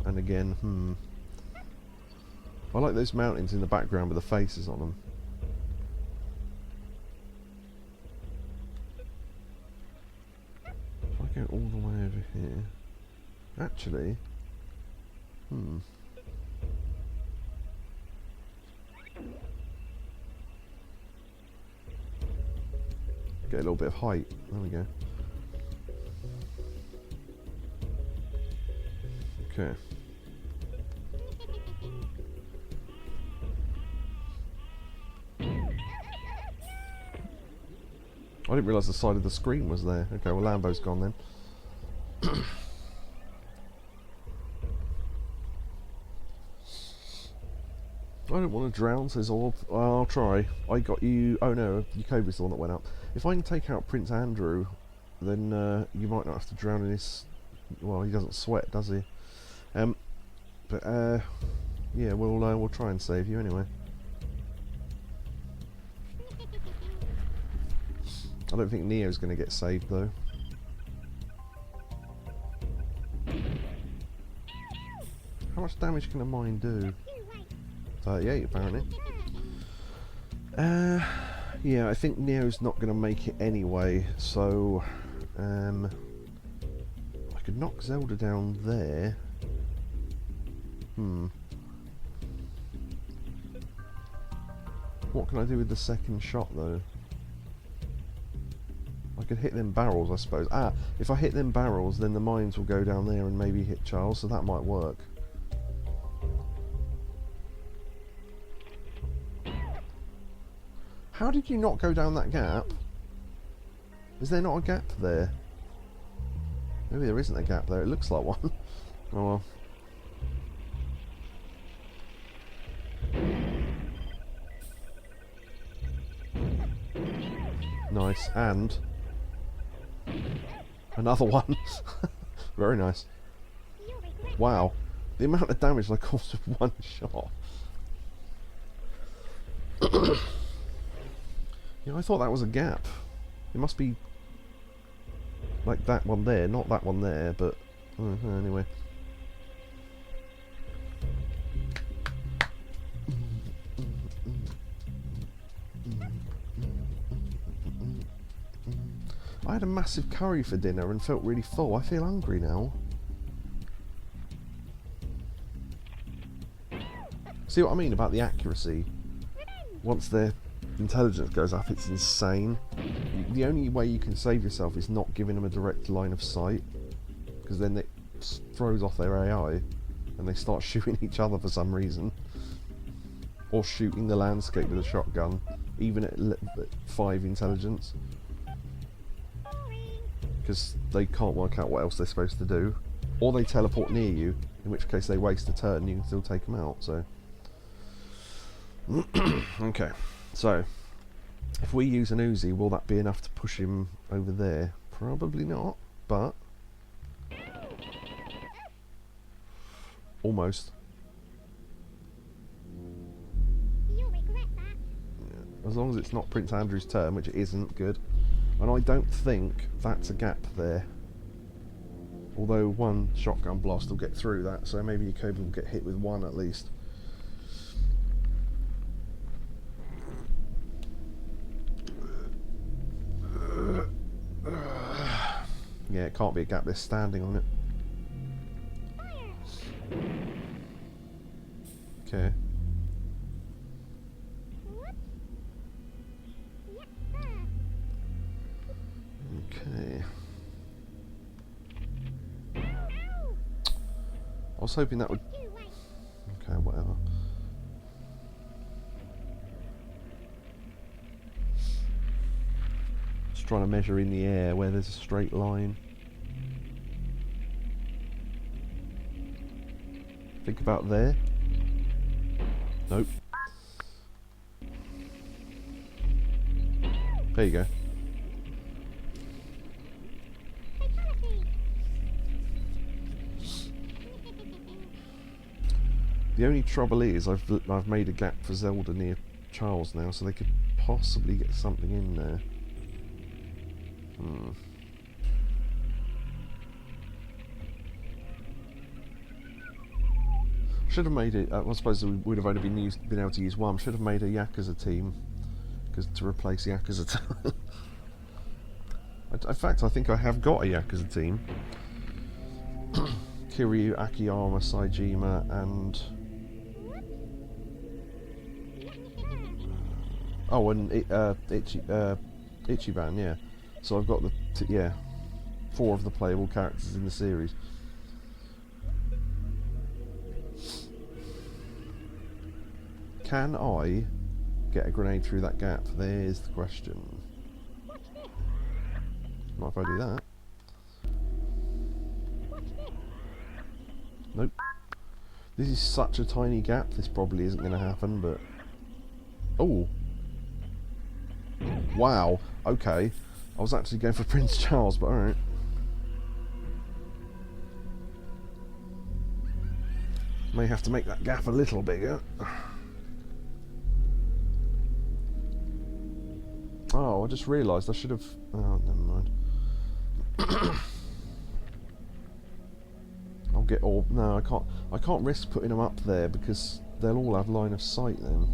And again, I like those mountains in the background with the faces on them. If I go all the way over here... Actually... Get a little bit of height. There we go. Okay. I didn't realise the side of the screen was there. Okay, well Lambo's gone then. I don't want to drown, says Orb. Well, I'll try. I got you... Oh no, Jacoby's the one that went up. If I can take out Prince Andrew, then you might not have to drown in his... Well, he doesn't sweat, does he? Yeah, we'll try and save you anyway. I don't think Neo's going to get saved though. How much damage can a mine do? 38 apparently. Yeah, I think Neo's not going to make it anyway, so I could knock Zelda down there. What can I do with the second shot though? I could hit them barrels, I suppose. Ah, if I hit them barrels, then the mines will go down there and maybe hit Charles, so that might work. How did you not go down that gap? Is there not a gap there? Maybe there isn't a gap there. It looks like one. Oh well. Nice. And another one. Very nice. Wow. The amount of damage I caused with one shot. Yeah, I thought that was a gap. It must be... Like that one there, not that one there, but anyway. I had a massive curry for dinner and felt really full. I feel hungry now. See what I mean about the accuracy? Once their intelligence goes up, it's insane. The only way you can save yourself is not giving them a direct line of sight, because then it throws off their AI and they start shooting each other for some reason, or shooting the landscape with a shotgun, even at 5 intelligence, because they can't work out what else they're supposed to do, or they teleport near you, in which case they waste a turn and you can still take them out. So okay, so if we use an Uzi, will that be enough to push him over there? Probably not, but almost. You'll regret that. Yeah. As long as it's not Prince Andrew's turn, which it isn't, good. And I don't think that's a gap there. Although one shotgun blast will get through that, so maybe Yakoba will get hit with one at least. Yeah, it can't be a gap, they're standing on it. Okay. Okay. I was hoping that would... Okay, whatever. Just trying to measure in the air where there's a straight line. Think about there. Nope. There you go. The only trouble is I've made a gap for Zelda near Charles now, so they could possibly get something in there. Should have made it. I suppose we would have only been able to use one. Should have made a Yakuza team, because to replace Yakuza team. In fact, I think I have got a Yakuza team. Kiryu, Akiyama, Saejima, and oh, and Ichiban. Yeah. So I've got the 4 of the playable characters in the series. Can I get a grenade through that gap? There's the question. Not if I do that. Nope. This is such a tiny gap, this probably isn't going to happen, but... Oh! Wow, okay. I was actually going for Prince Charles, but alright. May have to make that gap a little bigger. Oh, I just realised I should have... Oh, never mind. I'll get all... No, I can't risk putting them up there because they'll all have line of sight then.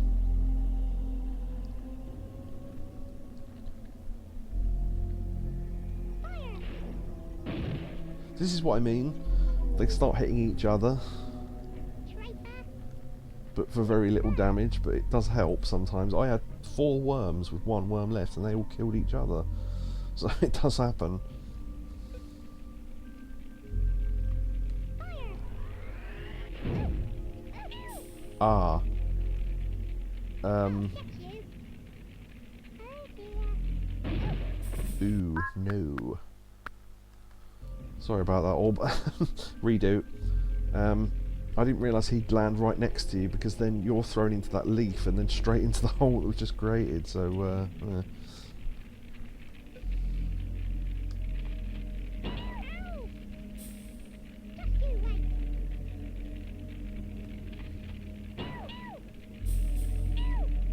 This is what I mean. They start hitting each other, but for very little damage, but it does help sometimes. I had 4 worms with 1 worm left and they all killed each other. So it does happen. Ah. Ooh, no. Sorry about that, Orb. Redo. I didn't realise he'd land right next to you, because then you're thrown into that leaf and then straight into the hole that was just created, so,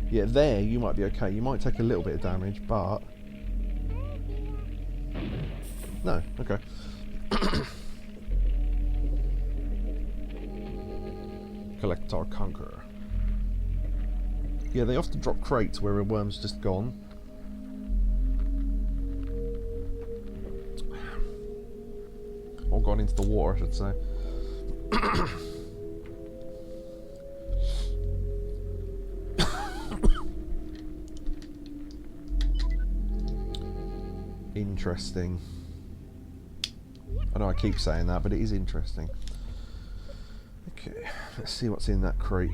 yeah, there you might be okay. You might take a little bit of damage, but... No, okay. Collect our conqueror. Yeah, they often drop crates where a worm's just gone. Or gone into the water, I should say. Interesting. I know I keep saying that, but it is interesting. Okay, let's see what's in that crate.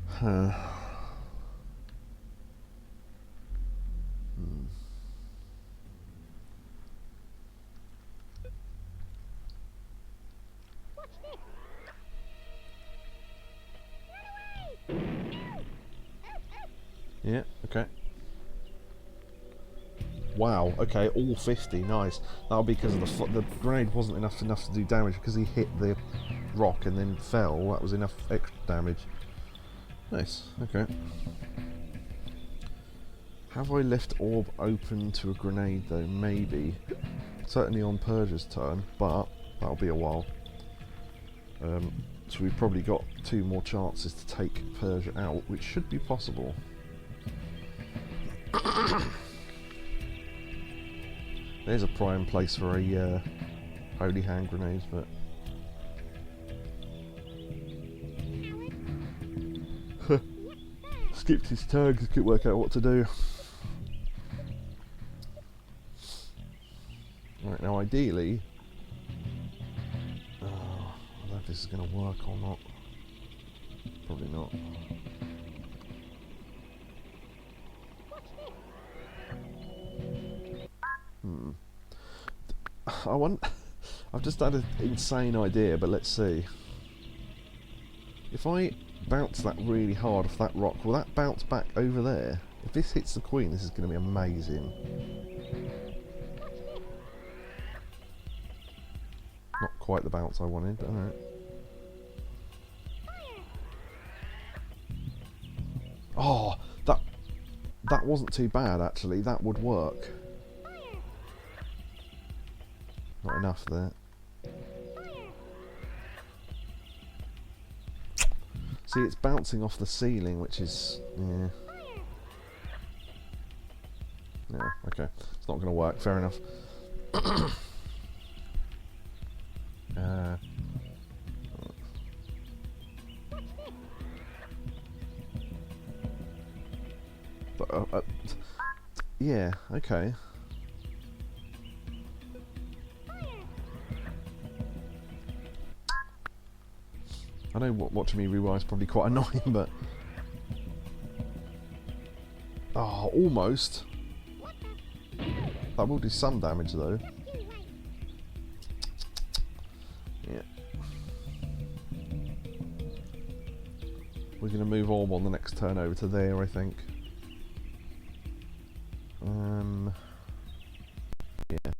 Huh. Yeah, okay. Wow, okay, all 50, nice. That'll be because of the grenade wasn't enough to do damage because he hit the rock and then fell. That was enough extra damage. Nice, okay. Have I left orb open to a grenade though? Maybe. Certainly on Purge's turn, but that'll be a while. So we've probably got 2 more chances to take Purge out, which should be possible. There's a prime place for a holy hand grenade, but skipped his turn because couldn't work out what to do. Right, now ideally, I don't know if this is going to work or not. Probably not. I've just had an insane idea, but let's see. If I bounce that really hard off that rock, will that bounce back over there? If this hits the queen, this is going to be amazing. Not quite the bounce I wanted, but alright. Oh, that wasn't too bad actually. That would work. Not enough there. See, it's bouncing off the ceiling, which is... yeah. Yeah, okay. It's not going to work, fair enough. Yeah, okay. I know watching me rewind is probably quite annoying, but... oh, almost. That will do some damage, though. Yeah. We're going to move orb on the next turn over to there, I think. Yeah.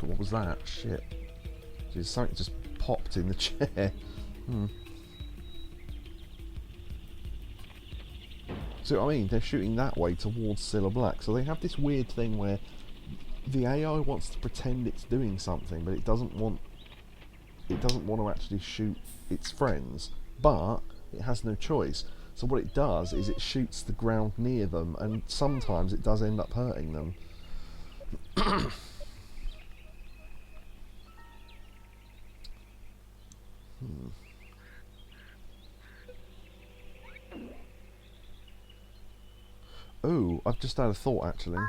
What was that? Shit. Jeez, something just popped in the chair. So, I mean, they're shooting that way towards Cilla Black, so they have this weird thing where the AI wants to pretend it's doing something, but it doesn't want to actually shoot its friends, but it has no choice. So what it does is it shoots the ground near them, and sometimes it does end up hurting them. Oh, I've just had a thought actually.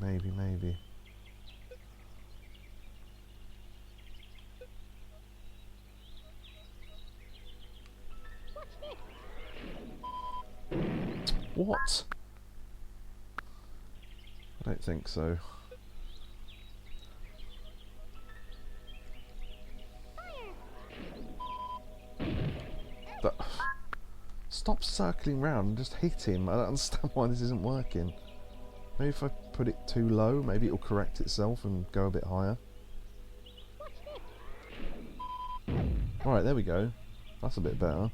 Maybe. What? I don't think so. Stop circling round and just hit him. I don't understand why this isn't working. Maybe if I put it too low, maybe it'll correct itself and go a bit higher. Alright, there we go. That's a bit better. I'll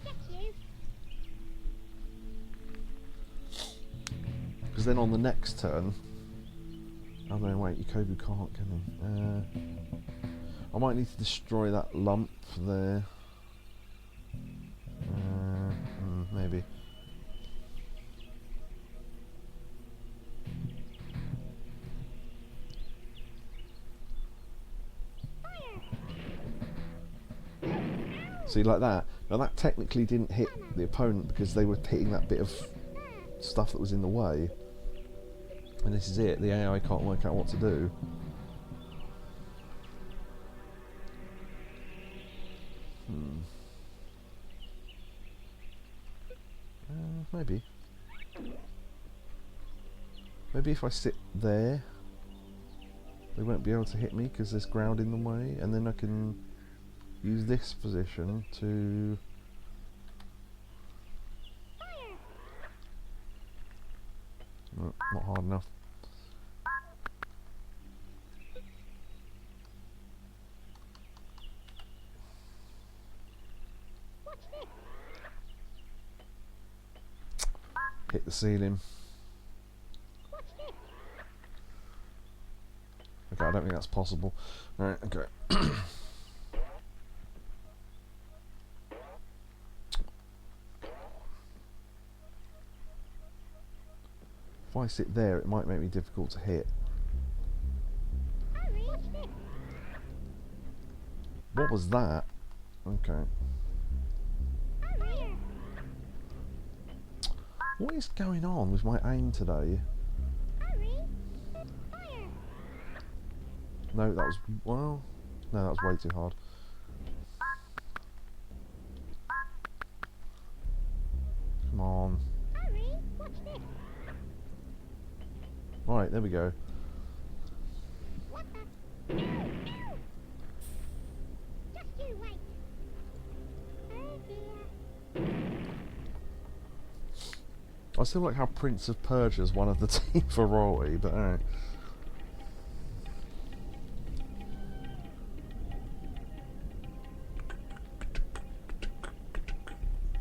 get you. Because then on the next turn... Oh no, wait, Yakobu can't, can he? I might need to destroy that lump there. Maybe. See, like that. Now that technically didn't hit the opponent because they were hitting that bit of stuff that was in the way. And this is it, the AI can't work out what to do. Maybe. Maybe if I sit there, they won't be able to hit me because there's ground in the way, and then I can use this position to... No, not hard enough. Hit the ceiling. Okay, I don't think that's possible. Right, okay. If I sit there, it might make me difficult to hit. What was that? Okay. What is going on with my aim today? No, that was... well... No, that was way too hard. Come on. Right, there we go. I still like how Prince of Persia's one of the team for Roy, but alright.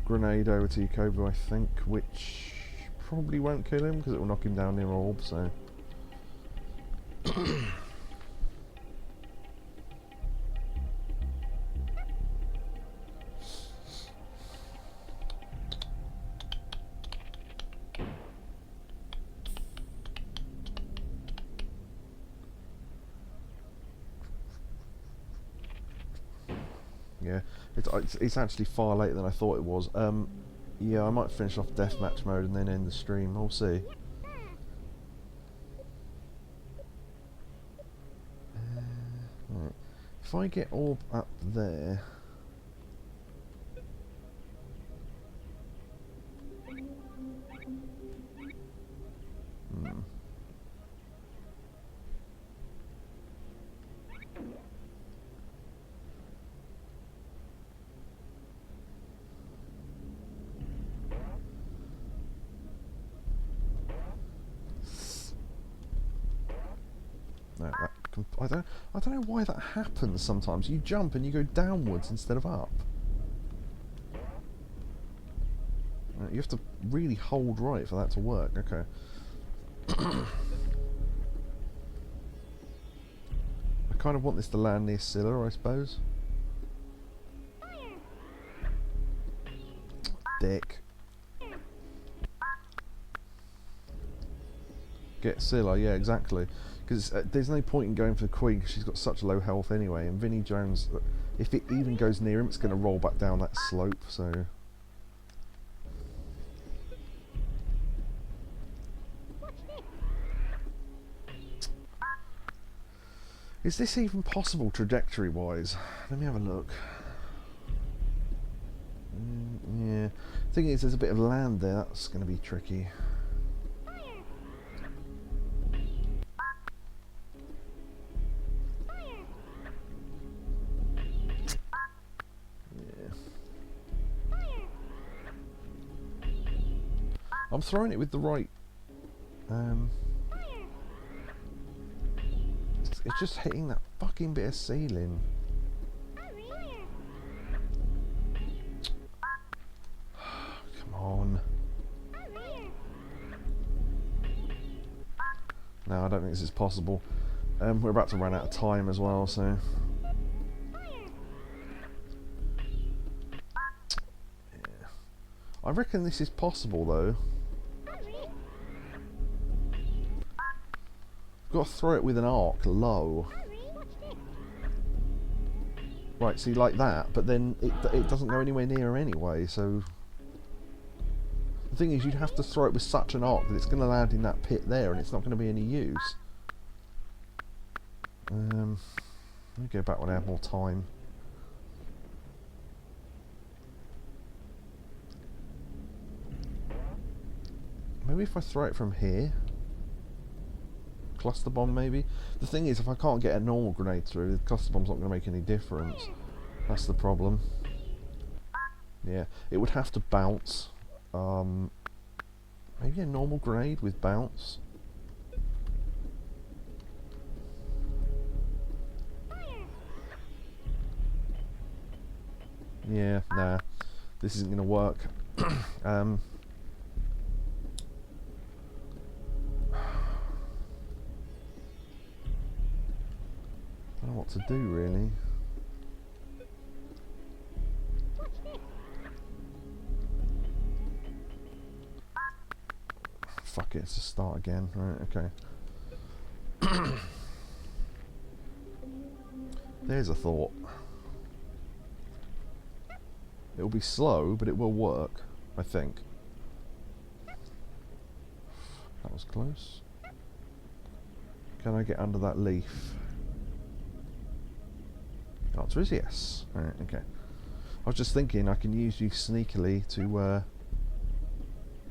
Grenade over to Yakobu, I think, which probably won't kill him because it will knock him down near orb, so... Yeah, it's actually far later than I thought it was. Yeah, I might finish off Deathmatch mode and then end the stream. We'll see. Right. If I get orb up there... No, that I don't know why that happens sometimes. You jump and you go downwards instead of up. You have to really hold right for that to work. Okay. I kind of want this to land near Scylla, I suppose. Dick. Get Scylla, yeah, exactly. Because there's no point in going for the Queen because she's got such low health anyway. And Vinnie Jones, if it even goes near him, it's going to roll back down that slope. So. Is this even possible trajectory-wise? Let me have a look. Yeah. The thing is, there's a bit of land there. That's going to be tricky. I'm throwing it with the right... it's just hitting that fucking bit of ceiling. Come on. No, I don't think this is possible. We're about to run out of time as well, so... Yeah. I reckon this is possible, though. Got to throw it with an arc low. Right, see, like that, but then it doesn't go anywhere near anyway, so... The thing is, you'd have to throw it with such an arc that it's going to land in that pit there, and it's not going to be any use. Let me go back when I have more time. Maybe if I throw it from here? Cluster bomb, maybe? The thing is, if I can't get a normal grenade through, the cluster bomb's not going to make any difference. That's the problem. Yeah, it would have to bounce. Maybe a normal grenade with bounce? Yeah, nah. This isn't going to work. I don't know what to do, really. Fuck it, let's just start again. Right, okay. There's a thought. It'll be slow, but it will work, I think. That was close. Can I get under that leaf? The answer is yes. Right, okay. I was just thinking I can use you sneakily to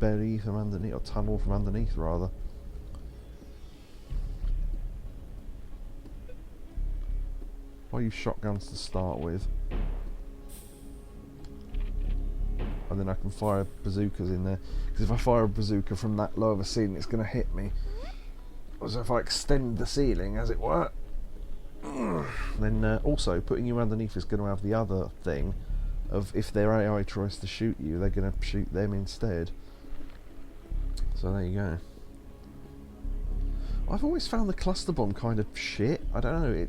bury from underneath, or tunnel from underneath, rather. I'll use shotguns to start with. And then I can fire bazookas in there. Because if I fire a bazooka from that low of a ceiling, it's going to hit me. So if I extend the ceiling, as it were, then also putting you underneath is going to have the other thing of if their AI tries to shoot you, they're going to shoot them instead. So there you go. I've always found the cluster bomb kind of shit. I don't know.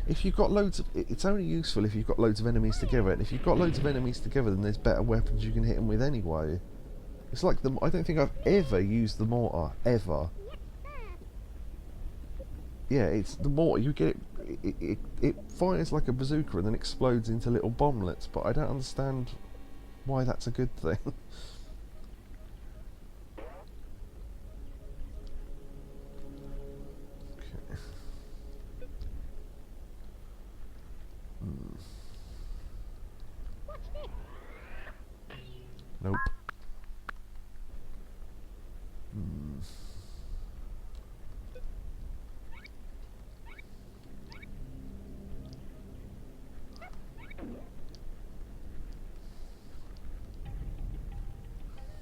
If you've got loads of... It's only useful if you've got loads of enemies together. And if you've got loads of enemies together, then there's better weapons you can hit them with anyway. It's like the... I don't think I've ever used the mortar. Ever. Yeah, it's the mortar. You get it... It fires like a bazooka and then explodes into little bomblets. But I don't understand why that's a good thing. Nope.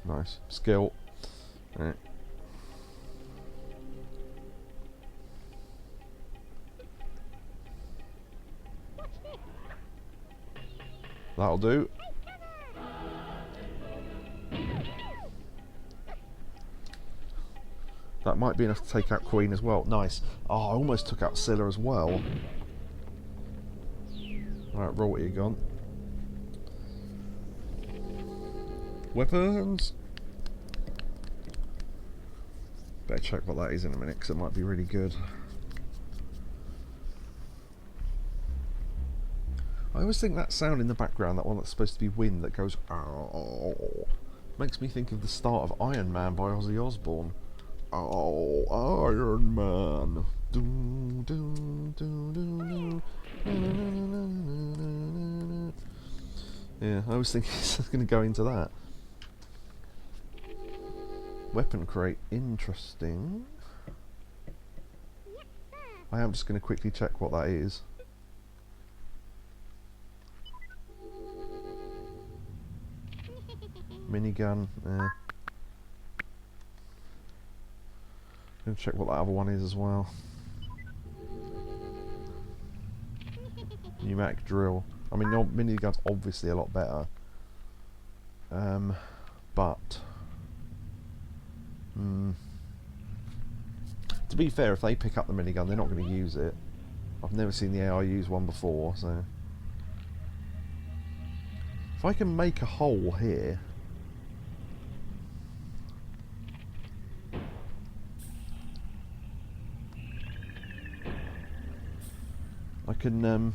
Nice. Skill. Right. That'll do. That might be enough to take out Queen as well. Nice. Oh, I almost took out Scylla as well. Alright, roll what you got. Weapons! Better check what that is in a minute, because it might be really good. I always think that sound in the background, that one that's supposed to be wind that goes "oh," makes me think of the start of Iron Man by Ozzy Osbourne. Oh, Iron Man. Doo, doo, doo, doo, doo. Yeah, I was thinking it's going to go into that. Weapon crate, interesting. I am just going to quickly check what that is. Minigun. Gonna check what that other one is as well. Pneumatic drill. I mean, no, minigun's obviously a lot better. But to be fair, if they pick up the minigun, they're not going to use it. I've never seen the AI use one before, so if I can make a hole here. I can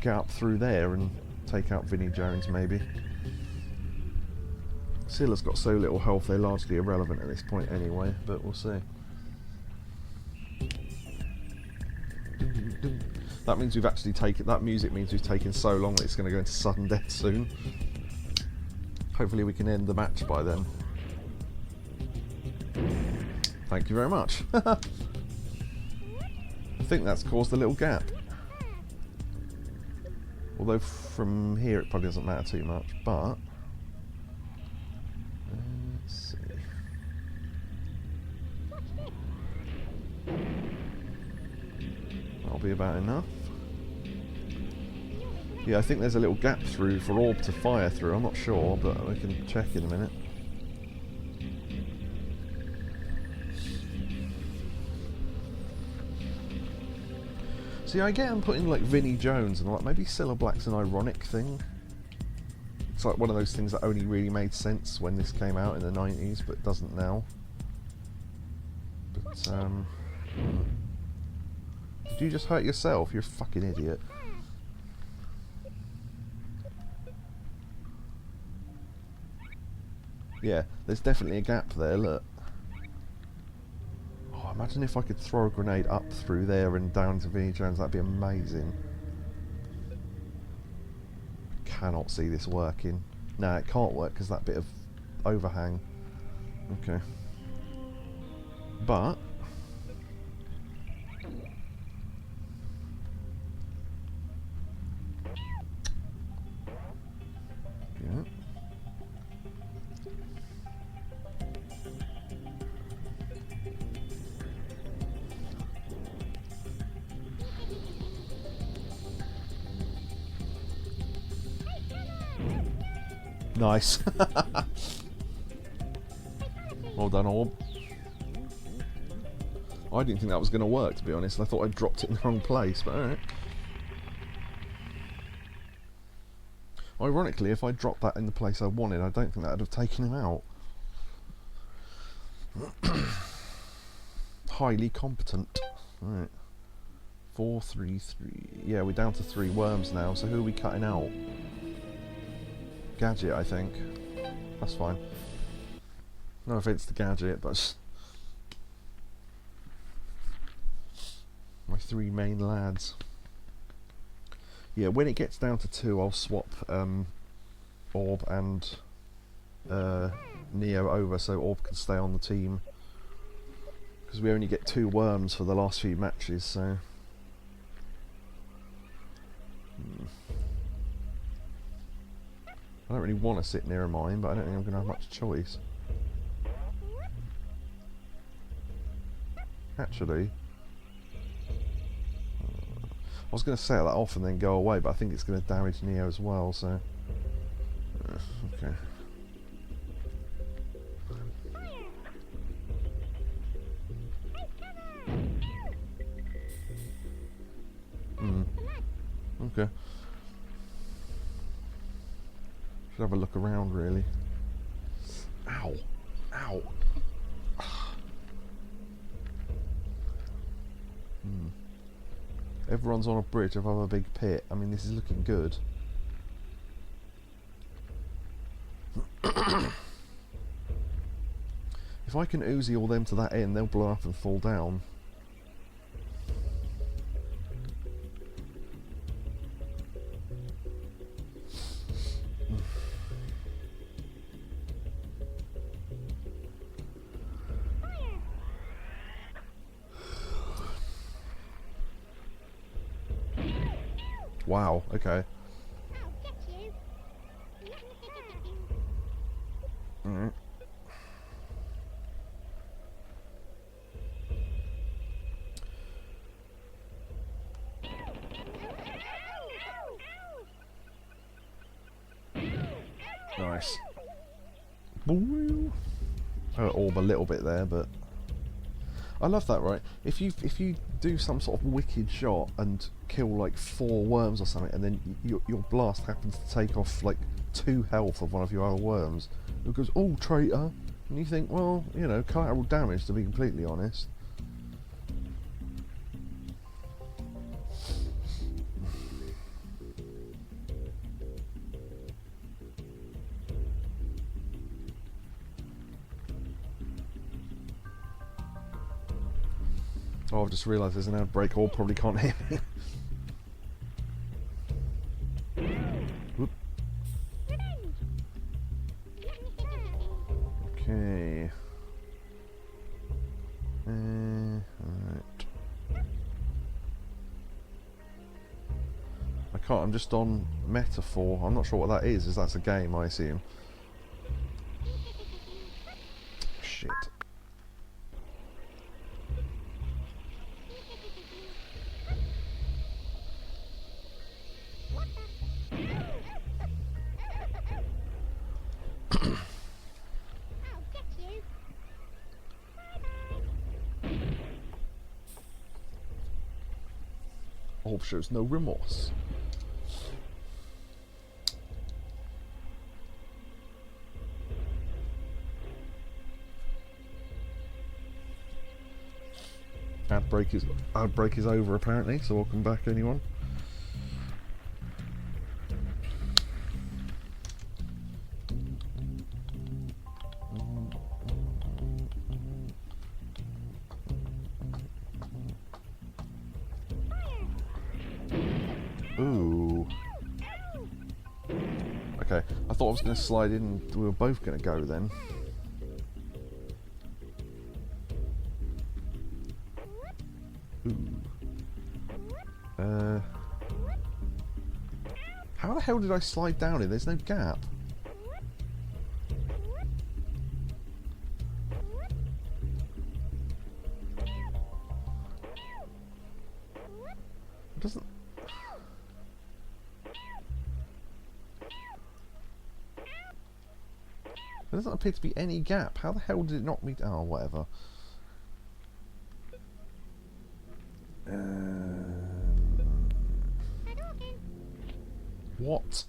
get up through there and take out Vinnie Jones, maybe. Silla's got so little health, they're largely irrelevant at this point anyway, but we'll see. That means we've actually taken... That music means we've taken so long that it's going to go into sudden death soon. Hopefully we can end the match by then. Thank you very much. I think that's caused a little gap. Although from here it probably doesn't matter too much, but... let's see. That'll be about enough. Yeah, I think there's a little gap through for Orb to fire through. I'm not sure, but we can check in a minute. See, I get I'm putting like Vinnie Jones and like maybe Cilla Black's an ironic thing. It's like one of those things that only really made sense when this came out in the 90s, but doesn't now. But did you just hurt yourself? You're a fucking idiot. Yeah, there's definitely a gap there, look. Oh, imagine if I could throw a grenade up through there and down to Vinnie Jones, that'd be amazing. Cannot see this working. No, it can't work because that bit of overhang. Okay. But... yeah. Nice. Well done, Orb. I didn't think that was going to work, to be honest. I thought I dropped it in the wrong place, but alright. Ironically, if I dropped that in the place I wanted, I don't think that would have taken him out. Highly competent. Alright. 4, 3, 3. Yeah, we're down to 3 worms now, so who are we cutting out? Gadget, I think. That's fine. No offense to Gadget, but my 3 main lads. Yeah, when it gets down to 2, I'll swap Orb and Neo over so Orb can stay on the team. Because we only get 2 worms for the last few matches, so... I don't really want to sit near mine, but I don't think I'm going to have much choice. Actually, I was going to set that off and then go away, but I think it's going to damage Neo as well, so... okay. Okay. Should have a look around, really. Ow. Ow. Everyone's on a bridge above a big pit. I mean, this is looking good. If I can Uzi all them to that end, they'll blow up and fall down. Wow, okay. Alright. Nice. Orb a little bit there, but I love that, right? If you do some sort of wicked shot and kill like 4 worms or something, and then your blast happens to take off like 2 health of one of your other worms, it goes, "Oh, traitor!" And you think, well, you know, collateral damage, to be completely honest. Oh, I've just realised there's an outbreak. All probably can't hear me. Whoop. Okay. Alright. I can't. I'm just on Metaphor. I'm not sure what that is. That's a game, I assume. Shit. Orb shows no remorse. Outbreak is over apparently, so welcome back anyone. Ooh. Okay, I thought I was going to slide in and we were both going to go then. Ooh. How the hell did I slide down here? There's no gap. It doesn't... There doesn't appear to be any gap. How the hell did it knock me down? Oh, whatever. What?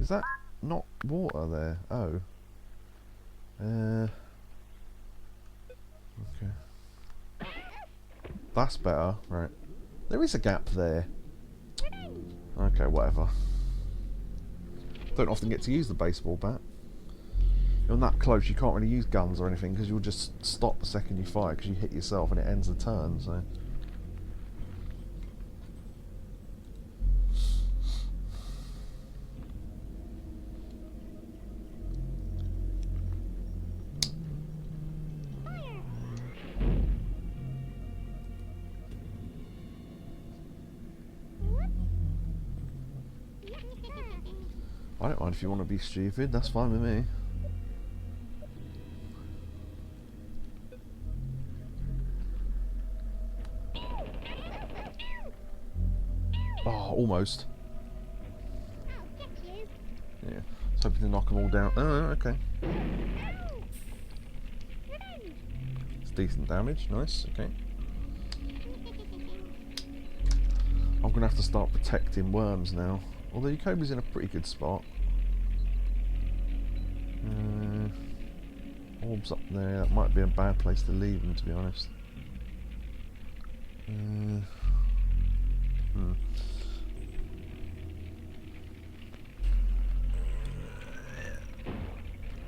Is that not water there? Oh. Okay. That's better. Right. There is a gap there. Okay, whatever. Don't often get to use the baseball bat. You're that close, you can't really use guns or anything because you'll just stop the second you fire because you hit yourself and it ends the turn, so... I don't mind if you want to be stupid, that's fine with me. Oh, almost. Yeah, I was hoping to knock them all down. Oh, okay. It's decent damage, nice, okay. I'm going to have to start protecting worms now. Although Yukobi's in a pretty good spot. Orbs up there, that might be a bad place to leave them, to be honest.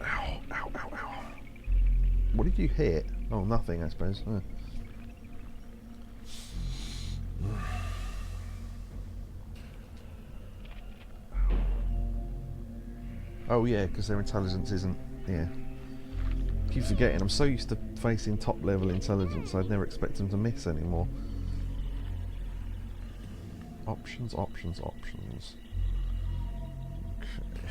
Ow, ow, ow, ow. What did you hit? Oh, nothing, I suppose. Oh yeah, because their intelligence isn't... Yeah. Keep forgetting, I'm so used to facing top level intelligence, I'd never expect them to miss anymore. Options, options, options. Okay.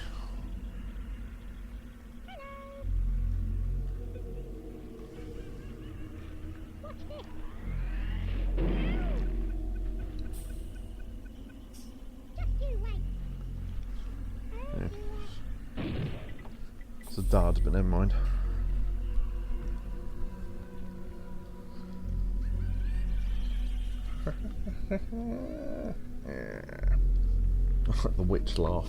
Yeah. It's a dud, but never mind. The witch laugh.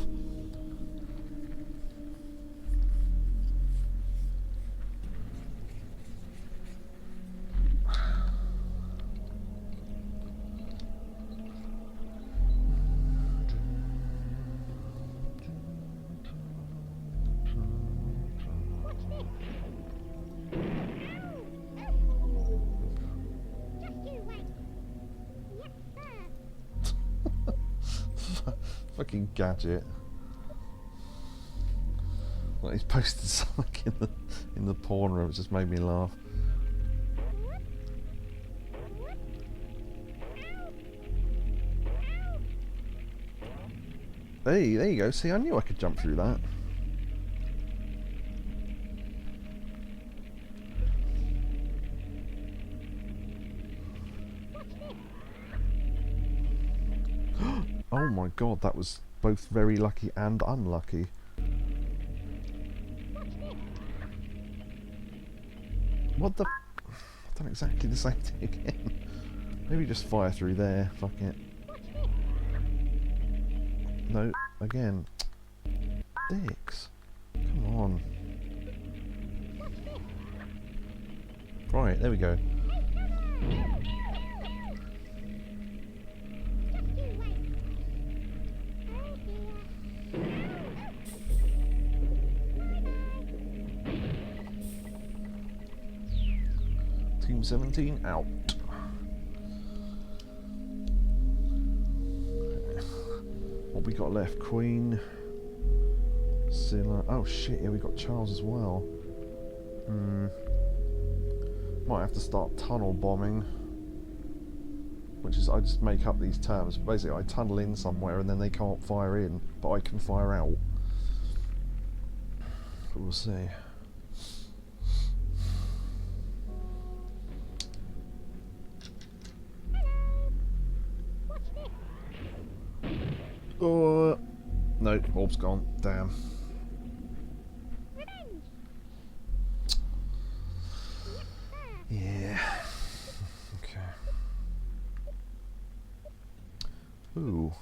Fucking gadget. Like he's posted something in the porn room. It just made me laugh. Hey, there you go. See, I knew I could jump through that. Oh my god, that was both very lucky and unlucky. What the... I've done exactly the same thing again. Maybe just fire through there, fuck it. No, again. Dicks. Come on. Right, there we go. Team 17 out. What we got left? Queen, Scylla. Oh shit, yeah, we got Charles as well. Might have to start tunnel bombing. Which is, I just make up these terms. Basically, I tunnel in somewhere and then they can't fire in, but I can fire out. But we'll see. Oh no, orb's gone. Damn. Yeah. Okay. Ooh.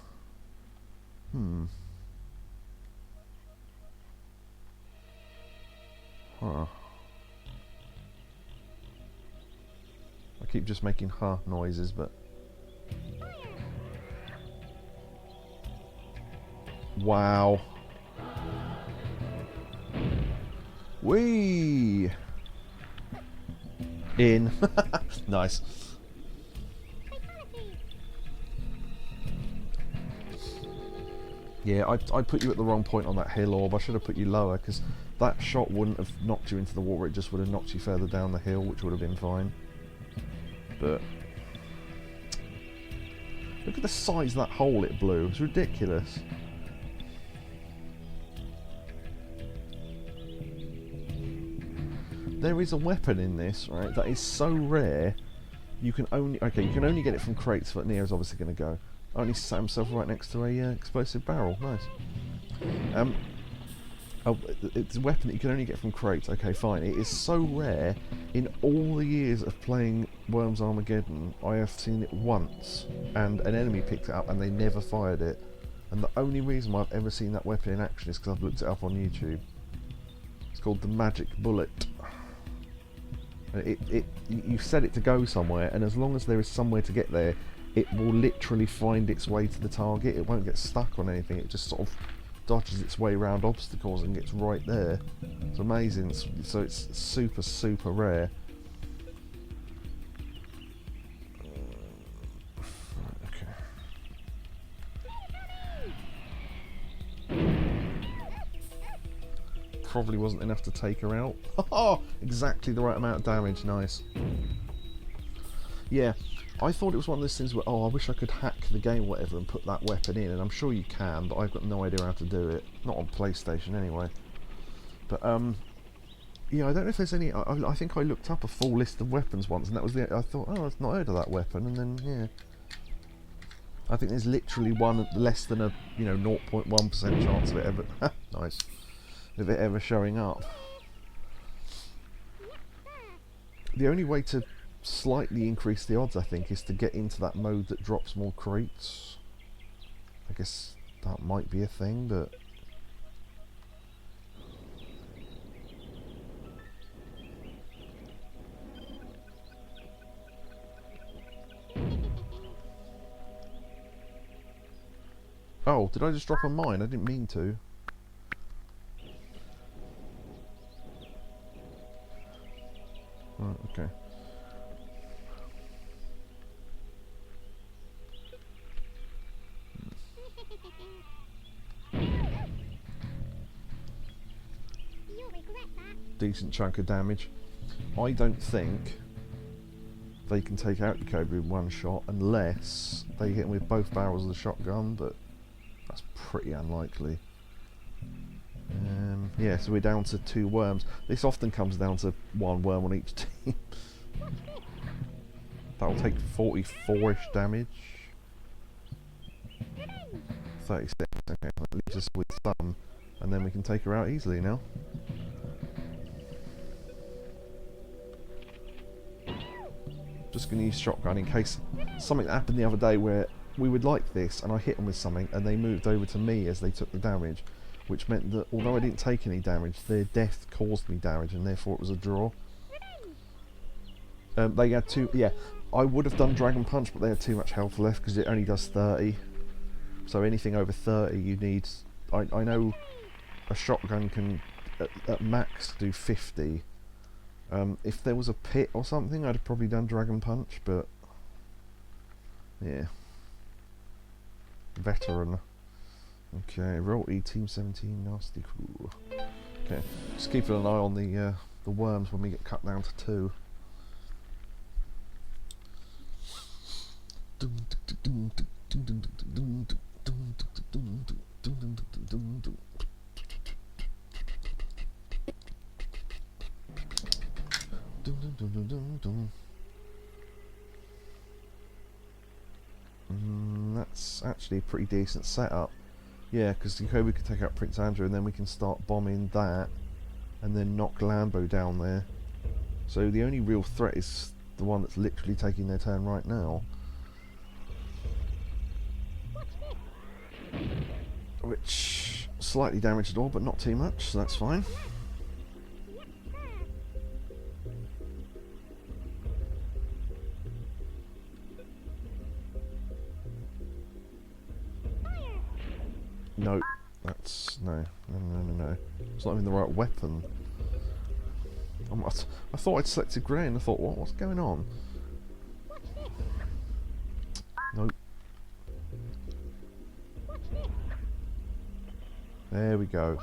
Huh. I keep just making huh noises, but... Wow. Whee! In. Nice. Yeah, I put you at the wrong point on that hill orb. I should have put you lower, because that shot wouldn't have knocked you into the water, it just would have knocked you further down the hill, which would have been fine. But... look at the size of that hole it blew. It's ridiculous. There is a weapon in this, right, that is so rare, you can only get it from crates, but Neo's obviously going to go. Only sat himself right next to a explosive barrel. Nice. Oh, it's a weapon that you can only get from crates. Okay, fine. It is so rare. In all the years of playing Worms Armageddon, I have seen it once, and an enemy picked it up and they never fired it. And the only reason why I've ever seen that weapon in action is because I've looked it up on YouTube. It's called the Magic Bullet. You set it to go somewhere, and as long as there is somewhere to get there, it will literally find its way to the target. It won't get stuck on anything. It just sort of dodges its way around obstacles and gets right there. It's amazing. So it's super, super rare. Probably wasn't enough to take her out. Oh, exactly the right amount of damage. Nice. Yeah, I thought it was one of those things where, oh, I wish I could hack the game or whatever and put that weapon in, and I'm sure you can, but I've got no idea how to do it. Not on PlayStation anyway. But, yeah, I don't know if there's any... I think I looked up a full list of weapons once, and that was the... I thought, oh, I've not heard of that weapon, and then, yeah. I think there's literally one less than a, 0.1% chance of it ever... nice. Of it ever showing up. The only way to slightly increase the odds, I think, is to get into that mode that drops more crates. I guess that might be a thing, but... Oh, did I just drop a mine? I didn't mean to. Right, okay. You'll regret that. Decent chunk of damage. I don't think they can take out Jacoby with one shot unless they hit him with both barrels of the shotgun, but that's pretty unlikely. Yeah, so we're down to 2 worms. This often comes down to 1 worm on each team. That'll take 44-ish damage. 36, okay, that leaves us with some, and then we can take her out easily now. Just going to use shotgun in case something happened the other day where we would like this and I hit them with something and they moved over to me as they took the damage, which meant that although I didn't take any damage, their death caused me damage and therefore it was a draw. They had 2, yeah, I would have done Dragon Punch, but they had too much health left because it only does 30. So anything over 30 you need, I know a shotgun can at max do 50. If there was a pit or something, I'd have probably done Dragon Punch, but yeah. Veteran. Okay, roll E, Team 17, nasty crew. Okay, just keeping an eye on the worms when we get cut down to 2. That's actually a pretty decent setup. Yeah, because Jacoby could take out Prince Andrew and then we can start bombing that and then knock Lambo down there. So the only real threat is the one that's literally taking their turn right now. Which slightly damaged the door, but not too much, so that's fine. No, that's no. It's not even the right weapon. I thought I'd selected grey and I thought, what's going on? Nope. There we go.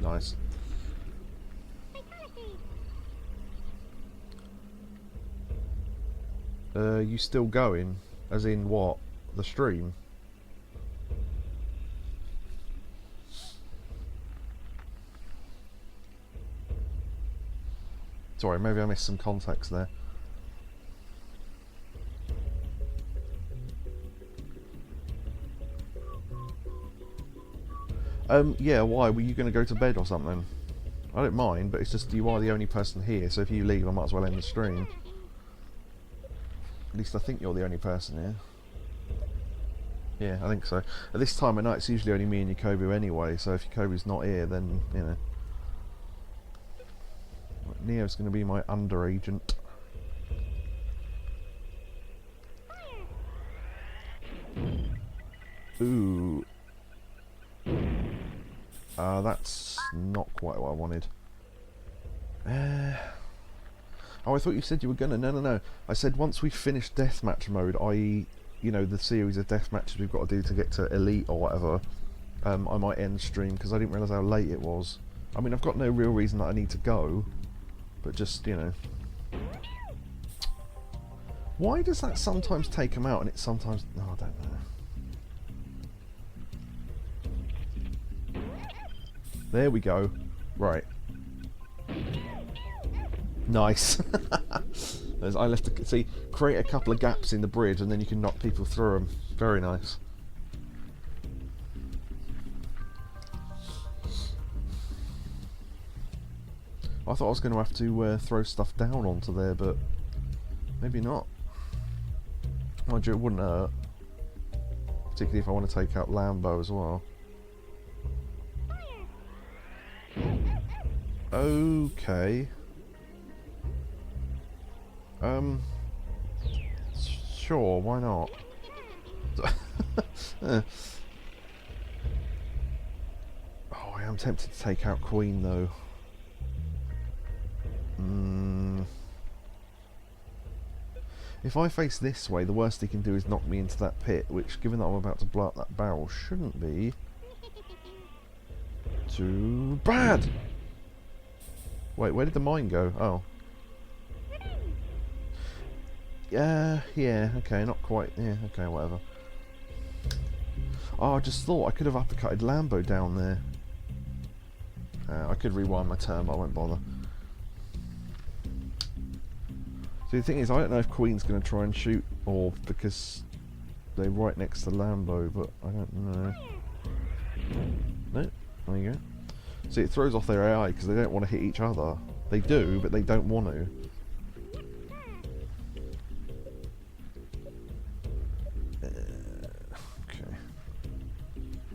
Nice. You still going? As in what? The stream? Sorry, maybe I missed some context there. Yeah, why? Were you going to go to bed or something? I don't mind, but it's just you are the only person here, so if you leave I might as well end the stream. At least I think you're the only person here. Yeah, I think so. At this time of night it's usually only me and Jacoby anyway, so if Jacoby's not here then, you know. Neo's going to be my under agent. Ooh. That's not quite what I wanted. Oh, I thought you said you were gonna. No. I said once we finish deathmatch mode, i.e., you know, the series of death matches we've got to do to get to elite or whatever, I might end the stream because I didn't realise how late it was. I mean, I've got no real reason that I need to go, but just, you know. Why does that sometimes take them out and it sometimes... No, I don't know. There we go. Right. Nice. I left to see, create a couple of gaps in the bridge and then you can knock people through them. Very nice. I thought I was going to have to throw stuff down onto there, but maybe not. Mind you, it wouldn't hurt. Particularly if I want to take out Lambo as well. Okay. Sure, why not? Oh, I am tempted to take out Queen though. If I face this way, the worst he can do is knock me into that pit, which, given that I'm about to blow up that barrel, shouldn't be too bad. Wait, where did the mine go? Oh. Yeah, okay, not quite. Yeah, okay, whatever. Oh, I just thought I could have uppercutted Lambo down there. I could rewind my turn, but I won't bother. See, the thing is, I don't know if Queen's going to try and shoot, or because they're right next to Lambo, but I don't know. No, there you go. See, it throws off their AI because they don't want to hit each other. They do, but they don't want to. Okay.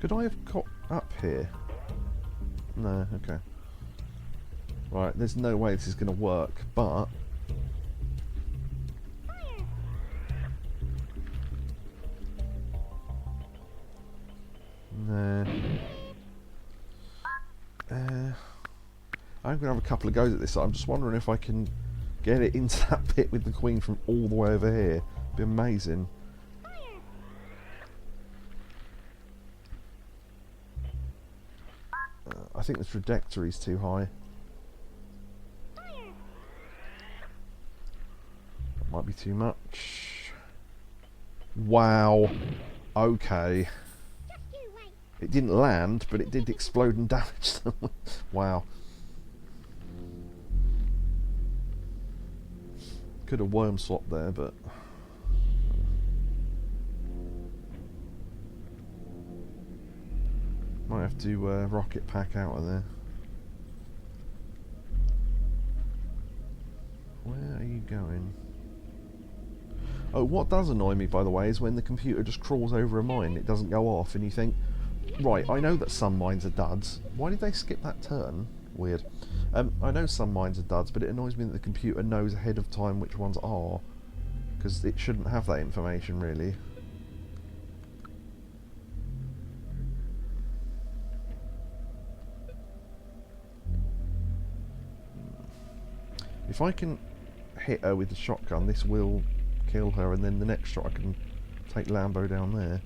Could I have got up here? No, okay. Right, there's no way this is going to work, but... No. I'm going to have a couple of goes at this. I'm just wondering if I can get it into that pit with the Queen from all the way over here. It'd be amazing. I think the trajectory's too high. That might be too much. Wow. Okay. It didn't land, but it did explode and damage them. Wow. Could have worm swapped there, but... Might have to rocket pack out of there. Where are you going? Oh, what does annoy me, by the way, is when the computer just crawls over a mine, it doesn't go off, and you think, right, I know that some mines are duds. Why did they skip that turn? Weird. I know some mines are duds, but it annoys me that the computer knows ahead of time which ones are, because it shouldn't have that information, really. If I can hit her with the shotgun, this will kill her, and then the next shot I can take Lambo down there.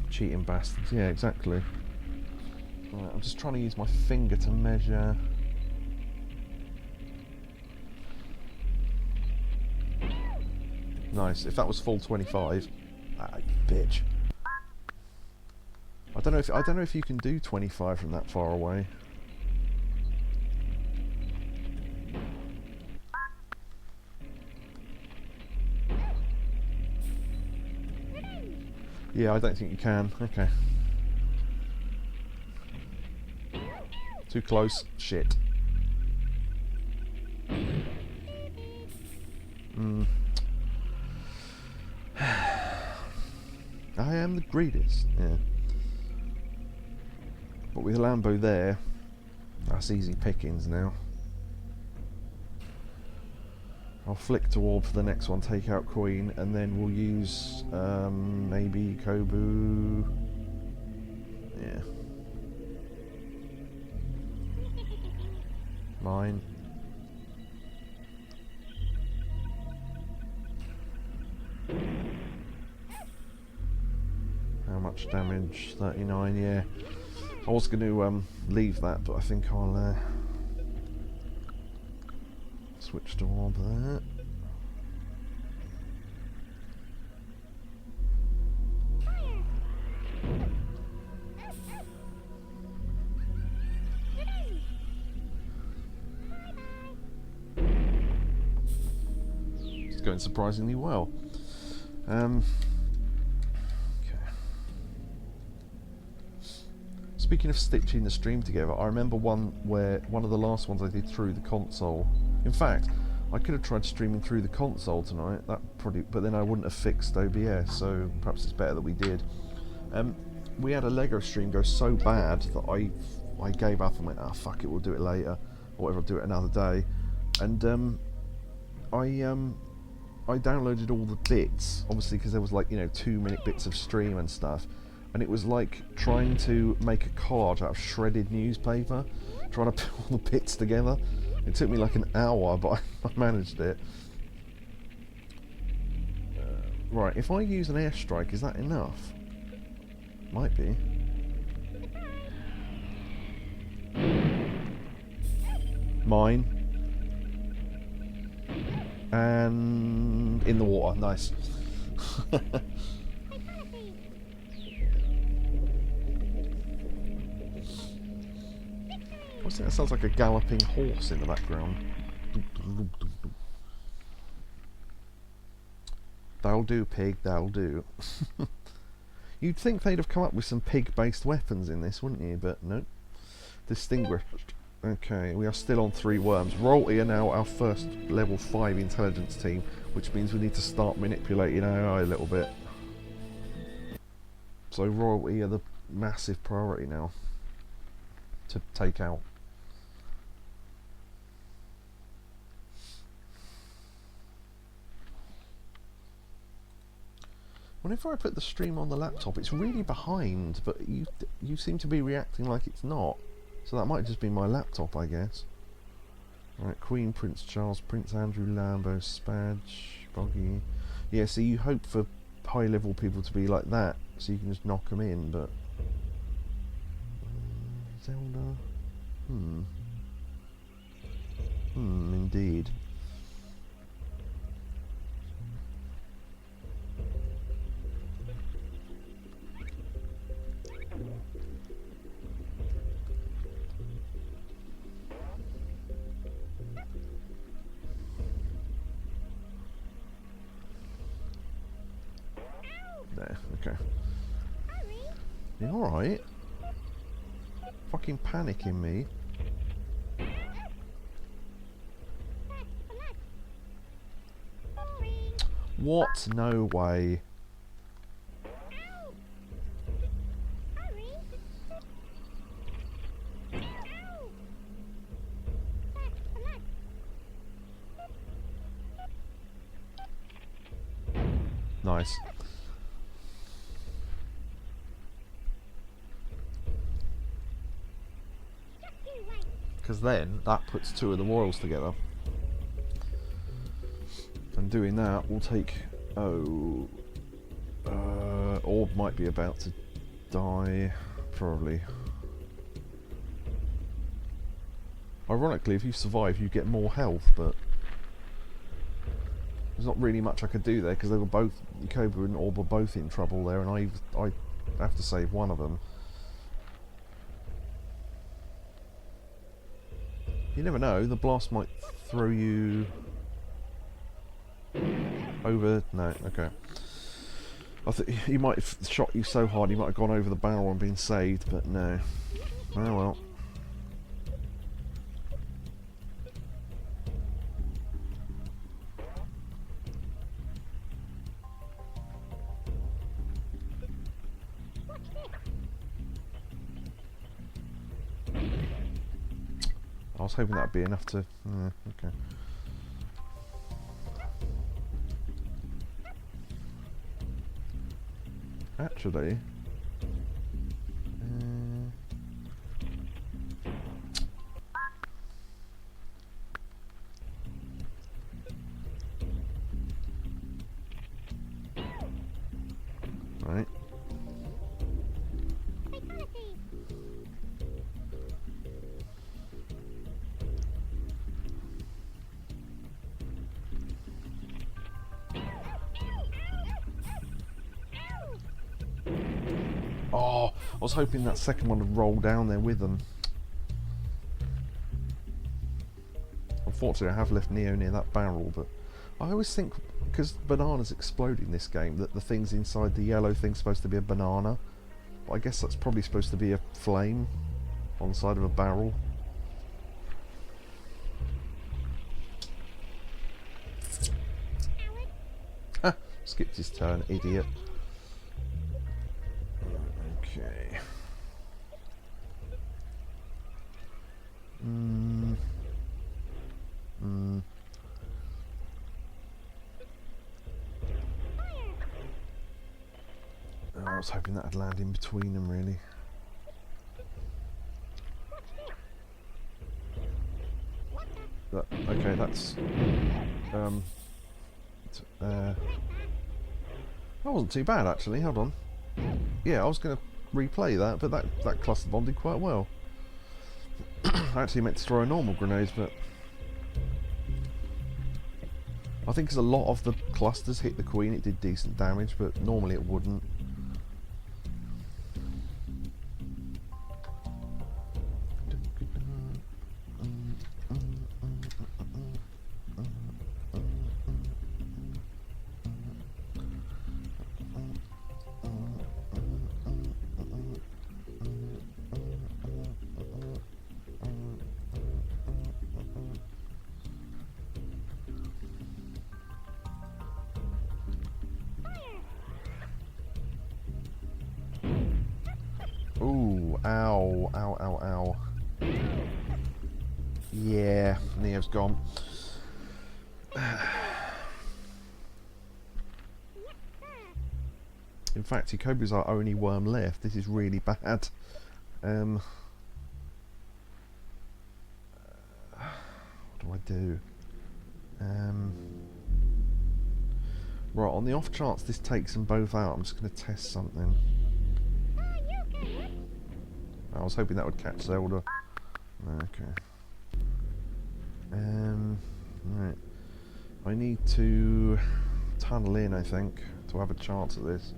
Cheating bastards. Yeah, exactly. Right, I'm just trying to use my finger to measure. Nice. If that was full 25, ah, you bitch. I don't know if you can do 25 from that far away. Yeah, I don't think you can. Okay. Too close. Shit. I am the greatest. Yeah. But with Lambo there, that's easy pickings now. I'll flick to orb for the next one, take out Queen, and then we'll use maybe Kobu. Yeah. Mine. How much damage? 39, yeah. I was going to leave that, but I think I'll Switch to orb there. It's going surprisingly well. Okay. Speaking of stitching the stream together, I remember one of the last ones I did through the console. In fact, I could have tried streaming through the console tonight. That probably, but then I wouldn't have fixed OBS. So perhaps it's better that we did. We had a Lego stream go so bad that I gave up and went, ah, fuck it, we'll do it later, or whatever, I'll do it another day. And I downloaded all the bits, obviously, because there was like, you know, 2-minute bits of stream and stuff, and it was like trying to make a card out of shredded newspaper, trying to put all the bits together. It took me like an hour, but I managed it. Right, if I use an airstrike, is that enough? Might be. Mine. And in the water, nice. What's that? That sounds like a galloping horse in the background. That'll do, pig, that'll do. You'd think they'd have come up with some pig-based weapons in this, wouldn't you? But no. Distinguished. Okay, we are still on 3 worms. Royalty are now our first level 5 intelligence team, which means we need to start manipulating AI a little bit. So royalty are the massive priority now to take out. Whenever I put the stream on the laptop, it's really behind, but you seem to be reacting like it's not. So that might just be my laptop, I guess. Right, Queen, Prince Charles, Prince Andrew, Lambo, Spadge, Boggy. Yeah, so you hope for high-level people to be like that, so you can just knock them in, but... Zelda... indeed. There, okay. You alright? Fucking panicking me. What? No way. Nice. Because then that puts 2 of the royals together. And doing that will take... Oh... Orb might be about to die. Probably. Ironically, if you survive, you get more health, but... There's not really much I could do there, because they were both... Cobra and Orb were both in trouble there, and I have to save one of them. You never know, the blast might throw you over... No, okay. I thought he might have shot you so hard you might have gone over the barrel and been saved, but no. Oh well. I was hoping that'd be enough to... okay. Actually... Right. Oh, I was hoping that second one would roll down there with them. Unfortunately, I have left Neo near that barrel, but I always think, because bananas explode in this game, that the things inside the yellow thing's supposed to be a banana. But I guess that's probably supposed to be a flame on the side of a barrel. Ha! Skipped his turn, idiot. Okay. Oh, I was hoping that'd land in between them, really. Okay, that's that wasn't too bad actually. Hold on. Yeah, I was going to replay that, but that cluster bomb did quite well. I actually meant to throw a normal grenade, but I think as a lot of the clusters hit the queen, it did decent damage, but normally it wouldn't. Ooh, ow, ow, ow, ow. Yeah, Neo's gone. In fact, Jacoby's our only worm left. This is really bad. What do I do? Right, on the off chance this takes them both out, I'm just going to test something. I was hoping that would catch Zelda. Okay. Right. I need to tunnel in, I think, to have a chance at this.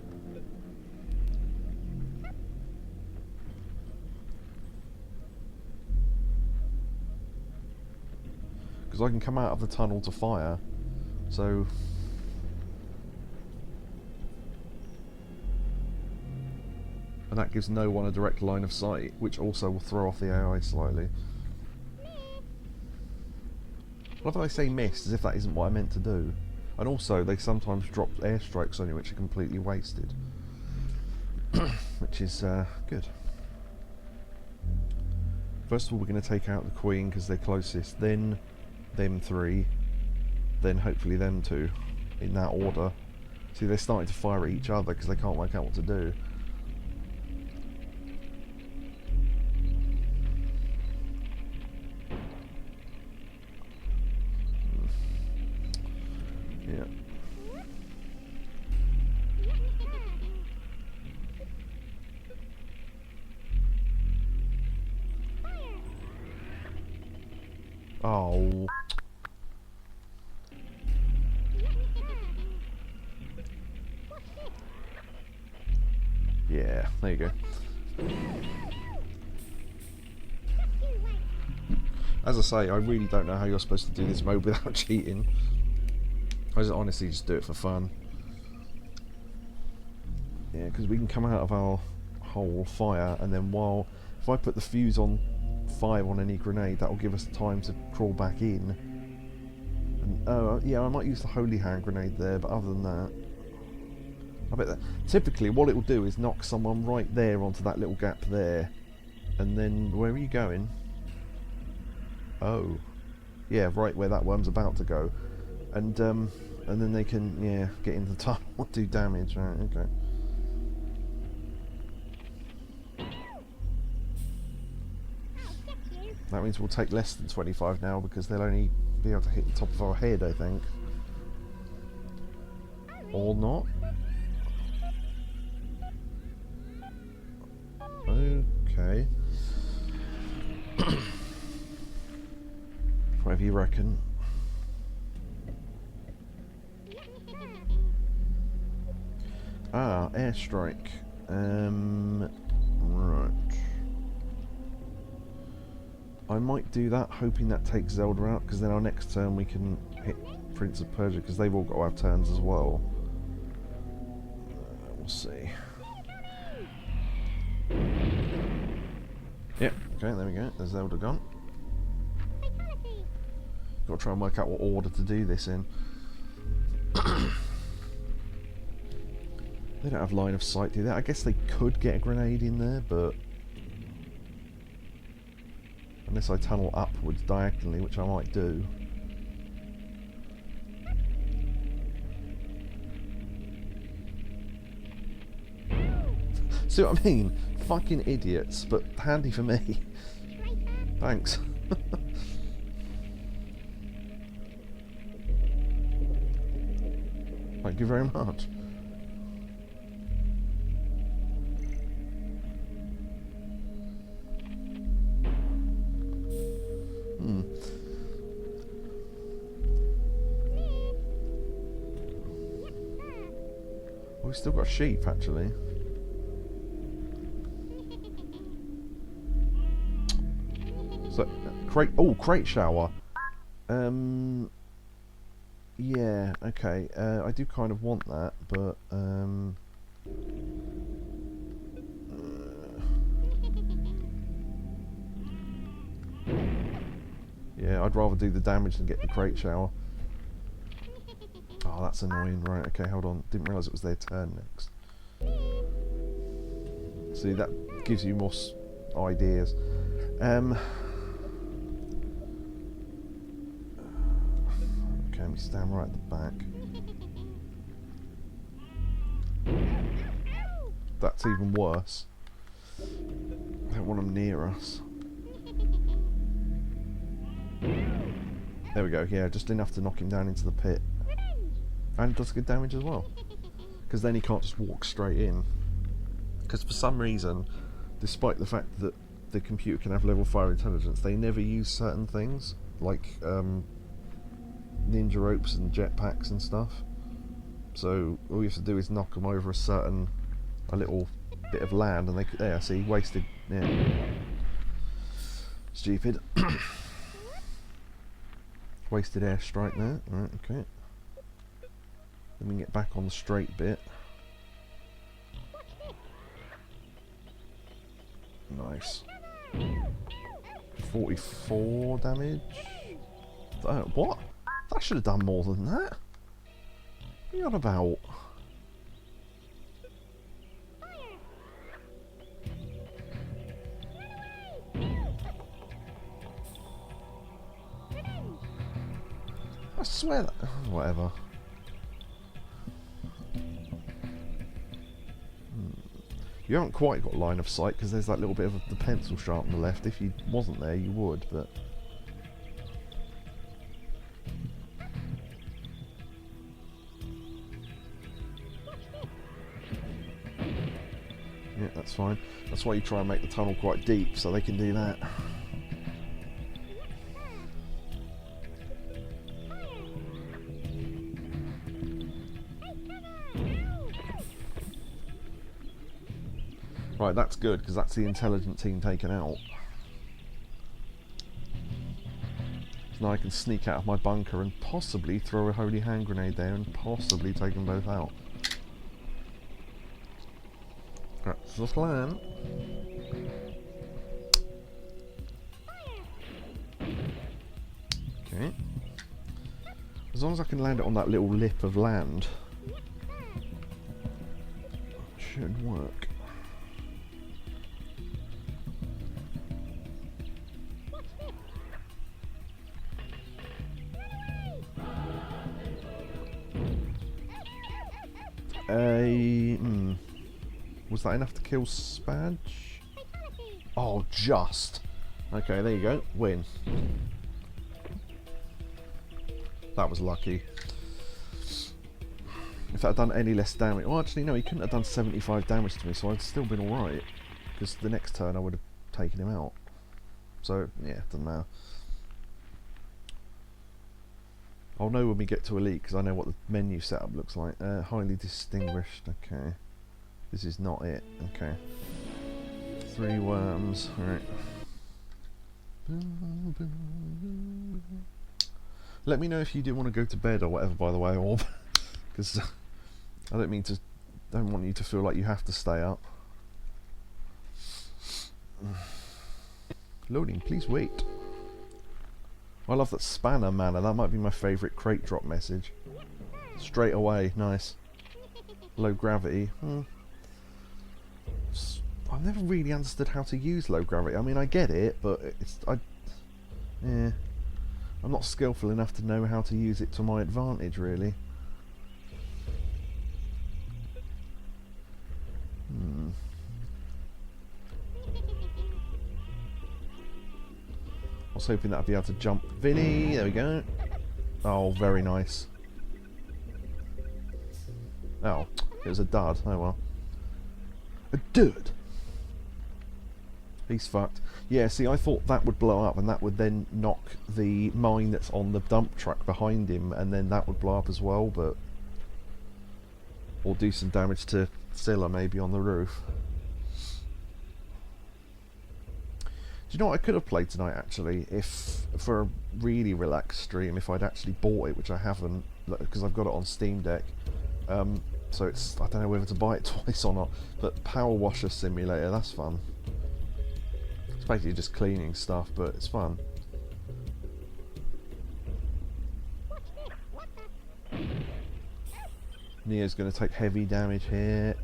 Because I can come out of the tunnel to fire, so... And that gives no one a direct line of sight, which also will throw off the AI slightly. I love how they say missed, as if that isn't what I meant to do. And also, they sometimes drop airstrikes on you which are completely wasted. Which is good. First of all, we're going to take out the Queen because they're closest, then them three, then hopefully them two, in that order. See, they're starting to fire at each other because they can't work out what to do. Yeah. Oh. Yeah, there you go. As I say, I really don't know how you're supposed to do this mode without cheating. I just honestly just do it for fun. Yeah, because we can come out of our hole, fire, and then if I put the fuse on 5 on any grenade, that will give us time to crawl back in. And yeah, I might use the holy hand grenade there, but other than that, I bet that typically what it will do is knock someone right there onto that little gap there, and then where are you going? Oh, yeah, right where that worm's about to go, and then they can get into the tunnel and do damage. Right, okay. That means we'll take less than 25 now because they'll only be able to hit the top of our head, I think. Or not. Okay. Whatever you reckon. Ah, airstrike. Right. I might do that, hoping that takes Zelda out, because then our next turn we can hit Prince of Persia, because they've all got to have turns as well. We'll see. Yep, okay, there we go. There's Zelda gone. Got to try and work out what order to do this in. They don't have line of sight, do they? I guess they could get a grenade in there, but unless I tunnel upwards diagonally, which I might do. See what I mean? Fucking idiots, but handy for me. Thanks. Thank you very much. We've still got sheep, actually. So, crate shower. Yeah, okay. I do kind of want that, but yeah, I'd rather do the damage than get the crate shower. Oh, that's annoying. Right, okay, hold on. Didn't realise it was their turn next. See, that gives you more ideas. Okay, let me stand right at the back. That's even worse. I don't want them near us. There we go, yeah, just enough to knock him down into the pit. And it does good damage as well. Because then he can't just walk straight in. Because for some reason, despite the fact that the computer can have level 5 intelligence, they never use certain things. Like ninja ropes and jetpacks and stuff. So all you have to do is knock them over a little bit of land and they could, there, see, wasted, yeah. Stupid. Wasted airstrike there, right, okay. Then we can get back on the straight bit. Nice. 44 damage. What? That should have done more than that. What are you on about? I swear that... whatever. You haven't quite got line of sight because there's that little bit of the pencil sharp on the left. If you wasn't there, you would, but... yeah, that's fine. That's why you try and make the tunnel quite deep, so they can do that. Right, that's good, because that's the intelligent team taken out. So now I can sneak out of my bunker and possibly throw a holy hand grenade there and possibly take them both out. That's the plan. Okay. As long as I can land it on that little lip of land, it should work. Was that enough to kill Spadge? Oh, just. Okay, there you go. Win. That was lucky. If that had done any less damage... well, actually, no, he couldn't have done 75 damage to me, so I'd still been alright. Because the next turn I would have taken him out. So, yeah, doesn't matter. I'll know when we get to Elite, because I know what the menu setup looks like. Highly distinguished, okay. This is not it. Okay. 3 worms. Alright. Let me know if you do want to go to bed or whatever, by the way, Orb. Because I don't want you to feel like you have to stay up. Loading, please wait. I love that spanner manner. That might be my favourite crate drop message. Straight away, nice. Low gravity. I've never really understood how to use low gravity. I mean, I get it, but I'm not skillful enough to know how to use it to my advantage, really. I was hoping that I'd be able to jump. Vinny, there we go. Oh, very nice. Oh, it was a dud. Oh well. A dud? He's fucked. Yeah, see, I thought that would blow up and that would then knock the mine that's on the dump truck behind him, and then that would blow up as well, but... or do some damage to Scylla maybe on the roof. Do you know what I could have played tonight, actually, if, for a really relaxed stream, if I'd actually bought it, which I haven't, because I've got it on Steam Deck. So it's, I don't know whether to buy it twice or not, but Power Washer Simulator, that's fun. It's basically just cleaning stuff, but it's fun. Neo's going to take heavy damage here.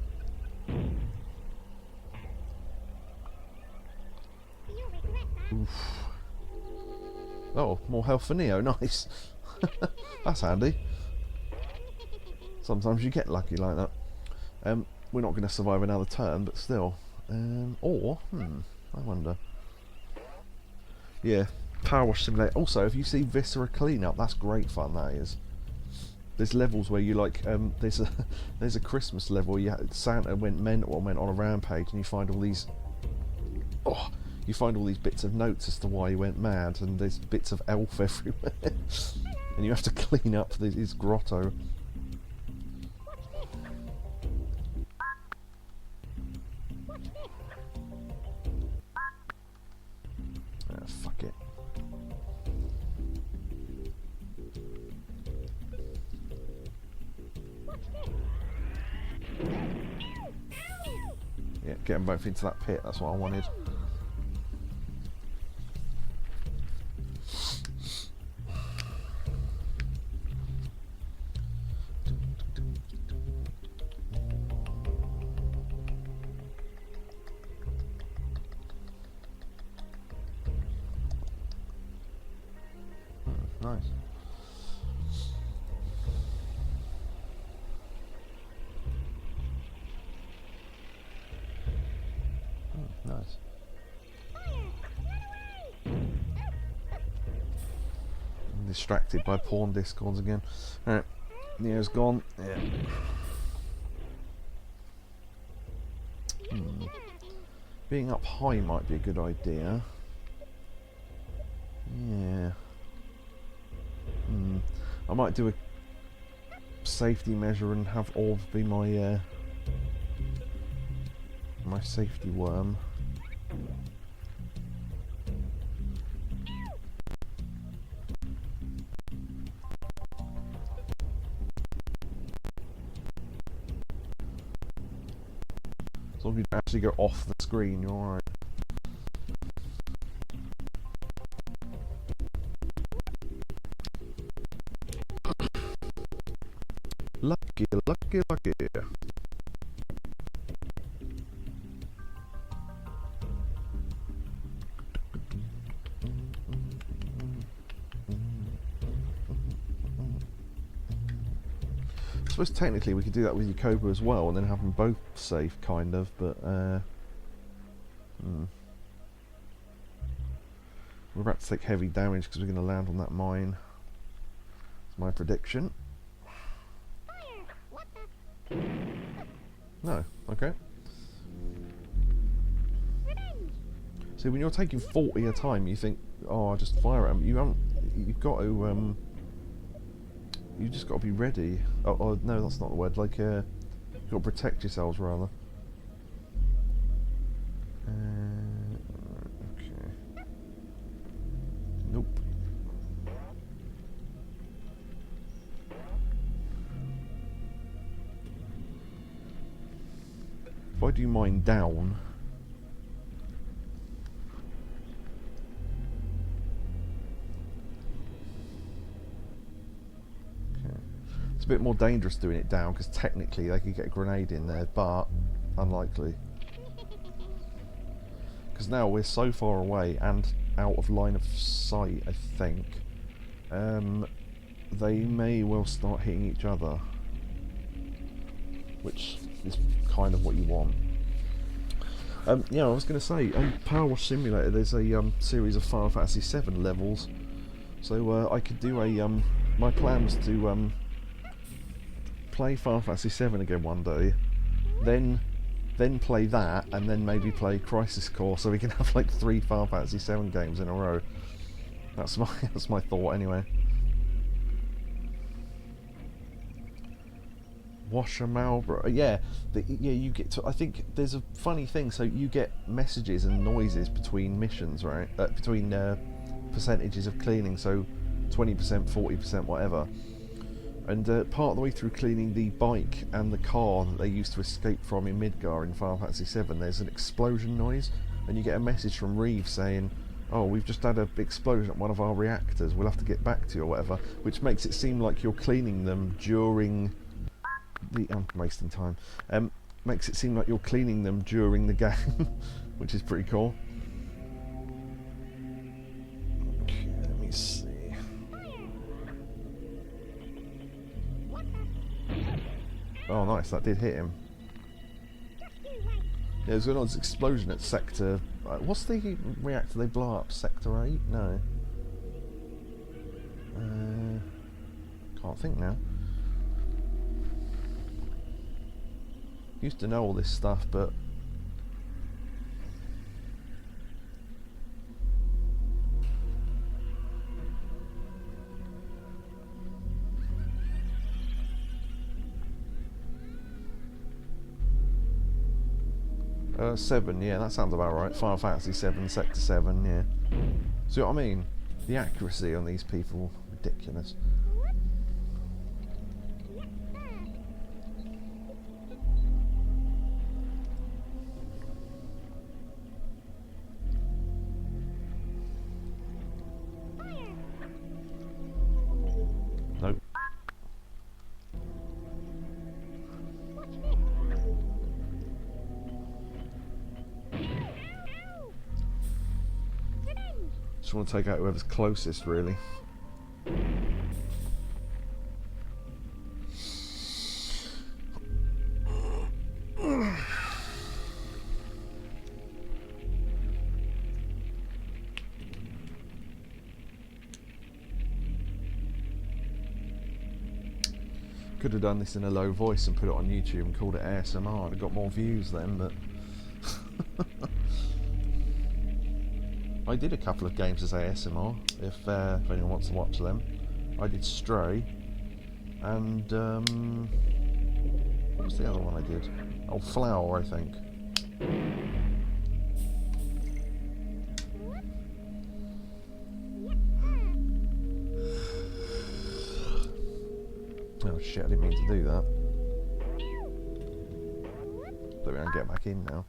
Oof. Oh, more health for Neo, nice. That's handy. Sometimes you get lucky like that. We're not going to survive another turn, but still. I wonder. Yeah, Power Wash Simulator. Also, if you see Viscera Cleanup, that's great fun, that is. There's levels where you like, there's a Christmas level, Santa went mental and went on a rampage, and you find all these... Oh, you find all these bits of notes as to why he went mad, and there's bits of elf everywhere. And you have to clean up his grotto. Fuck it. Yeah, get them both into that pit, that's what I wanted. Nice. Nice. I'm distracted by porn discords again. Alright, Neo's gone. Yeah. Being up high might be a good idea. Yeah. I might do a safety measure and have Orb be my my safety worm. As long as you don't actually go off the screen, you're alright. Lucky, lucky, lucky. I suppose technically we could do that with Yakoba as well and then have them both safe, kind of, but we're about to take heavy damage because we're going to land on that mine. That's my prediction. No, okay. See, when you're taking 40 a time, you think, oh, I'll just fire at them. You haven't, you've got to, you just got to be ready. Oh, no, that's not the word. Like, you've got to protect yourselves, rather. I do mine down... Okay. It's a bit more dangerous doing it down, because technically they could get a grenade in there, but unlikely. Because now we're so far away and out of line of sight, I think. They may well start hitting each other, which is kind of what you want. Yeah, I was going to say, Power Wash Simulator, there's a series of Final Fantasy VII levels, so I could do a... my plan was to play Final Fantasy VII again one day, then play that, and then maybe play Crisis Core, so we can have like 3 Final Fantasy VII games in a row. That's my thought anyway. Wash a Malboro. Yeah, you get to. I think there's a funny thing. So you get messages and noises between missions, right? Between percentages of cleaning. So 20%, 40%, whatever. And part of the way through cleaning the bike and the car that they used to escape from in Midgar in Final Fantasy VII, there's an explosion noise, and you get a message from Reeve saying, "Oh, we've just had an explosion at one of our reactors. We'll have to get back to you," or whatever. Which makes it seem like you're cleaning them during the... I'm wasting time. Makes it seem like you're cleaning them during the game, which is pretty cool. Okay, let me see. Oh, nice! That did hit him. Yeah, there's an explosion at Sector... what's the reactor they blow up? Sector 8? No. Can't think now. Used to know all this stuff, but... Seven, yeah, that sounds about right. Final Fantasy 7, Sector 7, yeah. See what I mean? The accuracy on these people, ridiculous. Nope. Just want to take out whoever's closest, really. Could have done this in a low voice and put it on YouTube and called it ASMR. I'd have got more views then, but... I did a couple of games as ASMR, if anyone wants to watch them. I did Stray, and what was the other one I did? Oh, Flower, I think. Oh shit, I didn't mean to do that. Let me get back in now.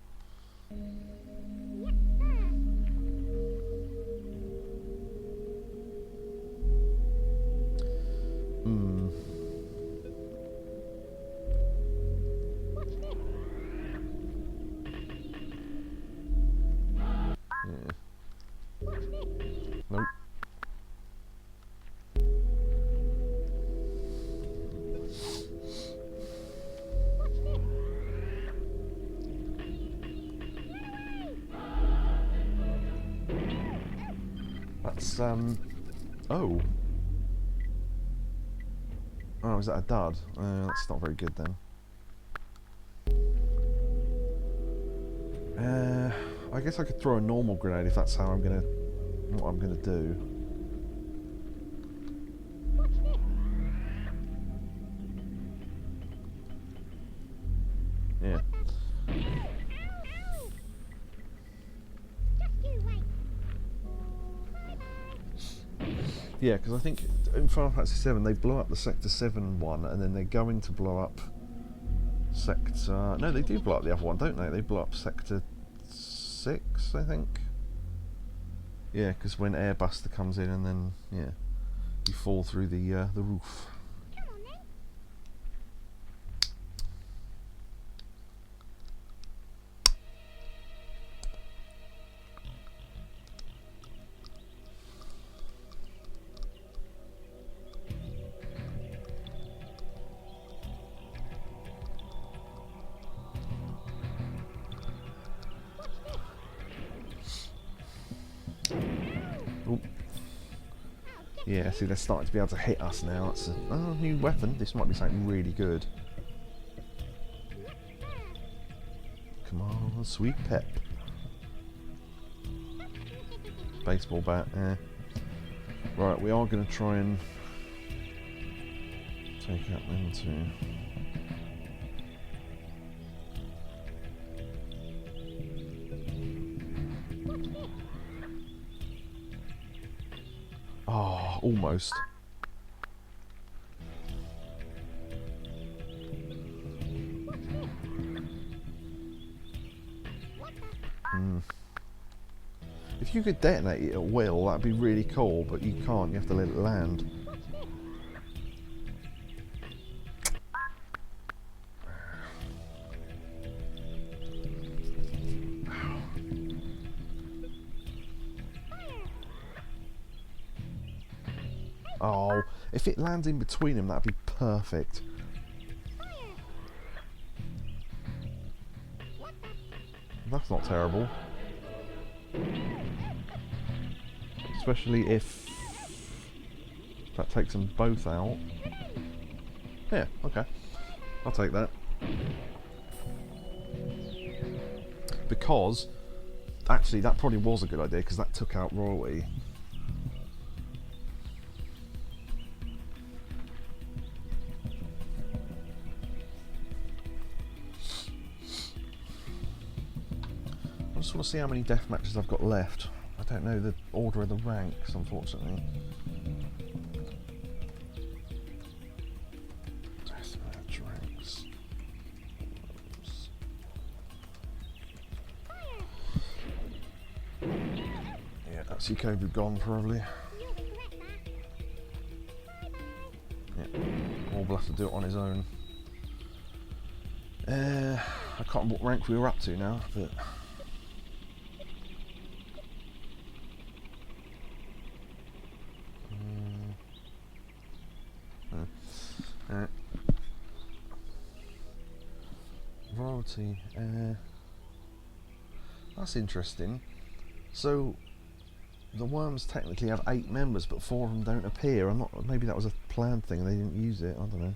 Nope. That's oh. Oh, is that a dud? That's not very good then. I guess I could throw a normal grenade if that's how I'm gonna... what I'm gonna do. Yeah. Yeah, because I think in Final Fantasy VII they blow up the Sector 7 one, and then they're going to blow up Sector... No, they do blow up the other one, don't they? They blow up Sector 6, I think. Yeah, because when Airbuster comes in and then, yeah, you fall through the roof. Come on then. Ooh. Yeah, see, they're starting to be able to hit us now. That's a new weapon. This might be something really good. Come on, sweet pep. Baseball bat, yeah. Right, we are going to try and take out them too. Oh, almost. If you could detonate it at will, that'd be really cool, but you can't, you have to let it land. Oh, if it lands in between them, that'd be perfect. That's not terrible. Especially if that takes them both out. Yeah, okay. I'll take that. Because, actually, that probably was a good idea, because that took out Royalty. I just want to see how many death matches I've got left. I don't know the order of the ranks, unfortunately. Deathmatch ranks. Yeah, that's Yukobu gone, probably. Yeah, Orb will have to do it on his own. I can't remember what rank we were up to now, but... Royalty, that's interesting. So the worms technically have 8 members, but 4 of them don't appear. Maybe that was a planned thing and they didn't use it. I don't know.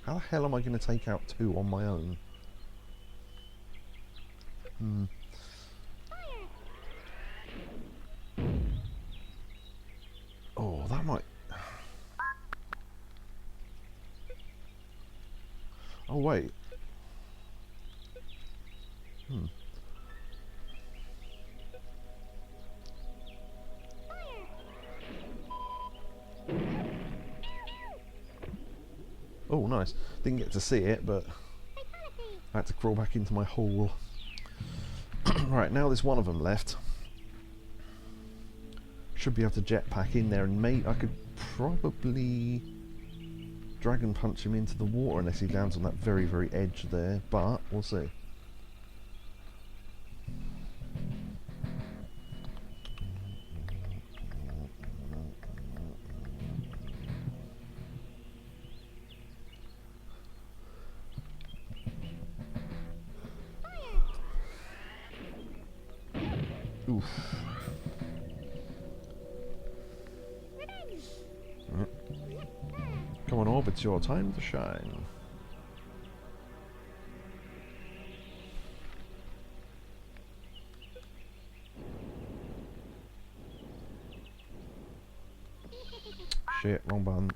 How the hell am I going to take out 2 on my own? Oh, that might... Oh, wait. Oh, nice. Didn't get to see it, but I had to crawl back into my hole. Right, now there's one of them left. Should be able to jetpack in there, and I could probably dragon punch him into the water unless he lands on that very, very edge there, but we'll see. Oof. Come on, Orb, it's your time to shine. Shit, wrong button.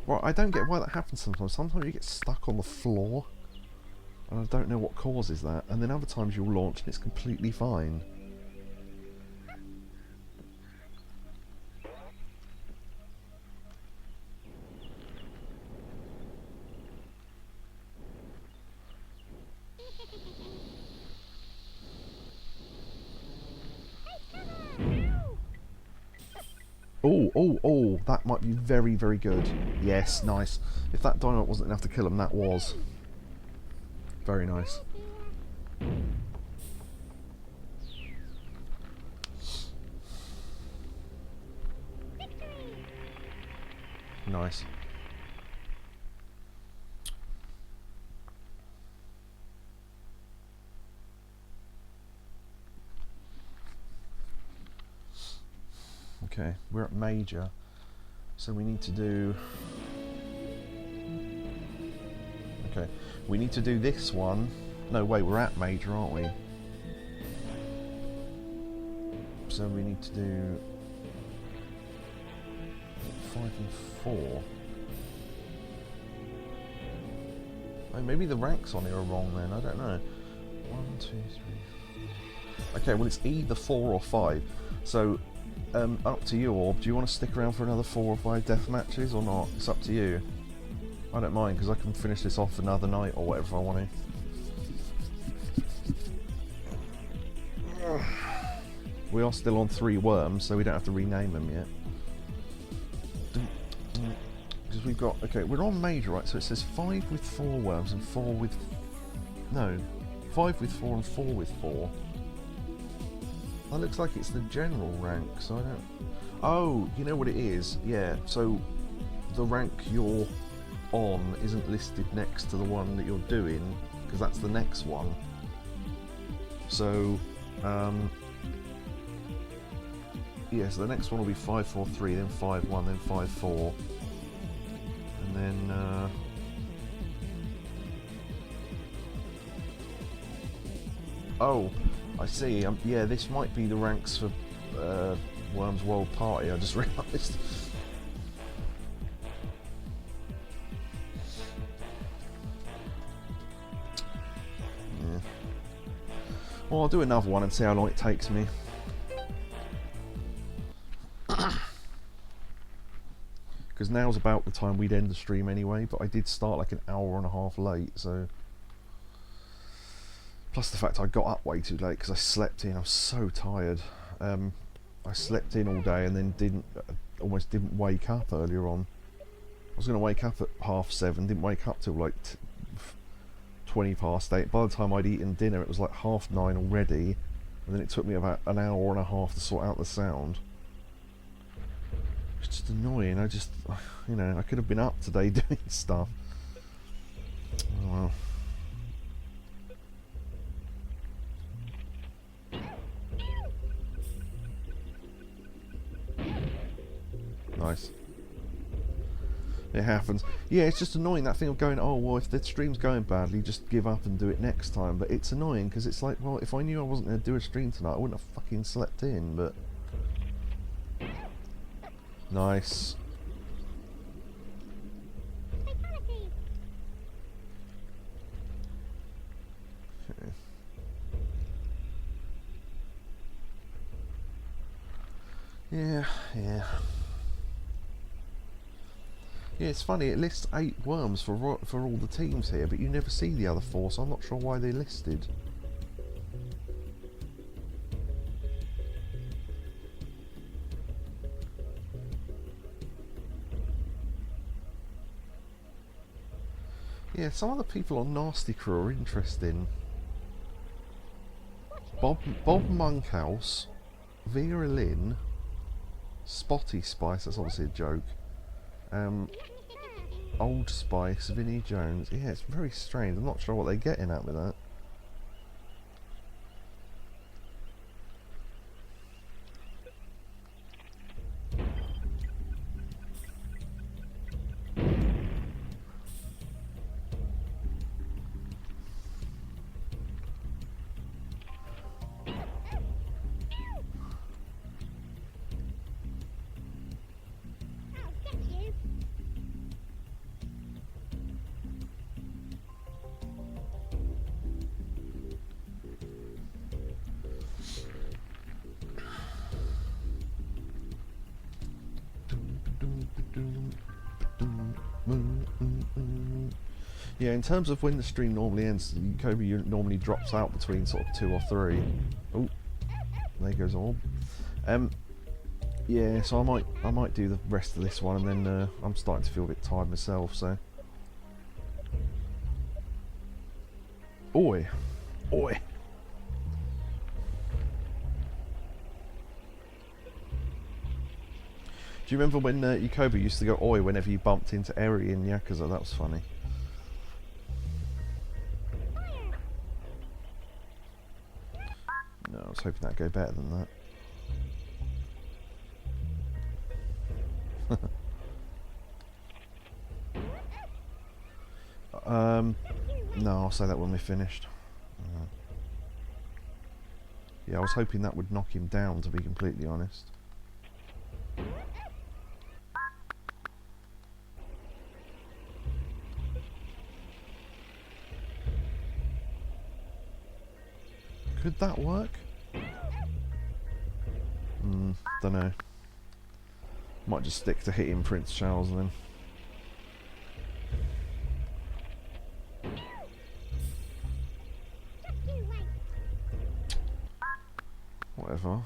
Well, I don't get why that happens sometimes. Sometimes you get stuck on the floor, and I don't know what causes that. And then other times you'll launch and it's completely fine. Oh, oh, oh, that might be very, very good. Yes, nice. If that dynamite wasn't enough to kill him, that was. Very nice. Nice. Okay, we're at major, so we need to do... Okay, we need to do this one. No, wait, we're at major, aren't we? So we need to do 5 and 4. Oh, maybe the ranks on here are wrong then, I don't know. 1, 2, 3, 4. Okay, well it's either 4 or 5. So, up to you, Orb. Do you want to stick around for another 4 or 5 death matches or not? It's up to you. I don't mind, because I can finish this off another night or whatever if I want to. We are still on 3 worms, so we don't have to rename them yet. Because we've got... Okay, we're on major, right? So it says 5 with 4 worms and 4 with... No. 5 with 4 and 4 with 4. That looks like it's the general rank, so I don't... Oh, you know what it is? Yeah, so the rank you're on isn't listed next to the one that you're doing, because that's the next one. So, yeah, so the next one will be 543, then 51, then 54, and then oh, I see. Yeah, this might be the ranks for Worms World Party. I just realised. Yeah. Well, I'll do another one and see how long it takes me. Because now's about the time we'd end the stream anyway, but I did start like an hour and a half late, so... Plus the fact I got up way too late because I slept in. I was so tired. I slept in all day and then almost didn't wake up earlier on. I was going to wake up at 7:30, didn't wake up till like 8:20. By the time I'd eaten dinner it was like 9:30 already, and then it took me about an hour and a half to sort out the sound. It's just annoying. I just, you know, I could have been up today doing stuff. Oh well. Nice. It happens. Yeah, it's just annoying, that thing of going, oh, well, if the stream's going badly, just give up and do it next time. But it's annoying, because it's like, well, if I knew I wasn't going to do a stream tonight, I wouldn't have fucking slept in, but... Nice. Okay. Yeah. Yeah, it's funny, it lists 8 worms for all the teams here, but you never see the other 4, so I'm not sure why they're listed. Yeah, some of the people on Nasty Crew are interesting. Bob Monkhouse, Vera Lynn, Spotty Spice, that's obviously a joke. Old Spice, Vinnie Jones. Yeah, it's very strange. I'm not sure what they're getting at with that. Yeah, in terms of when the stream normally ends, Kobe normally drops out between sort of 2 or 3. Oh, there goes Orb. Yeah, so I might do the rest of this one, and then I'm starting to feel a bit tired myself. So, oi, oi. Do you remember when Yukoba used to go oi whenever you bumped into Eri in Yakuza? That was funny. No, I was hoping that'd go better than that. No, I'll say that when we're finished. Yeah, I was hoping that would knock him down, to be completely honest. Could that work? Don't know. Might just stick to hitting Prince Charles then. Whatever.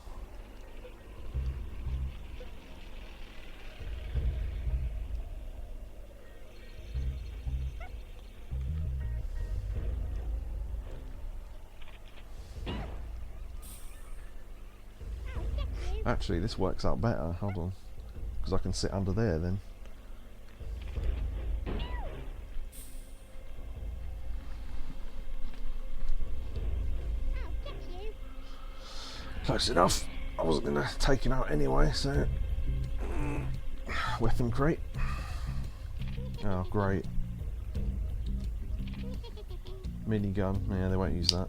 Actually, this works out better. Hold on. Because I can sit under there then. Close enough. I wasn't going to take him out anyway, so... Weapon crate. Oh, great. Minigun. Yeah, they won't use that.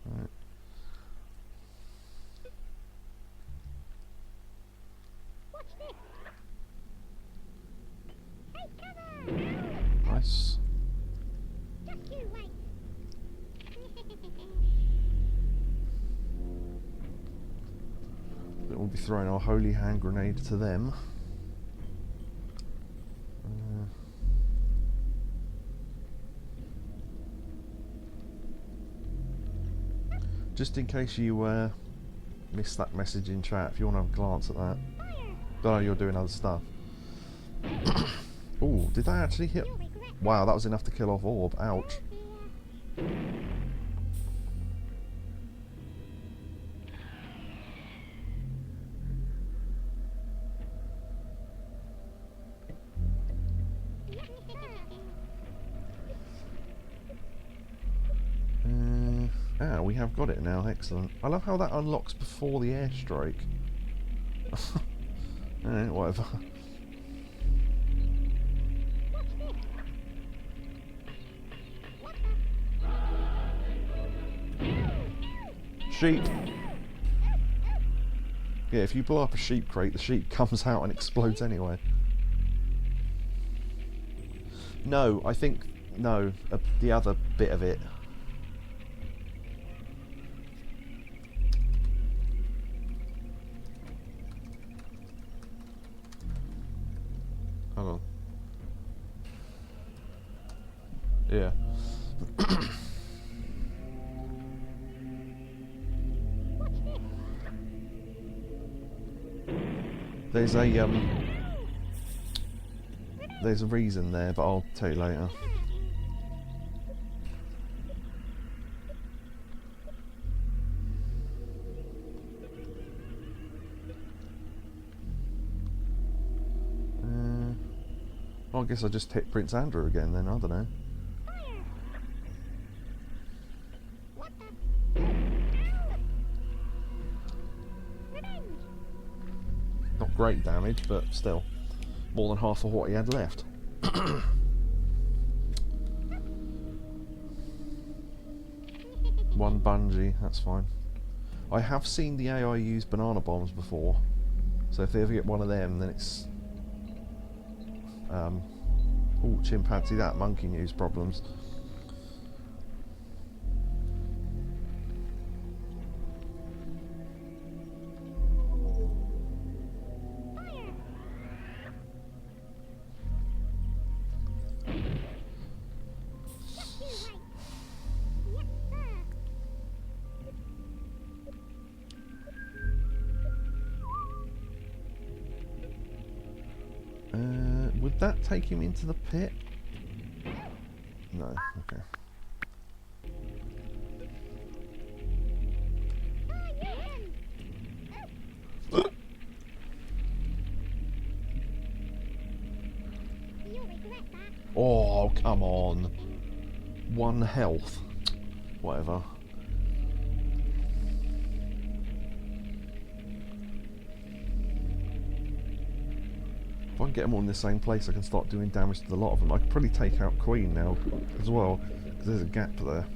Right. Nice. Then we'll be throwing our holy hand grenade to them. Just in case you missed that message in chat, if you want to have a glance at that. Oh, you're doing other stuff. Oh, did that actually hit? Wow, that was enough to kill off Orb. Ouch. We have got it now, excellent. I love how that unlocks before the airstrike. Whatever. Sheep! Yeah, if you blow up a sheep crate, the sheep comes out and explodes anyway. No, I think... No, the other bit of it. Hold on. Yeah. There's a reason there, but I'll tell you later. Well, I guess I just hit Prince Andrew again then, I don't know. great damage, but still, more than half of what he had left. One bungee, that's fine. I have seen the AI use banana bombs before, so if they ever get one of them, then it's... oh, chimpanzee, that monkey news problems. Would that take him into the pit? No, okay. Oh, come on. 1 health. Whatever. If I can get them all in the same place, I can start doing damage to a lot of them. I could probably take out Queen now as well, because there's a gap there.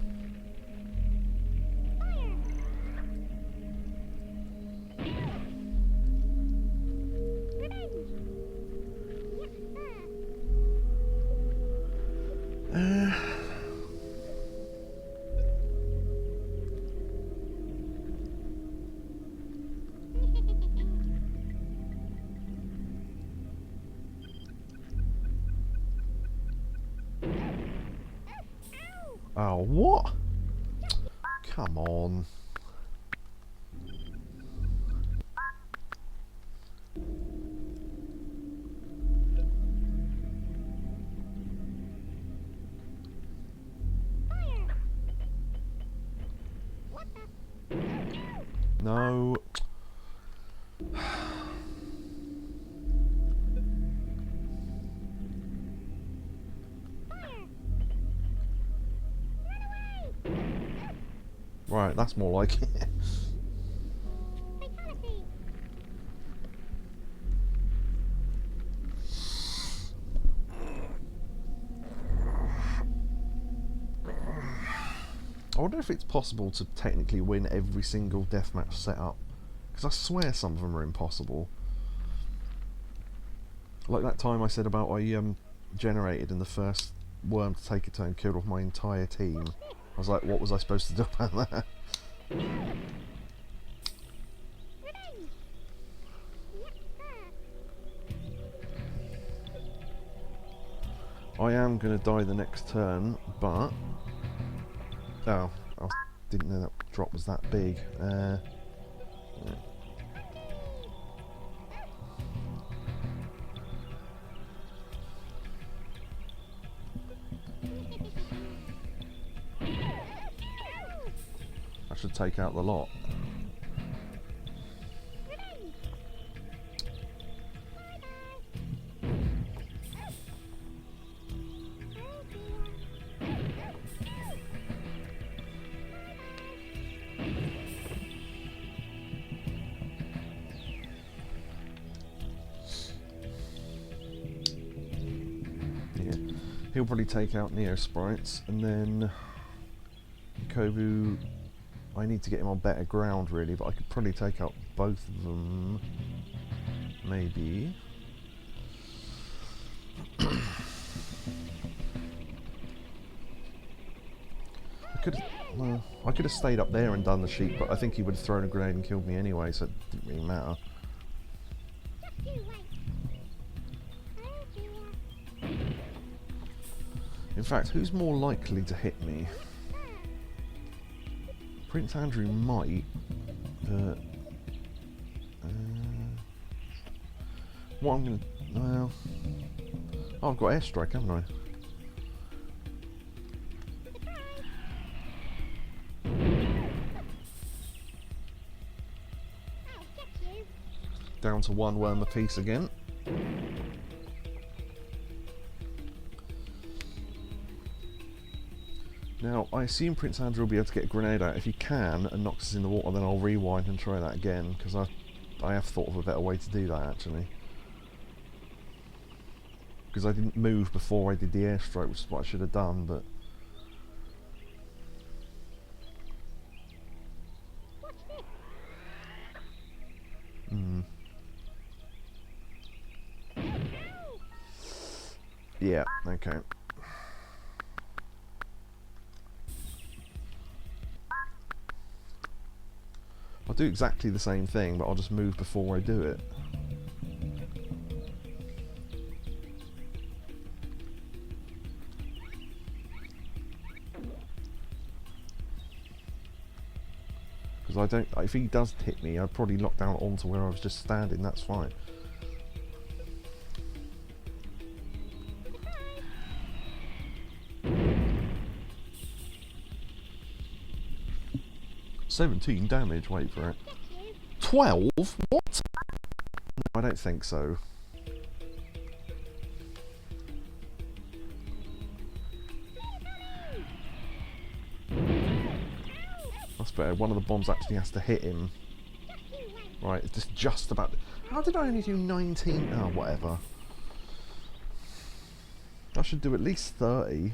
Oh, what? Come on. No. Right, that's more like it. I wonder if it's possible to technically win every single deathmatch setup, because I swear some of them are impossible. Like that time I said about I generated and the first worm to take a turn killed off my entire team. I was like, what was I supposed to do about that? I am going to die the next turn, but... Oh, I didn't know that drop was that big. Yeah. I should take out the lot. He'll probably take out Neo Sprites, and then Kovu, I need to get him on better ground really, but I could probably take out both of them, maybe. I could have stayed up there and done the sheep, but I think he would have thrown a grenade and killed me anyway, so it didn't really matter. In fact, who's more likely to hit me? Prince Andrew might, but... what I'm gonna... well... oh, I've got airstrike, haven't I? Down to 1 worm apiece again. Now, I assume Prince Andrew will be able to get a grenade out. If he can and knocks us in the water, then I'll rewind and try that again, because I I have thought of a better way to do that actually. Because I didn't move before I did the airstrike, which is what I should have done, but... Yeah, okay. I'll do exactly the same thing, but I'll just move before I do it. Because I don't... If he does hit me, I'd probably knock down onto where I was just standing, that's fine. $17 damage, wait for it. 12? What? No, I don't think so. That's better. One of the bombs actually has to hit him. Right, it's just about... How did I only do 19? Oh, whatever. I should do at least 30.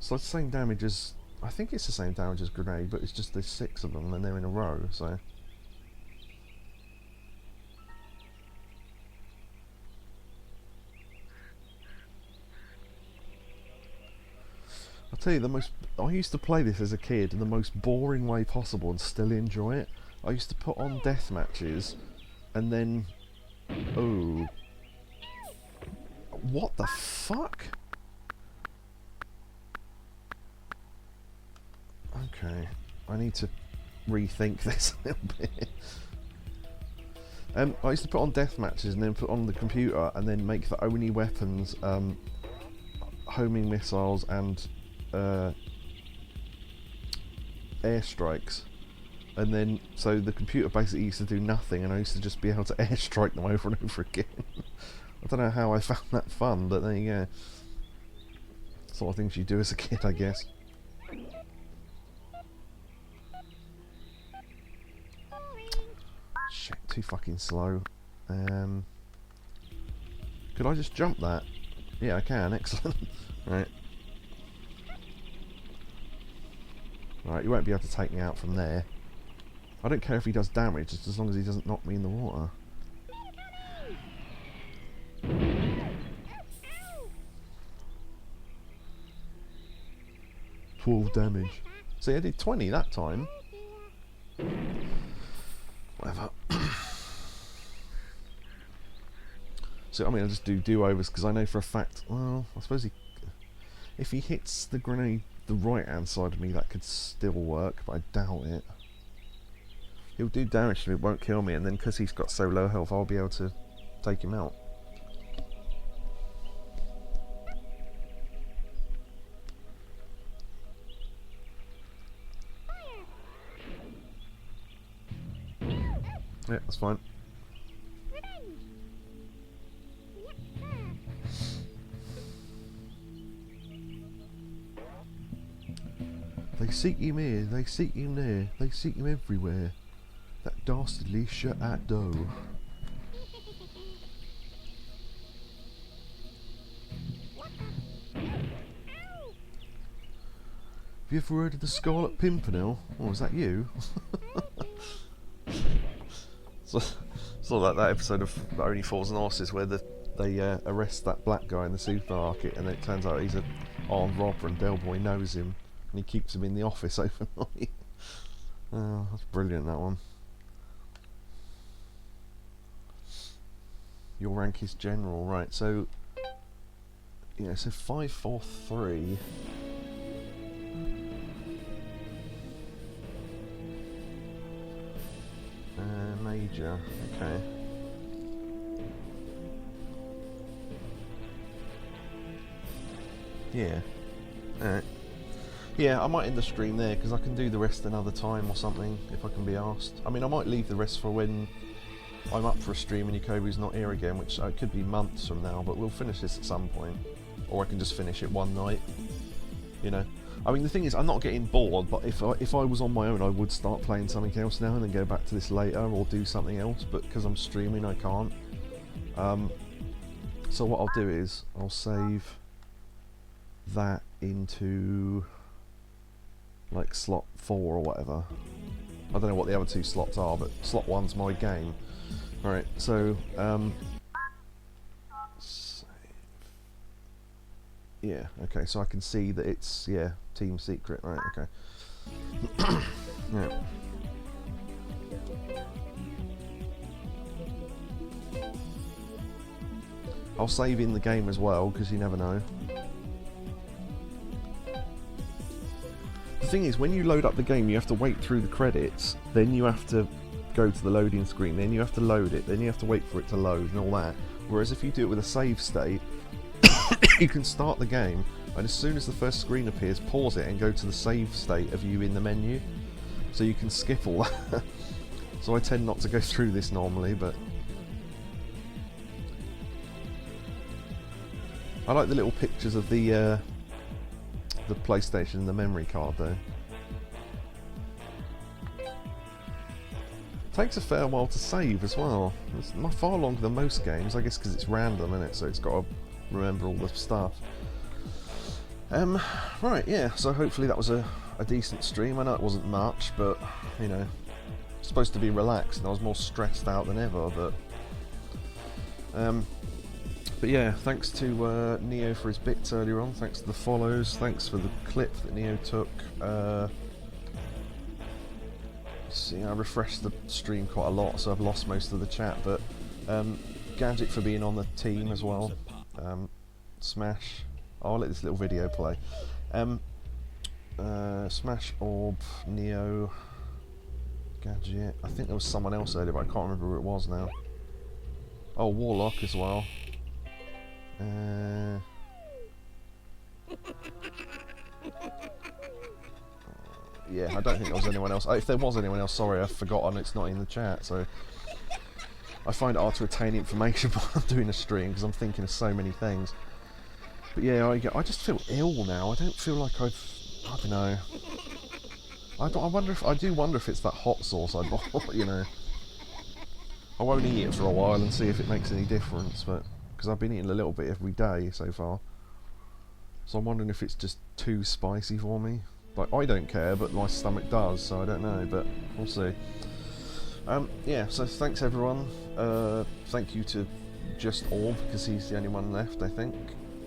So it's the same damage as... I think it's the same damage as grenade, but it's just there's 6 of them and they're in a row, so... I'll tell you, the most... I used to play this as a kid in the most boring way possible and still enjoy it. I used to put on death matches and then... Oh... What the fuck? Okay, I need to rethink this a little bit. I used to put on death matches and then put on the computer and then make the only weapons homing missiles and airstrikes. And then, so the computer basically used to do nothing and I used to just be able to airstrike them over and over again. I don't know how I found that fun, but there you go. Sort of things you do as a kid, I guess. Shit, too fucking slow. Could I just jump that? Yeah, I can, excellent. Right. Right, you won't be able to take me out from there. I don't care if he does damage, just as long as he doesn't knock me in the water. $12 damage. See, I did 20 that time. Whatever. So, I mean, I'll just do do-overs because I know for a fact... Well, I suppose if he hits the grenade the right-hand side of me, that could still work, but I doubt it. He'll do damage to me, it won't kill me, and then because he's got so low health, I'll be able to take him out. Yeah, that's fine. They seek him here, they seek him there, they seek him everywhere. That dastardly shut-at dough. Have you ever heard of the Scarlet Pimpernel? Oh, is that you? So like that episode of Only Fools and Horses where they arrest that black guy in the supermarket and it turns out he's an armed robber and Del Boy knows him and he keeps him in the office overnight. Oh, that's brilliant, that one. Your rank is general, right, so... Yeah, so 5, 4, 3... Major, okay. Yeah. Alright. Yeah, I might end the stream there because I can do the rest another time or something if I can be asked. I mean, I might leave the rest for when I'm up for a stream and Yakobu's not here again, which could be months from now, but we'll finish this at some point. Or I can just finish it one night, you know. I mean, the thing is, I'm not getting bored, but if I was on my own, I would start playing something else now and then go back to this later or do something else, but because I'm streaming, I can't. So what I'll do is, I'll save that into, like, slot 4 or whatever. I don't know what the other 2 slots are, but slot 1's my game. Alright, so, save. Yeah, okay, so I can see that it's, yeah, Team Secret, right, okay. Yeah. I'll save in the game as well, because you never know. The thing is, when you load up the game, you have to wait through the credits, then you have to go to the loading screen, then you have to load it, then you have to wait for it to load and all that. Whereas if you do it with a save state, you can start the game, and as soon as the first screen appears, pause it and go to the save state of you in the menu. So you can skip all that. So I tend not to go through this normally, but I like the little pictures of the PlayStation and the memory card though. Takes a fair while to save as well. It's far longer than most games, I guess because it's random, isn't it? So it's got to remember all the stuff. Right, yeah, so hopefully that was a decent stream. I know it wasn't much, but, you know, it's supposed to be relaxed, and I was more stressed out than ever, but yeah, thanks to Neo for his bits earlier on, thanks to the follows, thanks for the clip that Neo took. See, I refreshed the stream quite a lot, so I've lost most of the chat, but Gadget for being on the team as well. Smash, I'll let this little video play. Smash, Orb, Neo, Gadget, I think there was someone else earlier, but I can't remember who it was now. Oh, Warlock as well. Yeah, I don't think there was anyone else. If there was anyone else, sorry, I've forgotten, it's not in the chat, so I find it hard to retain information while I'm doing a stream, because I'm thinking of so many things. But yeah, I just feel ill now. I don't feel like I don't know. I do wonder if it's that hot sauce I bought, you know. I won't eat it for a while and see if it makes any difference, but because I've been eating a little bit every day so far. So I'm wondering if it's just too spicy for me. Like, I don't care, but my stomach does, so I don't know, but we'll see. Yeah, so thanks everyone. Thank you to Just Orb, because he's the only one left, I think.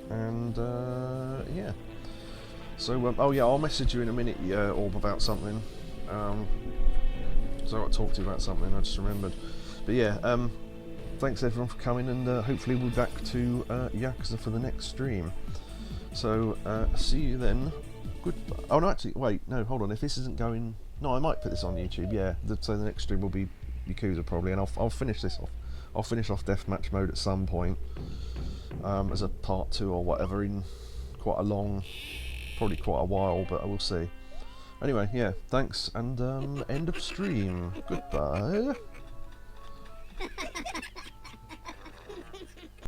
And, yeah. So, oh yeah, I'll message you in a minute, Orb, about something. So I'll talk to you about something, I just remembered. But yeah, thanks everyone for coming, and hopefully we'll be back to Yakuza for the next stream. So, see you then. Goodbye. Oh no, actually, wait, no, hold on. If this isn't going, no, I might put this on YouTube. Yeah, so the next stream will be Yakuza probably, and I'll finish this off. I'll finish off Deathmatch mode at some point, as a part 2 or whatever, in quite a long, probably quite a while, but I will see. Anyway, yeah, thanks, and end of stream. Goodbye.